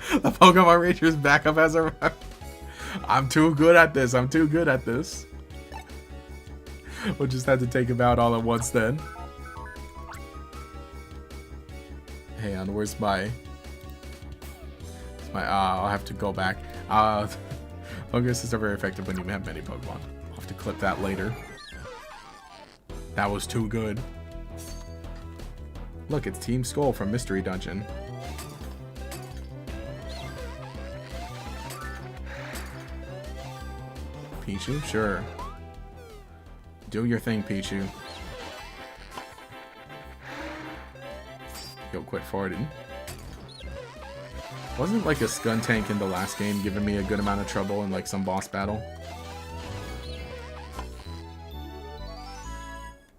Speaker 1: The Pokemon Ranger's backup has arrived. I'm too good at this, I'm too good at this. We'll just have to take him out all at once then. Hang on, where's my... I'll have to go back. Focus are very effective when you have many Pokemon. I'll have to clip that later. That was too good. Look, it's Team Skull from Mystery Dungeon. Pichu? Sure. Do your thing, Pichu. Yo, quit farting. Wasn't like a Skuntank in the last game giving me a good amount of trouble in like some boss battle?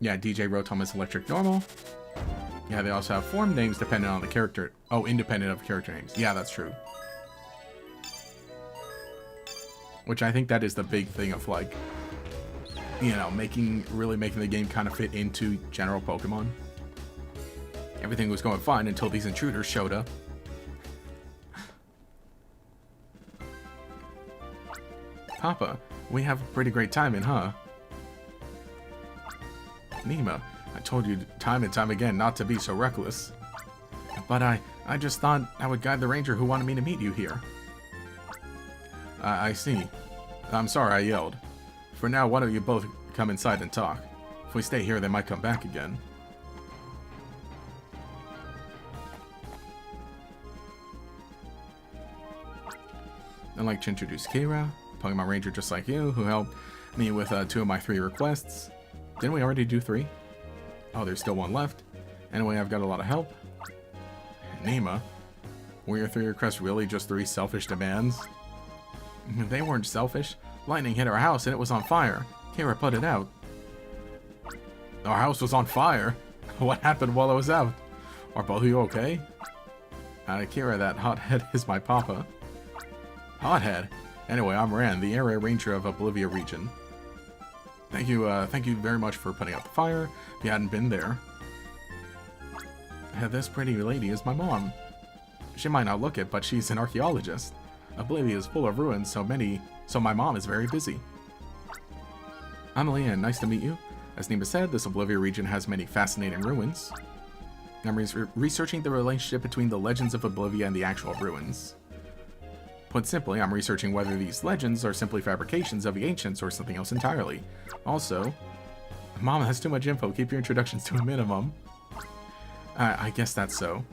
Speaker 1: Yeah, DJ Rotom is electric normal. Yeah, they also have form names dependent on the character. Oh, independent of character names. Yeah, that's true. Which I think that is the big thing of like, you know, really making the game kind of fit into general Pokemon. Everything was going fine until these intruders showed up. Papa, we have a pretty great timing, huh? Nima, I told you time and time again not to be so reckless. But I just thought I would guide the ranger who wanted me to meet you here. I see. I'm sorry I yelled. For now, why don't you both come inside and talk? If we stay here, they might come back again. I'd like to introduce Kira, Pokemon Ranger just like you, who helped me with 2 of my 3 requests. Didn't we already do 3? Oh, there's still 1 left. Anyway, I've got a lot of help. Nima, were your 3 requests really just 3 selfish demands? They weren't selfish. Lightning hit our house and it was on fire. Kira put it out. Our house was on fire? What happened while it was out? Are both of you okay? Kira, that hothead is my papa. Hothead? Anyway, I'm Ran, the area ranger of Oblivia region. Thank you very much for putting out the fire. If you hadn't been there. This pretty lady is my mom. She might not look it, but she's an archaeologist. Oblivia is full of ruins, so my mom is very busy. I'm Leanne, nice to meet you. As Nima said, this Oblivia region has many fascinating ruins. I'm researching the relationship between the legends of Oblivia and the actual ruins. Put simply, I'm researching whether these legends are simply fabrications of the ancients or something else entirely. Also, Mom has too much info, keep your introductions to a minimum. I guess that's so.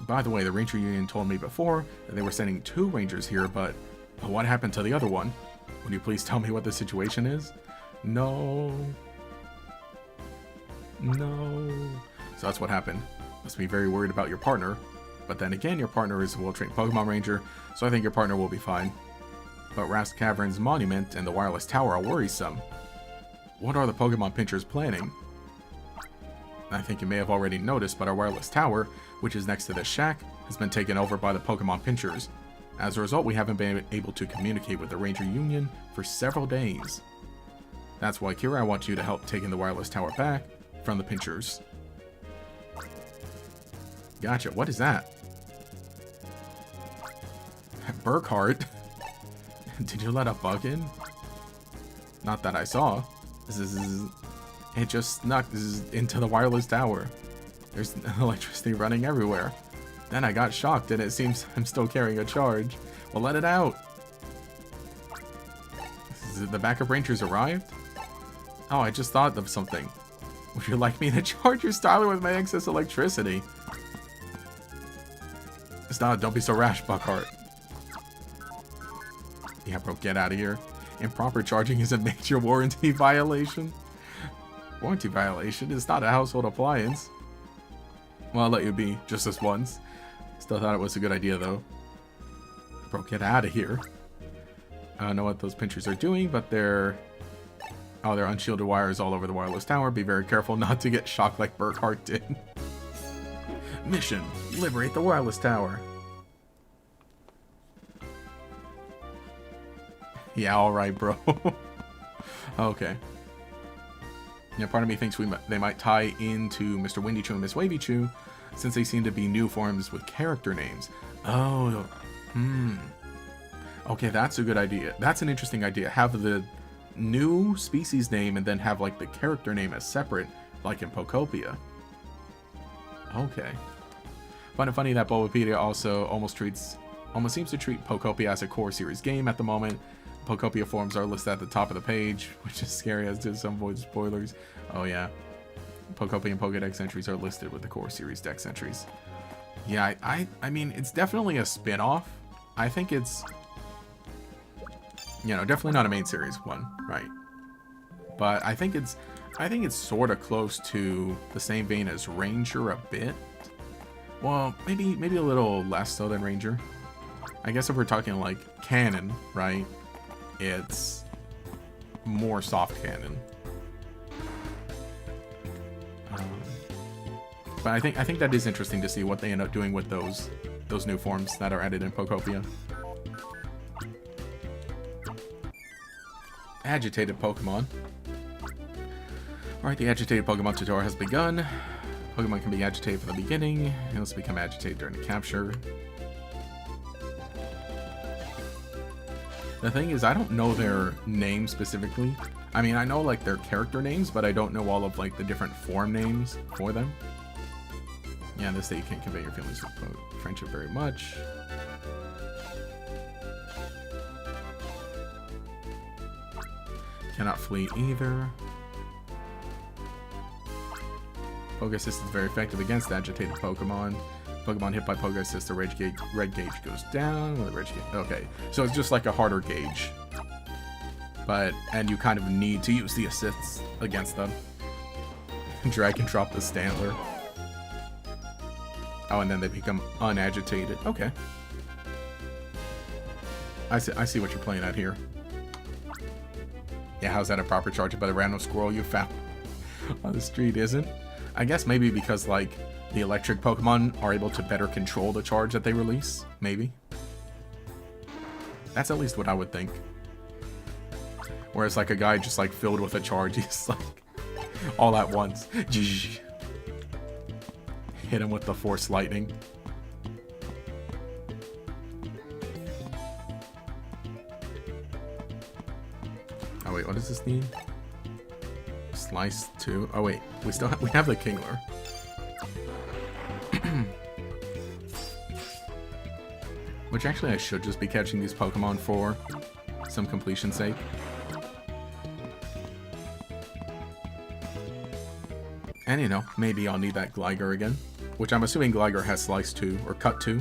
Speaker 1: By the way, the Ranger Union told me before that they were sending 2 Rangers here, but what happened to the other one? Would you please tell me what the situation is? No. No. So that's what happened. Must be very worried about your partner. But then again, your partner is a well-trained Pokemon Ranger, so I think your partner will be fine. But Rast Cavern's monument and the wireless tower are worrisome. What are the Pokemon Pinchers planning? I think you may have already noticed, but our wireless tower, which is next to this shack, has been taken over by the Pokemon Pinchers. As a result, we haven't been able to communicate with the Ranger Union for several days. That's why, Kira, I want you to help taking the wireless tower back from the Pinchers. Gotcha. What is that? Burkhart? Did you let a bug in? Not that I saw. It just snuck into the wireless tower. There's electricity running everywhere. Then I got shocked and it seems I'm still carrying a charge. Well, let it out. The backup rangers arrived? Oh, I just thought of something. Would you like me to charge your Starler with my excess electricity? Stop, don't be so rash, Buckhart. Yeah, bro, get out of here. Improper charging is a major warranty violation. Warranty violation? It's not a household appliance. Well, I'll let you be, just this once. Still thought it was a good idea, though. Bro, get out of here. I don't know what those pinchers are doing, but they're... Oh, they're unshielded wires all over the wireless tower. Be very careful not to get shocked like Burkhart did. Mission: liberate the wireless tower. Yeah, alright, bro. Okay. Yeah, part of me thinks they might tie into Mr. Windy Chew and Miss Wavy Chew, since they seem to be new forms with character names. Oh, okay, that's a good idea. That's an interesting idea. Have the new species name and then have like the character name as separate, like in Pokopia. Okay. Find it funny that Bulbapedia also almost seems to treat Pokopia as a core series game at the moment. Pokopia forms are listed at the top of the page, which is scary as to some void spoilers. Oh yeah. Pokopia and Pokedex entries are listed with the core series dex entries. Yeah, I mean, it's definitely a spin-off. I think it's, you know, definitely not a main series one, right? But I think it's sort of close to the same vein as Ranger a bit. Well, maybe a little less so than Ranger. I guess if we're talking like canon, right? It's more soft canon. But I think that is interesting to see what they end up doing with those new forms that are added in Pokopia. Agitated Pokemon. Alright, the agitated Pokemon tutorial has begun. Pokemon can be agitated from the beginning, and also become agitated during the capture. The thing is, I don't know their names specifically. I mean, I know like their character names, but I don't know all of like the different form names for them. Yeah, this day you can't convey your feelings of friendship very much. Cannot flee either. Poke Assist is very effective against agitated Pokemon. Pokemon hit by Poke Assist, the red gauge goes down. Well, the red gauge, okay, so it's just like a harder gauge. And you kind of need to use the assists against them. Drag and drop the Stantler. Oh, and then they become unagitated. Okay. I see what you're playing at here. Yeah, how's that a proper charge by the random squirrel you found on the street? Isn't? I guess maybe because, like, the electric Pokemon are able to better control the charge that they release. Maybe. That's at least what I would think. Whereas, like, a guy just, like, filled with a charge, he's, like, all at once. Hit him with the Force Lightning. Oh, wait, what does this need? Slice 2. Oh, wait, we have the Kingler. Which actually I should just be catching these Pokemon for some completion's sake. And you know, maybe I'll need that Gligar again. Which I'm assuming Gligar has Slice 2 or Cut 2.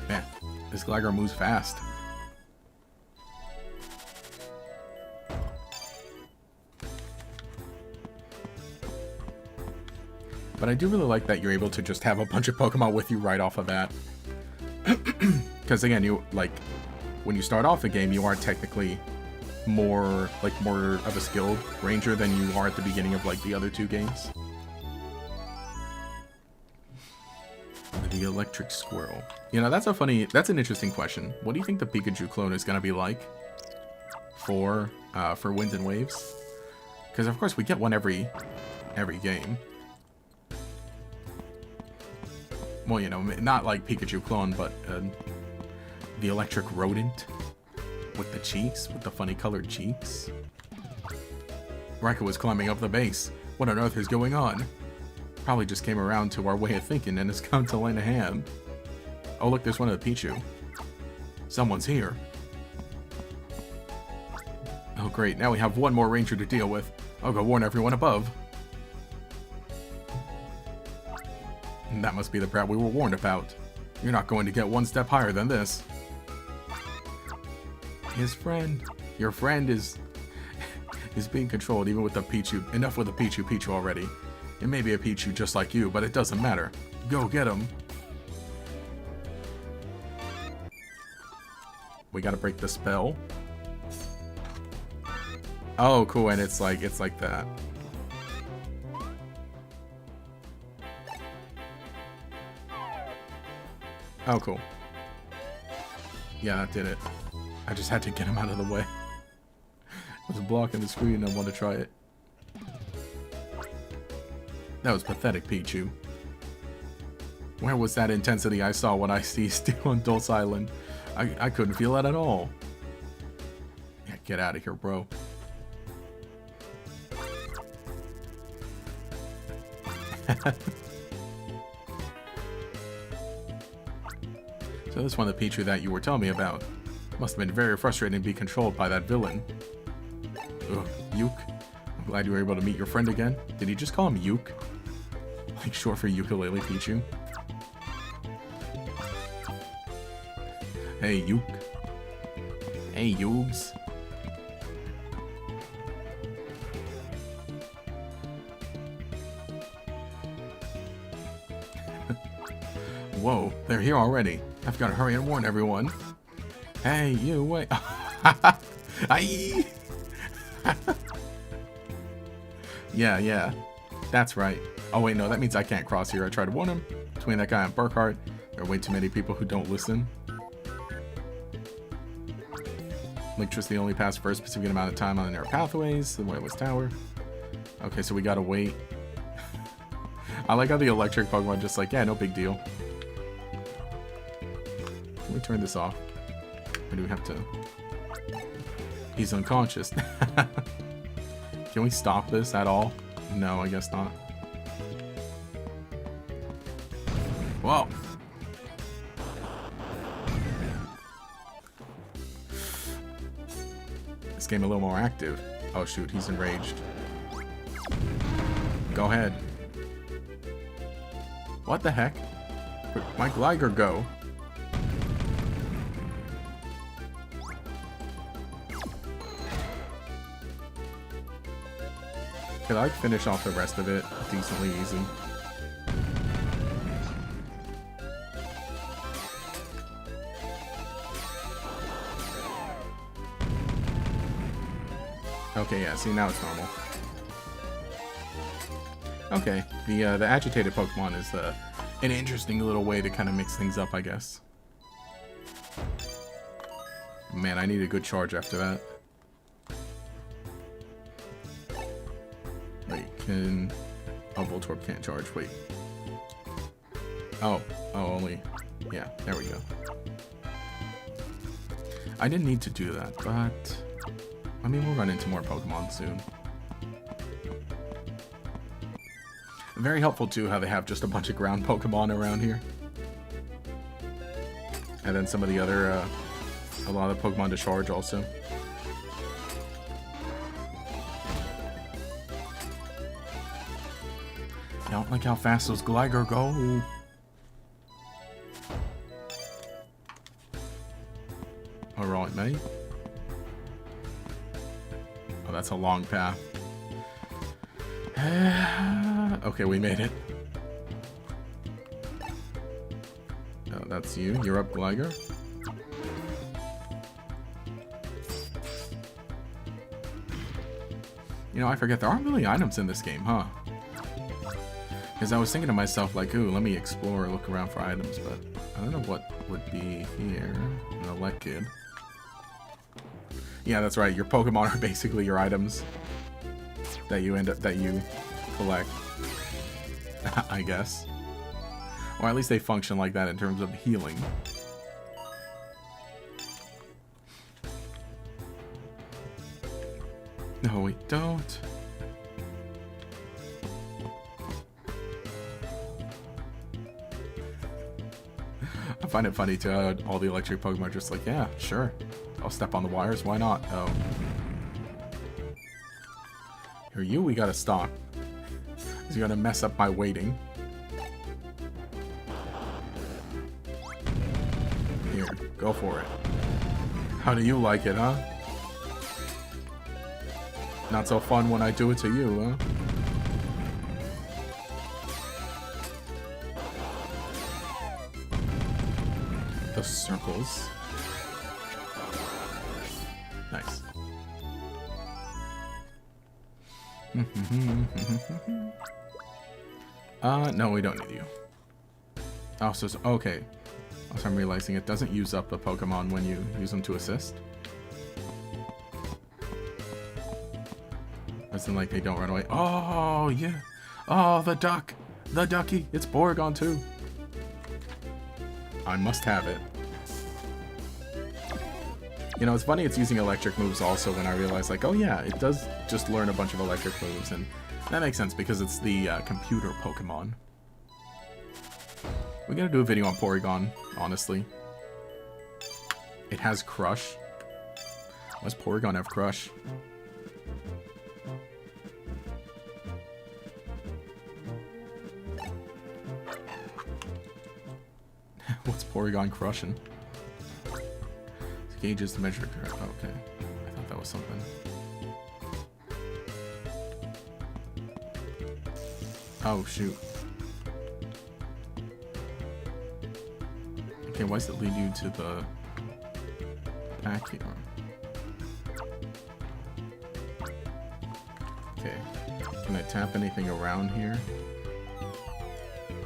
Speaker 1: Man, this Gligar moves fast. But I do really like that you're able to just have a bunch of Pokemon with you right off of that. Because again, you like when you start off a game, you aren't technically more of a skilled ranger than you are at the beginning of like the other two games. The electric squirrel. You know, that's an interesting question. What do you think the Pikachu clone is gonna be like for Winds and Waves? Because of course we get one every game. Well, you know, not like Pikachu clone, but the electric rodent with the cheeks, with the funny colored cheeks. Raikou was climbing up the base. What on earth is going on? Probably just came around to our way of thinking and has come to lend a hand. Oh look, there's one of the Pichu. Someone's here. Oh great, now we have one more ranger to deal with. I'll go warn everyone above. And that must be the brat we were warned about. You're not going to get one step higher than this. His friend. Your friend is being controlled even with the Pichu. Enough with the Pichu already. It may be a Pichu just like you, but it doesn't matter. Go get him. We gotta break the spell. Oh, cool, and it's like that. Oh, cool. Yeah, that did it. I just had to get him out of the way. I was blocking the screen and I wanted to try it. That was pathetic, Pichu. Where was that intensity I saw when I seized you on Dulce Island? I couldn't feel that at all. Yeah, get out of here, bro. So this one, the Pichu that you were telling me about. Must have been very frustrating to be controlled by that villain. Ugh, Yuke. I'm glad you were able to meet your friend again. Did he just call him Yuke? Like short for Ukulele Pichu? Hey, Yuke. Hey, Yugs. Whoa, they're here already. I've got to hurry and warn everyone. Hey, you, wait. Aye. Yeah. That's right. Oh, wait, no, that means I can't cross here. I tried to warn him. Between that guy and Burkhart, there are way too many people who don't listen. Electricity only passed for a specific amount of time on the narrow pathways. The wireless tower. Okay, so we gotta wait. I like how the electric Pokemon just like, yeah, no big deal. Can we turn this off? Or do we have to? He's unconscious. Can we stop this at all? No, I guess not. Whoa. This game a little more active. Oh shoot, he's enraged. Go ahead. What the heck? Where'd my Gligar go? Could I finish off the rest of it decently easy? Okay, yeah, see, now it's normal. Okay, the agitated Pokemon is an interesting little way to kind of mix things up, I guess. Man, I need a good charge after that. Wait, can... Oh, Voltorb can't charge, wait. Oh, only... Yeah, there we go. I didn't need to do that, but... I mean, we'll run into more Pokemon soon. Very helpful, too, how they have just a bunch of ground Pokemon around here. And then some of the other, a lot of Pokemon to charge, also. I don't like how fast those Gligar go. Alright, mate. Oh, that's a long path. Okay, we made it. Oh, that's you. You're up, Gligar. You know, I forget, there aren't really items in this game, huh? Because I was thinking to myself, like, ooh, let me explore, look around for items, but I don't know what would be here. An elect kid. Yeah, that's right, your Pokemon are basically your items that you collect. I guess. Or at least they function like that in terms of healing. No, we don't. I find it funny too, all the electric Pokemon are just like, yeah, sure. I'll step on the wires, why not? Oh. Here, you, we gotta stop. He's gonna mess up my waiting. Here, go for it. How do you like it, huh? Not so fun when I do it to you, huh? The circles. Nice. No, we don't need you. Oh, so okay. Also, I'm realizing it doesn't use up the Pokemon when you use them to assist. As in, like, they don't run away. Oh, yeah. Oh, the duck. The ducky. It's Porygon, too. I must have it. You know, it's funny it's using electric moves also when I realize, like, oh yeah, it does just learn a bunch of electric moves, and that makes sense because it's the computer Pokemon. We're gonna do a video on Porygon, honestly. It has Crush. Why does Porygon have Crush? What's Porygon crushing? Gauges to measure. Okay, I thought that was something. Oh shoot. Okay, why does it lead you to the pack here? Okay, can I tap anything around here?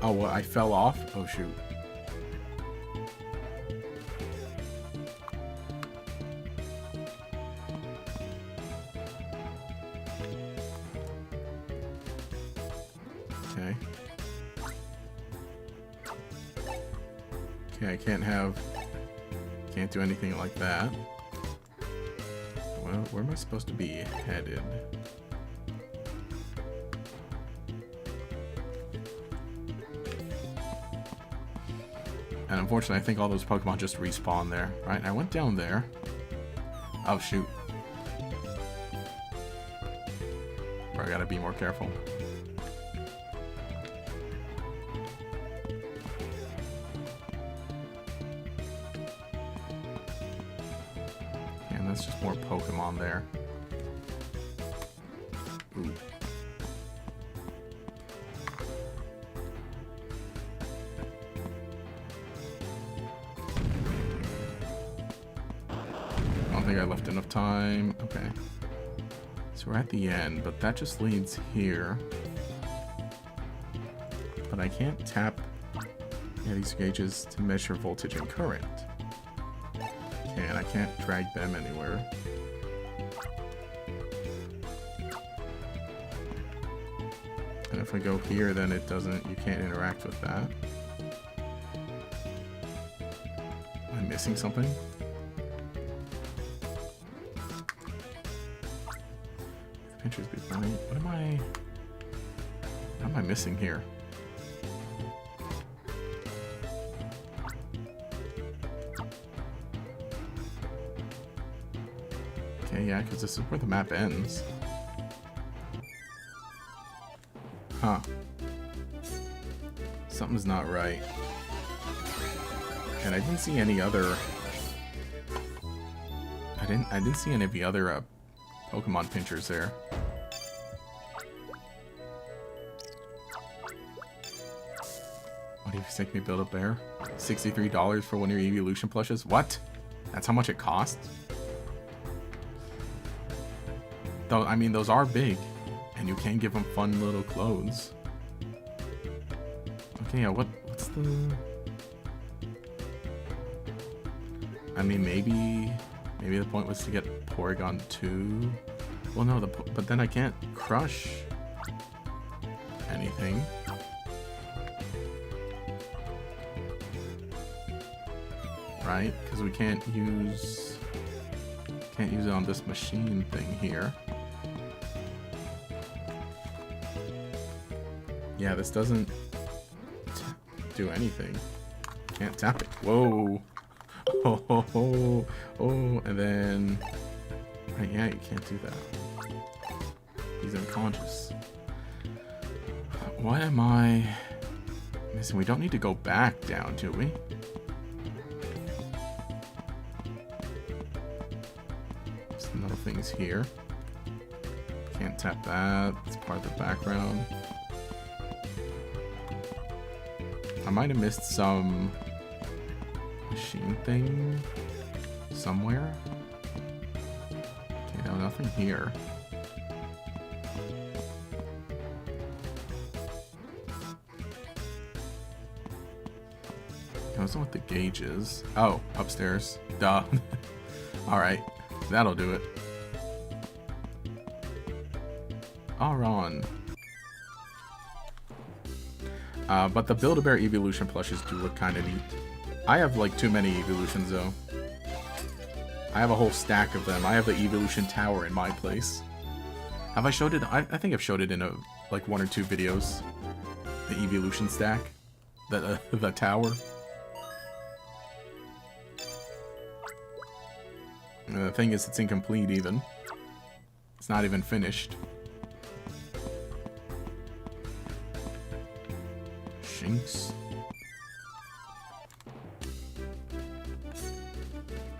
Speaker 1: Oh, well, I fell off? Oh shoot. Okay, I can't do anything like that. Well, where am I supposed to be headed? And unfortunately, I think all those Pokemon just respawn there. Right, I went down there. Oh, shoot. I gotta be more careful. And that's just more Pokemon there. Ooh. I don't think I left enough time. Okay. So we're at the end, but that just leads here. But I can't tap these gauges to measure voltage and current. Okay, and I can't drag them anywhere. And if I go here, then it doesn't, you can't interact with that. Am I missing something? What am I missing here? Okay, yeah, because this is where the map ends. Huh. Something's not right. And I didn't see any other... I didn't see any of the other Pokemon pinchers there. What do you think me build a bear? $63 for one of your evolution plushes? What? That's how much it costs? Though, I mean, those are big. And you can give them fun little clothes. Okay, yeah, what's the... I mean, maybe the point was to get Porygon 2. Well, no, but then I can't crush anything. Right? Because we can't use it on this machine thing here. Yeah, this doesn't do anything. Can't tap it. Whoa. Oh, and then... Right, yeah, you can't do that. He's unconscious. What am I missing? We don't need to go back down, do we? Some little things here. Can't tap that. It's part of the background. I might have missed some machine thing somewhere. Okay, no, nothing here. I wasn't what the gauge is. Oh, upstairs. Duh. Alright, that'll do it. Aron. But the Build-A-Bear evolution plushes do look kind of neat. I have like too many evolutions though. I have a whole stack of them. I have the evolution tower in my place. Have I showed it? I think I've showed it in like 1 or 2 videos. The evolution stack, the tower. And the thing is, it's incomplete even. It's not even finished. Shinx.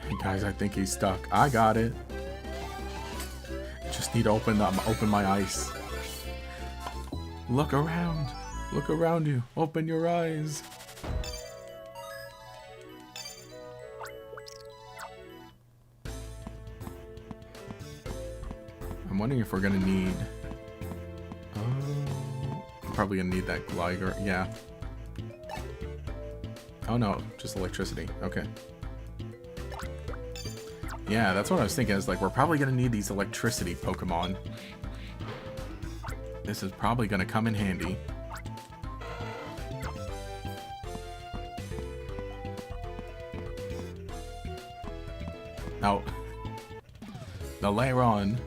Speaker 1: Hey guys, I think he's stuck. I got it. Just need to open my eyes. Look around. Look around you. Open your eyes. I'm wondering if we're gonna need... I'm probably gonna need that Gligar. Yeah. Oh no, just electricity. Okay. Yeah, that's what I was thinking. Is like, we're probably gonna need these electricity Pokemon. This is probably gonna come in handy. Oh. The Lairon.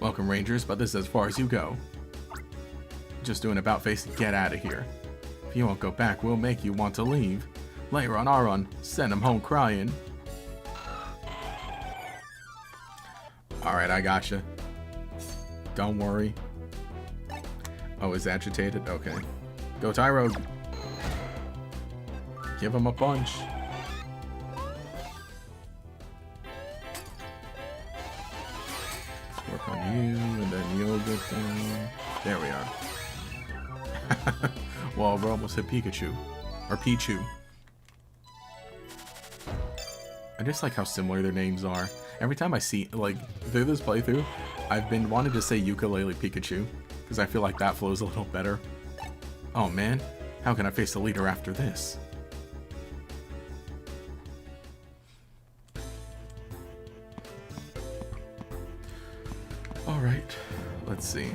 Speaker 1: Welcome, Rangers, but this is as far as you go. Just doing about face, get out of here. If you won't go back, we'll make you want to leave. Lairon, Aron, send him home crying. Alright, I gotcha. Don't worry. Oh, is agitated? Okay. Go Tyro. Give him a punch. Work on you, and then you'll get down. There we are. Well, we almost hit Pikachu. Or Pichu. I just like how similar their names are. Every time I see, like, through this playthrough, I've been wanting to say Ukulele Pikachu. Because I feel like that flows a little better. Oh man, how can I face the leader after this? Alright, let's see.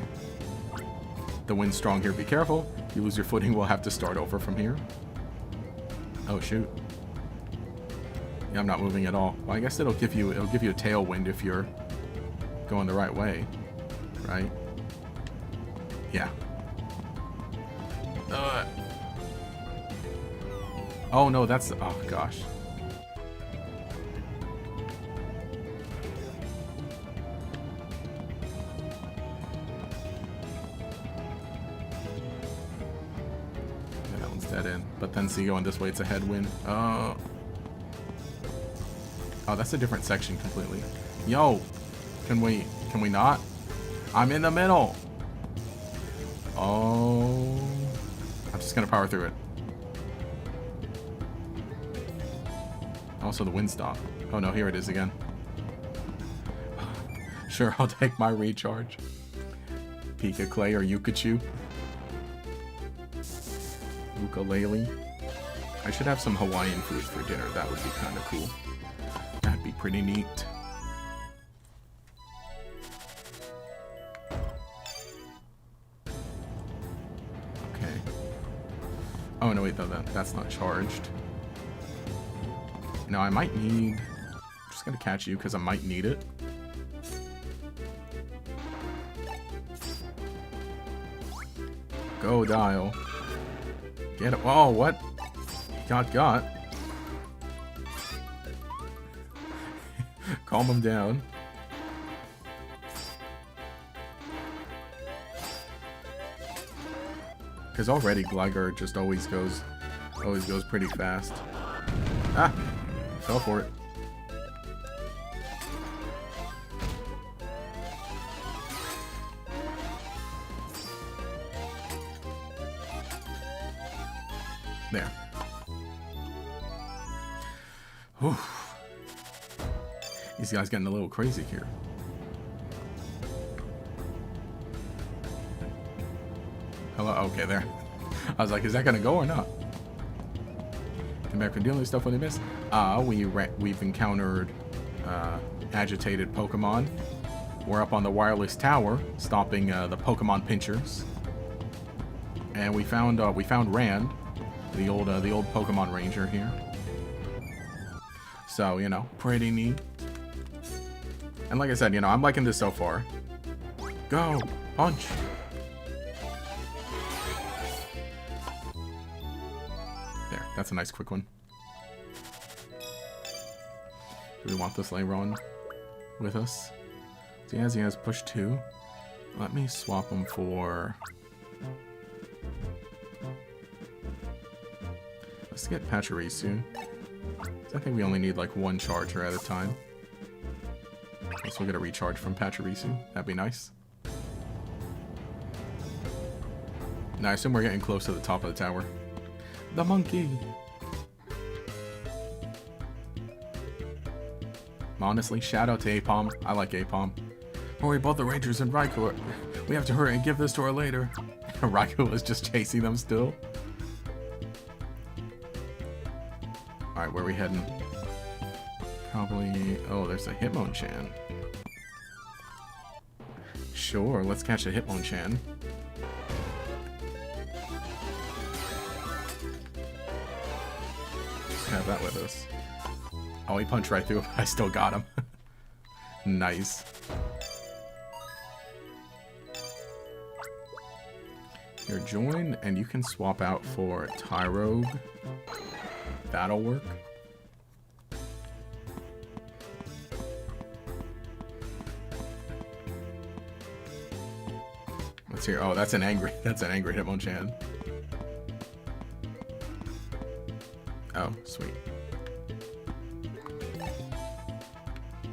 Speaker 1: The wind's strong here, be careful. If you lose your footing, we'll have to start over from here. Oh shoot. Yeah, I'm not moving at all. Well, I guess it'll give you a tailwind if you're going the right way. Right? Yeah. Oh no, that's... Oh gosh. Yeah, that one's dead end. But then see, going this way, it's a headwind. Oh, that's a different section completely. Yo! Can we not? I'm in the middle! Oh... I'm just gonna power through it. Also, the wind stopped. Oh no, here it is again. Sure, I'll take my recharge. Pika Clay or Yukachu. Ukulele. I should have some Hawaiian food for dinner. That would be kind of cool. That'd be pretty neat. Okay. Oh, no, wait, though. That's not charged. Now, I might need... I'm just going to catch you because I might need it. Go, Dial. Get it. Oh, what? Got. Calm him down. Because already Gligar just always goes pretty fast. Ah! Fell for it. There. Whew. These guys getting a little crazy here. Hello? Okay, there. I was like, is that gonna go or not? Come back from dealing with stuff when they miss. We've encountered agitated Pokemon. We're up on the wireless tower, stopping the Pokemon pinchers. And we found Rand. The old Pokemon Ranger here. So, you know, pretty neat. And like I said, you know, I'm liking this so far. Go! Punch! There, that's a nice quick one. Do we want this Lairon with us? So he has push 2. Let me swap him for... Let's get Pachirisu. I think we only need like one charger at a time. Guess we'll get a recharge from Pachirisu. That'd be nice. Now I assume we're getting close to the top of the tower. The monkey! Honestly, shout out to Apom. I like Apom. Hurry, both the Rangers and Raikou. We have to hurry and give this to her later. Raikou was just chasing them still. Alright, where are we heading? Probably... Oh, there's a Hitmonchan. Sure, let's catch a Hitmonchan. Just have that with us. Oh, he punched right through, but I still got him. Nice. Here, join, and you can swap out for Tyrogue. That'll work. Let's hear. Oh, that's an angry Hitmonchan. Oh, sweet.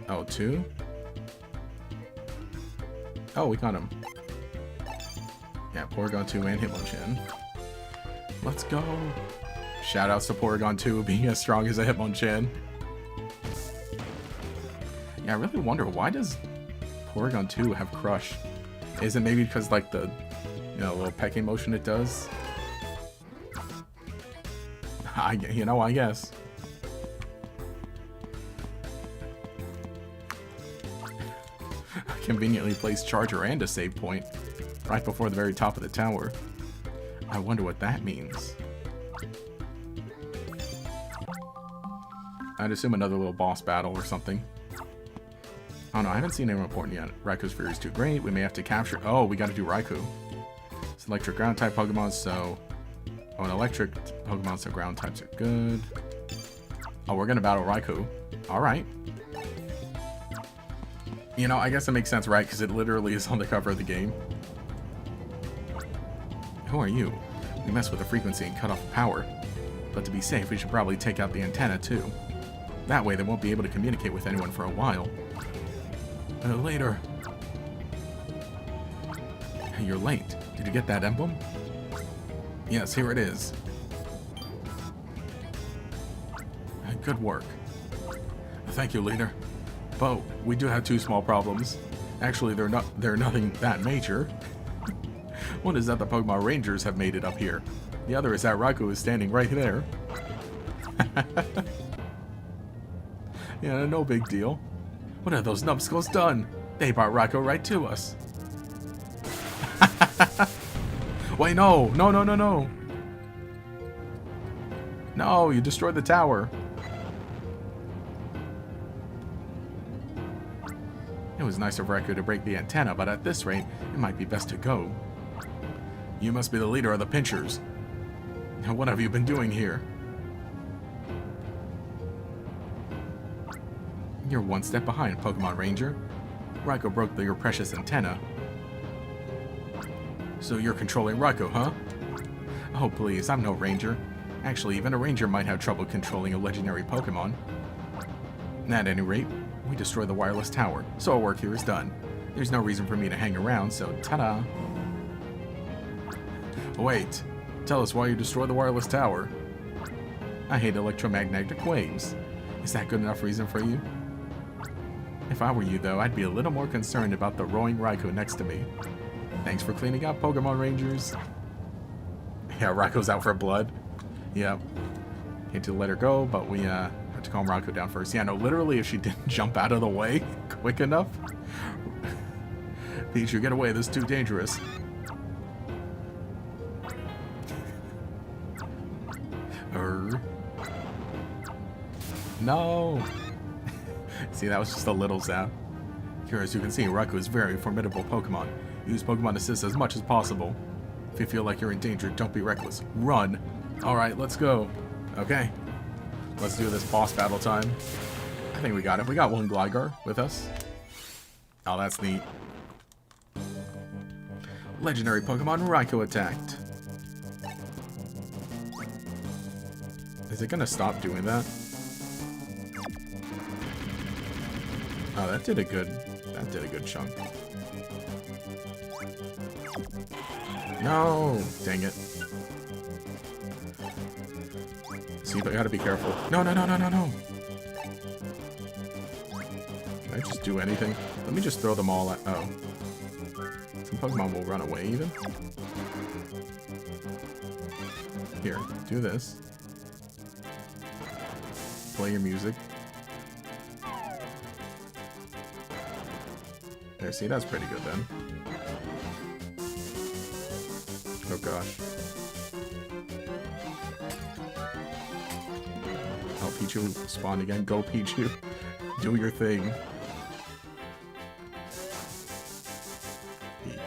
Speaker 1: Oh, 2? Oh, we got him. Yeah, Porygon 2 and Hitmonchan. Let's go. Shoutouts to Porygon 2 being as strong as a Hitmonchan. Yeah, I really wonder, why does Porygon 2 have Crush? Is it maybe because, like, the, you know, little pecking motion it does? I guess. Conveniently placed charger and a save point right before the very top of the tower. I wonder what that means. I'd assume another little boss battle or something. Oh no, I haven't seen anyone important yet. Raikou's Fury is too great. We may have to capture... Oh, we gotta do Raikou. It's electric ground type Pokemon, so... Oh, an electric Pokemon, so ground types are good. Oh, we're gonna battle Raikou. Alright. You know, I guess it makes sense, right? Because it literally is on the cover of the game. Who are you? We mess with the frequency and cut off the power. But to be safe, we should probably take out the antenna, too. That way, they won't be able to communicate with anyone for a while. Later. Hey, you're late. Did you get that emblem? Yes, here it is. Good work. Thank you, leader. But we do have 2 small problems. Actually, they're nothing that major. One is that the Pokemon Rangers have made it up here. The other is that Raikou is standing right there. Yeah, no big deal. What have those numbskulls done? They brought Raikou right to us. Wait, no! No, no, no, no! No, you destroyed the tower. It was nice of Raikou to break the antenna, but at this rate, it might be best to go. You must be the leader of the Pinchers. Now, what have you been doing here? You're one step behind, Pokemon Ranger. Raikou broke your precious antenna. So you're controlling Raikou, huh? Oh, please, I'm no ranger. Actually, even a ranger might have trouble controlling a legendary Pokemon. At any rate, we destroyed the wireless tower, so our work here is done. There's no reason for me to hang around, so ta-da! Wait, tell us why you destroyed the wireless tower. I hate electromagnetic waves. Is that good enough reason for you? If I were you, though, I'd be a little more concerned about the roaring Raikou next to me. Thanks for cleaning up, Pokemon Rangers. Yeah, Raikou's out for blood. Yep. Hate to let her go, but we have to calm Raikou down first. Yeah, no, literally, if she didn't jump out of the way quick enough. Pichu, get away, this is too dangerous. No! See, that was just a little zap. Here, as you can see, Raikou is a very formidable Pokemon. Use Pokemon Assist as much as possible. If you feel like you're in danger, don't be reckless. Run! Alright, let's go. Okay. Let's do this boss battle time. I think we got it. We got one Gligar with us. Oh, that's neat. Legendary Pokemon Raikou attacked. Is it gonna stop doing that? Oh, that did a good chunk. No! Dang it. See, but I gotta be careful. No, no, no, no, no, no! Can I just do anything? Let me just throw them all at... Oh. Some Pokemon will run away, even. Here, do this. Play your music. There, see, that's pretty good then. Oh gosh. Oh, Pichu spawned again. Go, Pichu. Do your thing. Peek.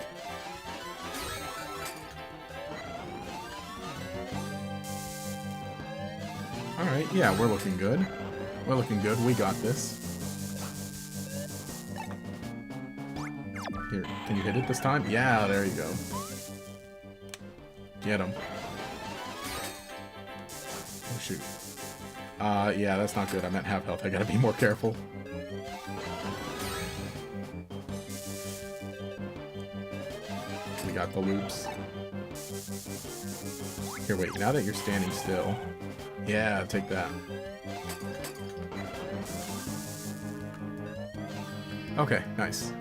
Speaker 1: Alright, yeah, we're looking good. We're looking good. We got this. Here, can you hit it this time? Yeah, there you go. Get him. Oh, shoot. Yeah, that's not good. I'm at half health. I gotta be more careful. We got the loops. Here, wait. Now that you're standing still. Yeah, take that. Okay, nice.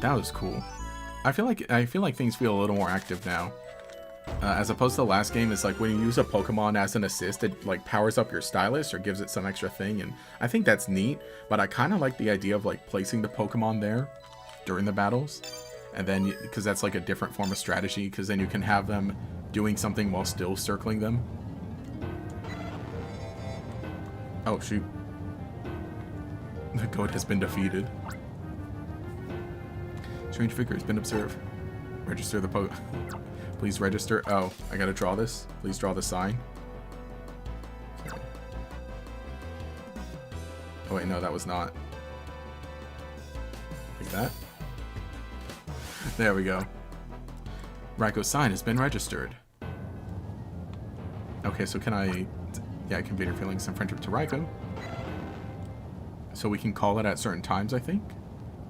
Speaker 1: That was cool. I feel like things feel a little more active now. As opposed to the last game, it's like when you use a Pokemon as an assist, it like powers up your stylus or gives it some extra thing, and I think that's neat, but I kind of like the idea of like placing the Pokemon there during the battles, and then, because that's like a different form of strategy, because then you can have them doing something while still circling them. Oh, shoot. The goat has been defeated. Strange figure has been observed. Register the Please register. Oh, I gotta draw this. Please draw the sign. Okay. Oh wait, no, that was not. Like that. There we go. Raikou's sign has been registered. Okay, so can I... Yeah, convey your feelings and friendship to Raikou. So we can call it at certain times, I think.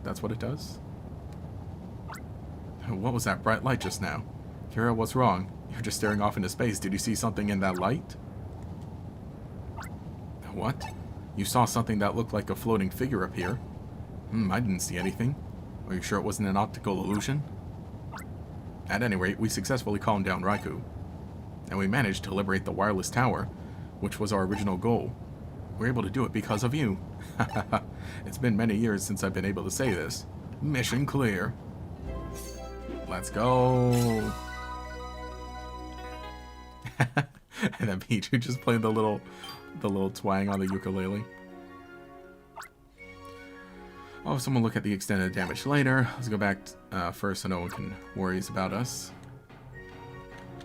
Speaker 1: That's what it does. What was that bright light just now? Kira, what's wrong? You're just staring off into space. Did you see something in that light? What? You saw something that looked like a floating figure appear. I didn't see anything. Are you sure it wasn't an optical illusion? At any rate, we successfully calmed down Raikou. And we managed to liberate the wireless tower, which was our original goal. We're able to do it because of you. It's been many years since I've been able to say this. Mission clear. Let's go. And then Pichu just playing the little twang on the ukulele. Oh, someone look at the extended damage later. Let's go back first so no one can worries about us.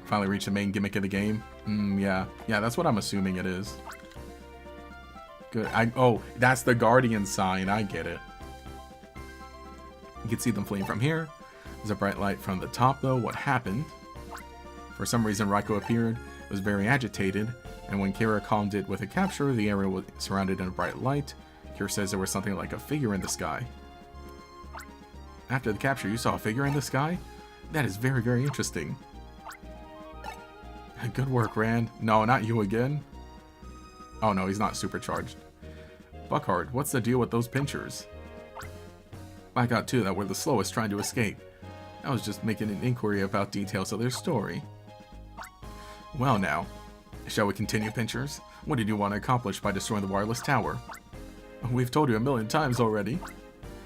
Speaker 1: Finally reached the main gimmick of the game. Yeah, that's what I'm assuming it is. Good. Oh, that's the Guardian sign. I get it. You can see them fleeing from here. There's a bright light from the top, though. What happened? For some reason, Raikou appeared, was very agitated, and when Kira calmed it with a capture, the area was surrounded in a bright light. Kira says there was something like a figure in the sky. After the capture, you saw a figure in the sky? That is very, very interesting. Good work, Rand. No, not you again. Oh no, he's not supercharged. Buckhard, what's the deal with those pinchers? I got two that were the slowest trying to escape. I was just making an inquiry about details of their story. Well now, shall we continue, pinchers? What did you want to accomplish by destroying the wireless tower? We've told you a million times already.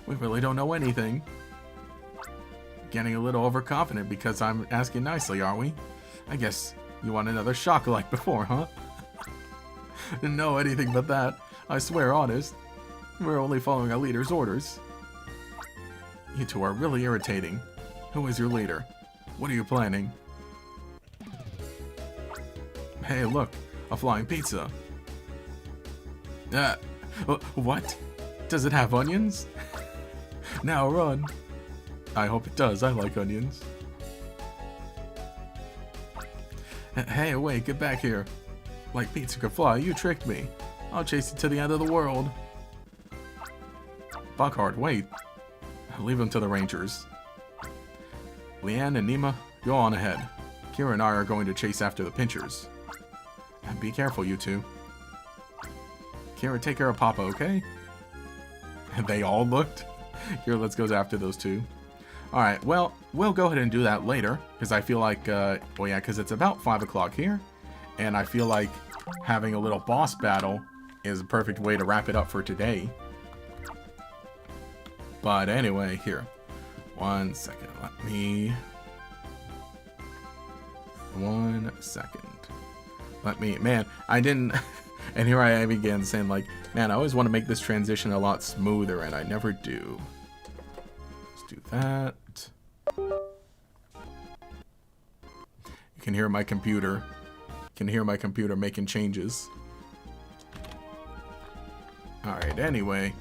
Speaker 1: We really don't know anything. Getting a little overconfident because I'm asking nicely, are we? I guess you want another shock like before, huh? Didn't know anything but that. I swear, honest. We're only following our leader's orders. You two are really irritating. Who is your leader? What are you planning? Hey, look. A flying pizza. What? Does it have onions? Now run. I hope it does. I like onions. Hey, wait, get back here. Like pizza could fly, you tricked me. I'll chase it to the end of the world. Buckhard, wait. Leave him to the Rangers. Leanne and Nima, go on ahead. Kira and I are going to chase after the pinchers. And be careful, you two. Kira, take care of Papa, okay? They all looked. Here, let's go after those two. Alright, well, we'll go ahead and do that later. Because I feel like, well, yeah, because it's about 5 o'clock here. And I feel like having a little boss battle is a perfect way to wrap it up for today. But anyway, here. 1 second. Let me... 1 second. Let me... Man, I didn't... And here I am again saying like, man, I always want to make this transition a lot smoother, and I never do. Let's do that. You can hear my computer. You can hear my computer making changes. Alright, anyway.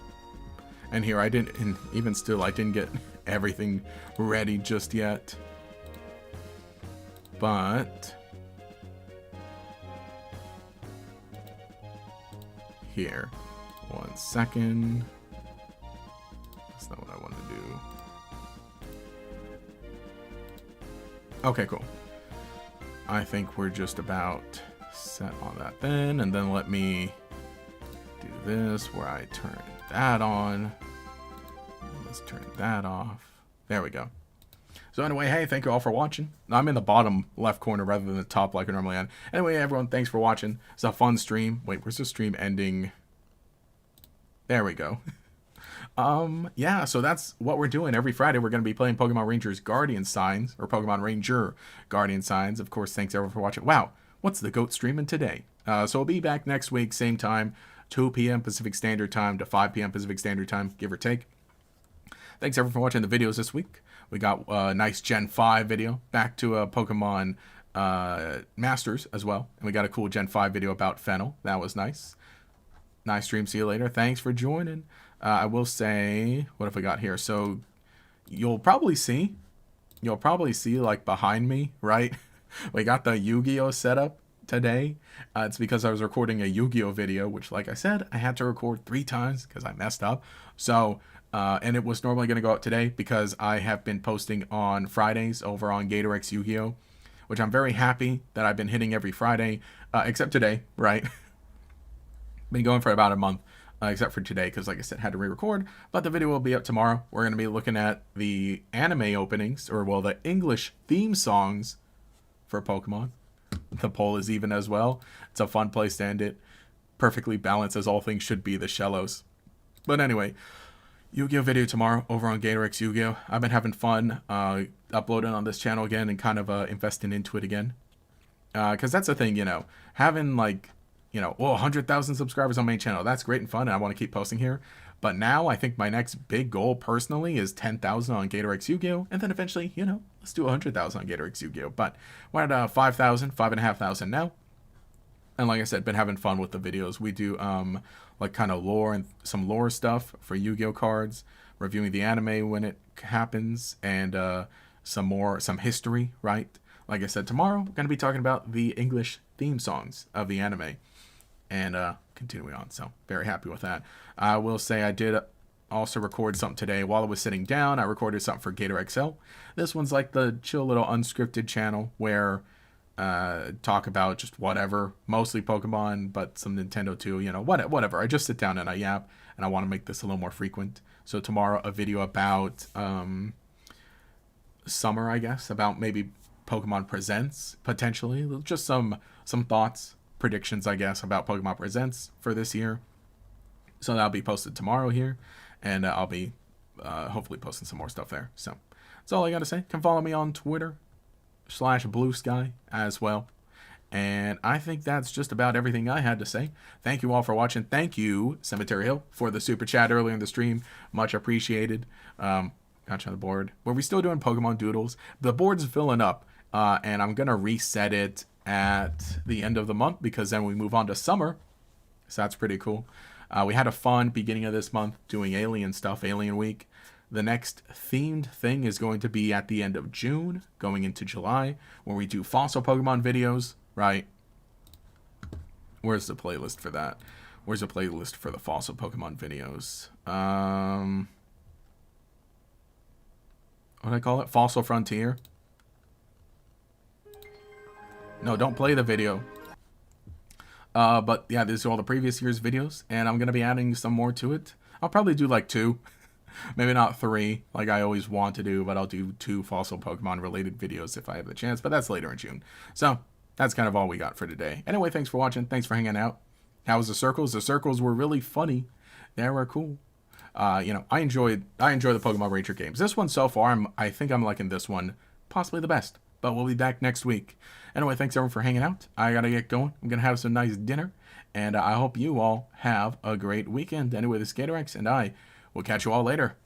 Speaker 1: And here I didn't, and even still, I didn't get everything ready just yet. But... Here. 1 second. That's not what I want to do. Okay, cool. I think we're just about set on that then. And then let me do this where I turn that on. Let's turn that off. There we go. So anyway, hey, thank you all for watching. I'm in the bottom left corner rather than the top like I normally am. Anyway, everyone, thanks for watching. It's a fun stream. Wait, where's the stream ending? There we go. Yeah, so that's what we're doing. Every Friday, we're going to be playing Pokemon Rangers Guardian Signs, or Pokemon Ranger Guardian Signs. Of course, thanks everyone for watching. Wow, what's the GOAT streaming today? So we'll be back next week, same time, 2 p.m. Pacific Standard Time to 5 p.m. Pacific Standard Time, give or take. Thanks everyone for watching the videos this week. We got a nice Gen 5 video, back to Pokemon Masters as well. And we got a cool Gen 5 video about Fennel. That was nice. Nice stream. See you later. Thanks for joining. I will say, what have we got here? So you'll probably see like behind me, right? We got the Yu-Gi-Oh setup today. It's because I was recording a Yu-Gi-Oh video, which like I said, I had to record 3 times because I messed up. So, and it was normally going to go out today because I have been posting on Fridays over on GatorX Yu-Gi-Oh, which I'm very happy that I've been hitting every Friday, except today, right? Been going for about a month, except for today, because like I said, had to re-record. But the video will be up tomorrow. We're going to be looking at the anime openings, or well, the English theme songs for Pokemon. The poll is even as well. It's a fun place to end it. Perfectly balanced as all things should be, the Shellos. But anyway, Yu-Gi-Oh video tomorrow over on GatorX Yu-Gi-Oh. I've been having fun uploading on this channel again and kind of investing into it again. Because that's the thing, you know, having like, you know, 100,000 subscribers on my main channel, that's great and fun, and I want to keep posting here. But now I think my next big goal personally is 10,000 on GatorX Yu-Gi-Oh, and then eventually, you know, let's do 100,000 on GatorX Yu-Gi-Oh. But we're at 5,000, 5,500 now. And like I said, been having fun with the videos. We do like kind of lore and some lore stuff for Yu-Gi-Oh cards, reviewing the anime when it happens, and some history, right? Like I said, tomorrow we're going to be talking about the English theme songs of the anime, and continuing on. So very happy with that. I will say I did also record something today while I was sitting down. I recorded something for Gator XL. This one's like the chill little unscripted channel where talk about just whatever, mostly Pokemon, but some Nintendo too, you know, whatever. I just sit down and I yap, and I want to make this a little more frequent. So tomorrow, a video about summer, I guess, about maybe Pokemon Presents, potentially. Just some thoughts, predictions, I guess, about Pokemon Presents for this year. So that'll be posted tomorrow here, and I'll be hopefully posting some more stuff there. So that's all I got to say. Come follow me on Twitter /Blue Sky as well. And I think that's just about everything I had to say. Thank you all for watching. Thank you, Cemetery Hill, for the super chat earlier in the stream. Much appreciated. Got you on the board. Were we still doing Pokemon Doodles? The board's filling up, and I'm going to reset it at the end of the month because then we move on to summer. So that's pretty cool. We had a fun beginning of this month doing alien stuff, Alien Week. The next themed thing is going to be at the end of June, going into July, where we do fossil Pokemon videos, right? Where's the playlist for that? Where's the playlist for the fossil Pokemon videos? What do I call it? Fossil Frontier? No, don't play the video. But yeah, these are all the previous year's videos, and I'm going to be adding some more to it. I'll probably do like 2. Maybe not 3, like I always want to do, but I'll do 2 fossil Pokemon related videos if I have the chance, but that's later in June. So that's kind of all we got for today. Anyway, thanks for watching. Thanks for hanging out. How was the circles? The circles were really funny. They were cool. You know, I enjoy the Pokemon Ranger games. This one so far, I think I'm liking this one possibly the best, but we'll be back next week. Anyway, thanks everyone for hanging out. I gotta get going. I'm gonna have some nice dinner, and I hope you all have a great weekend. Anyway, this is GatorX, and I will catch you all later.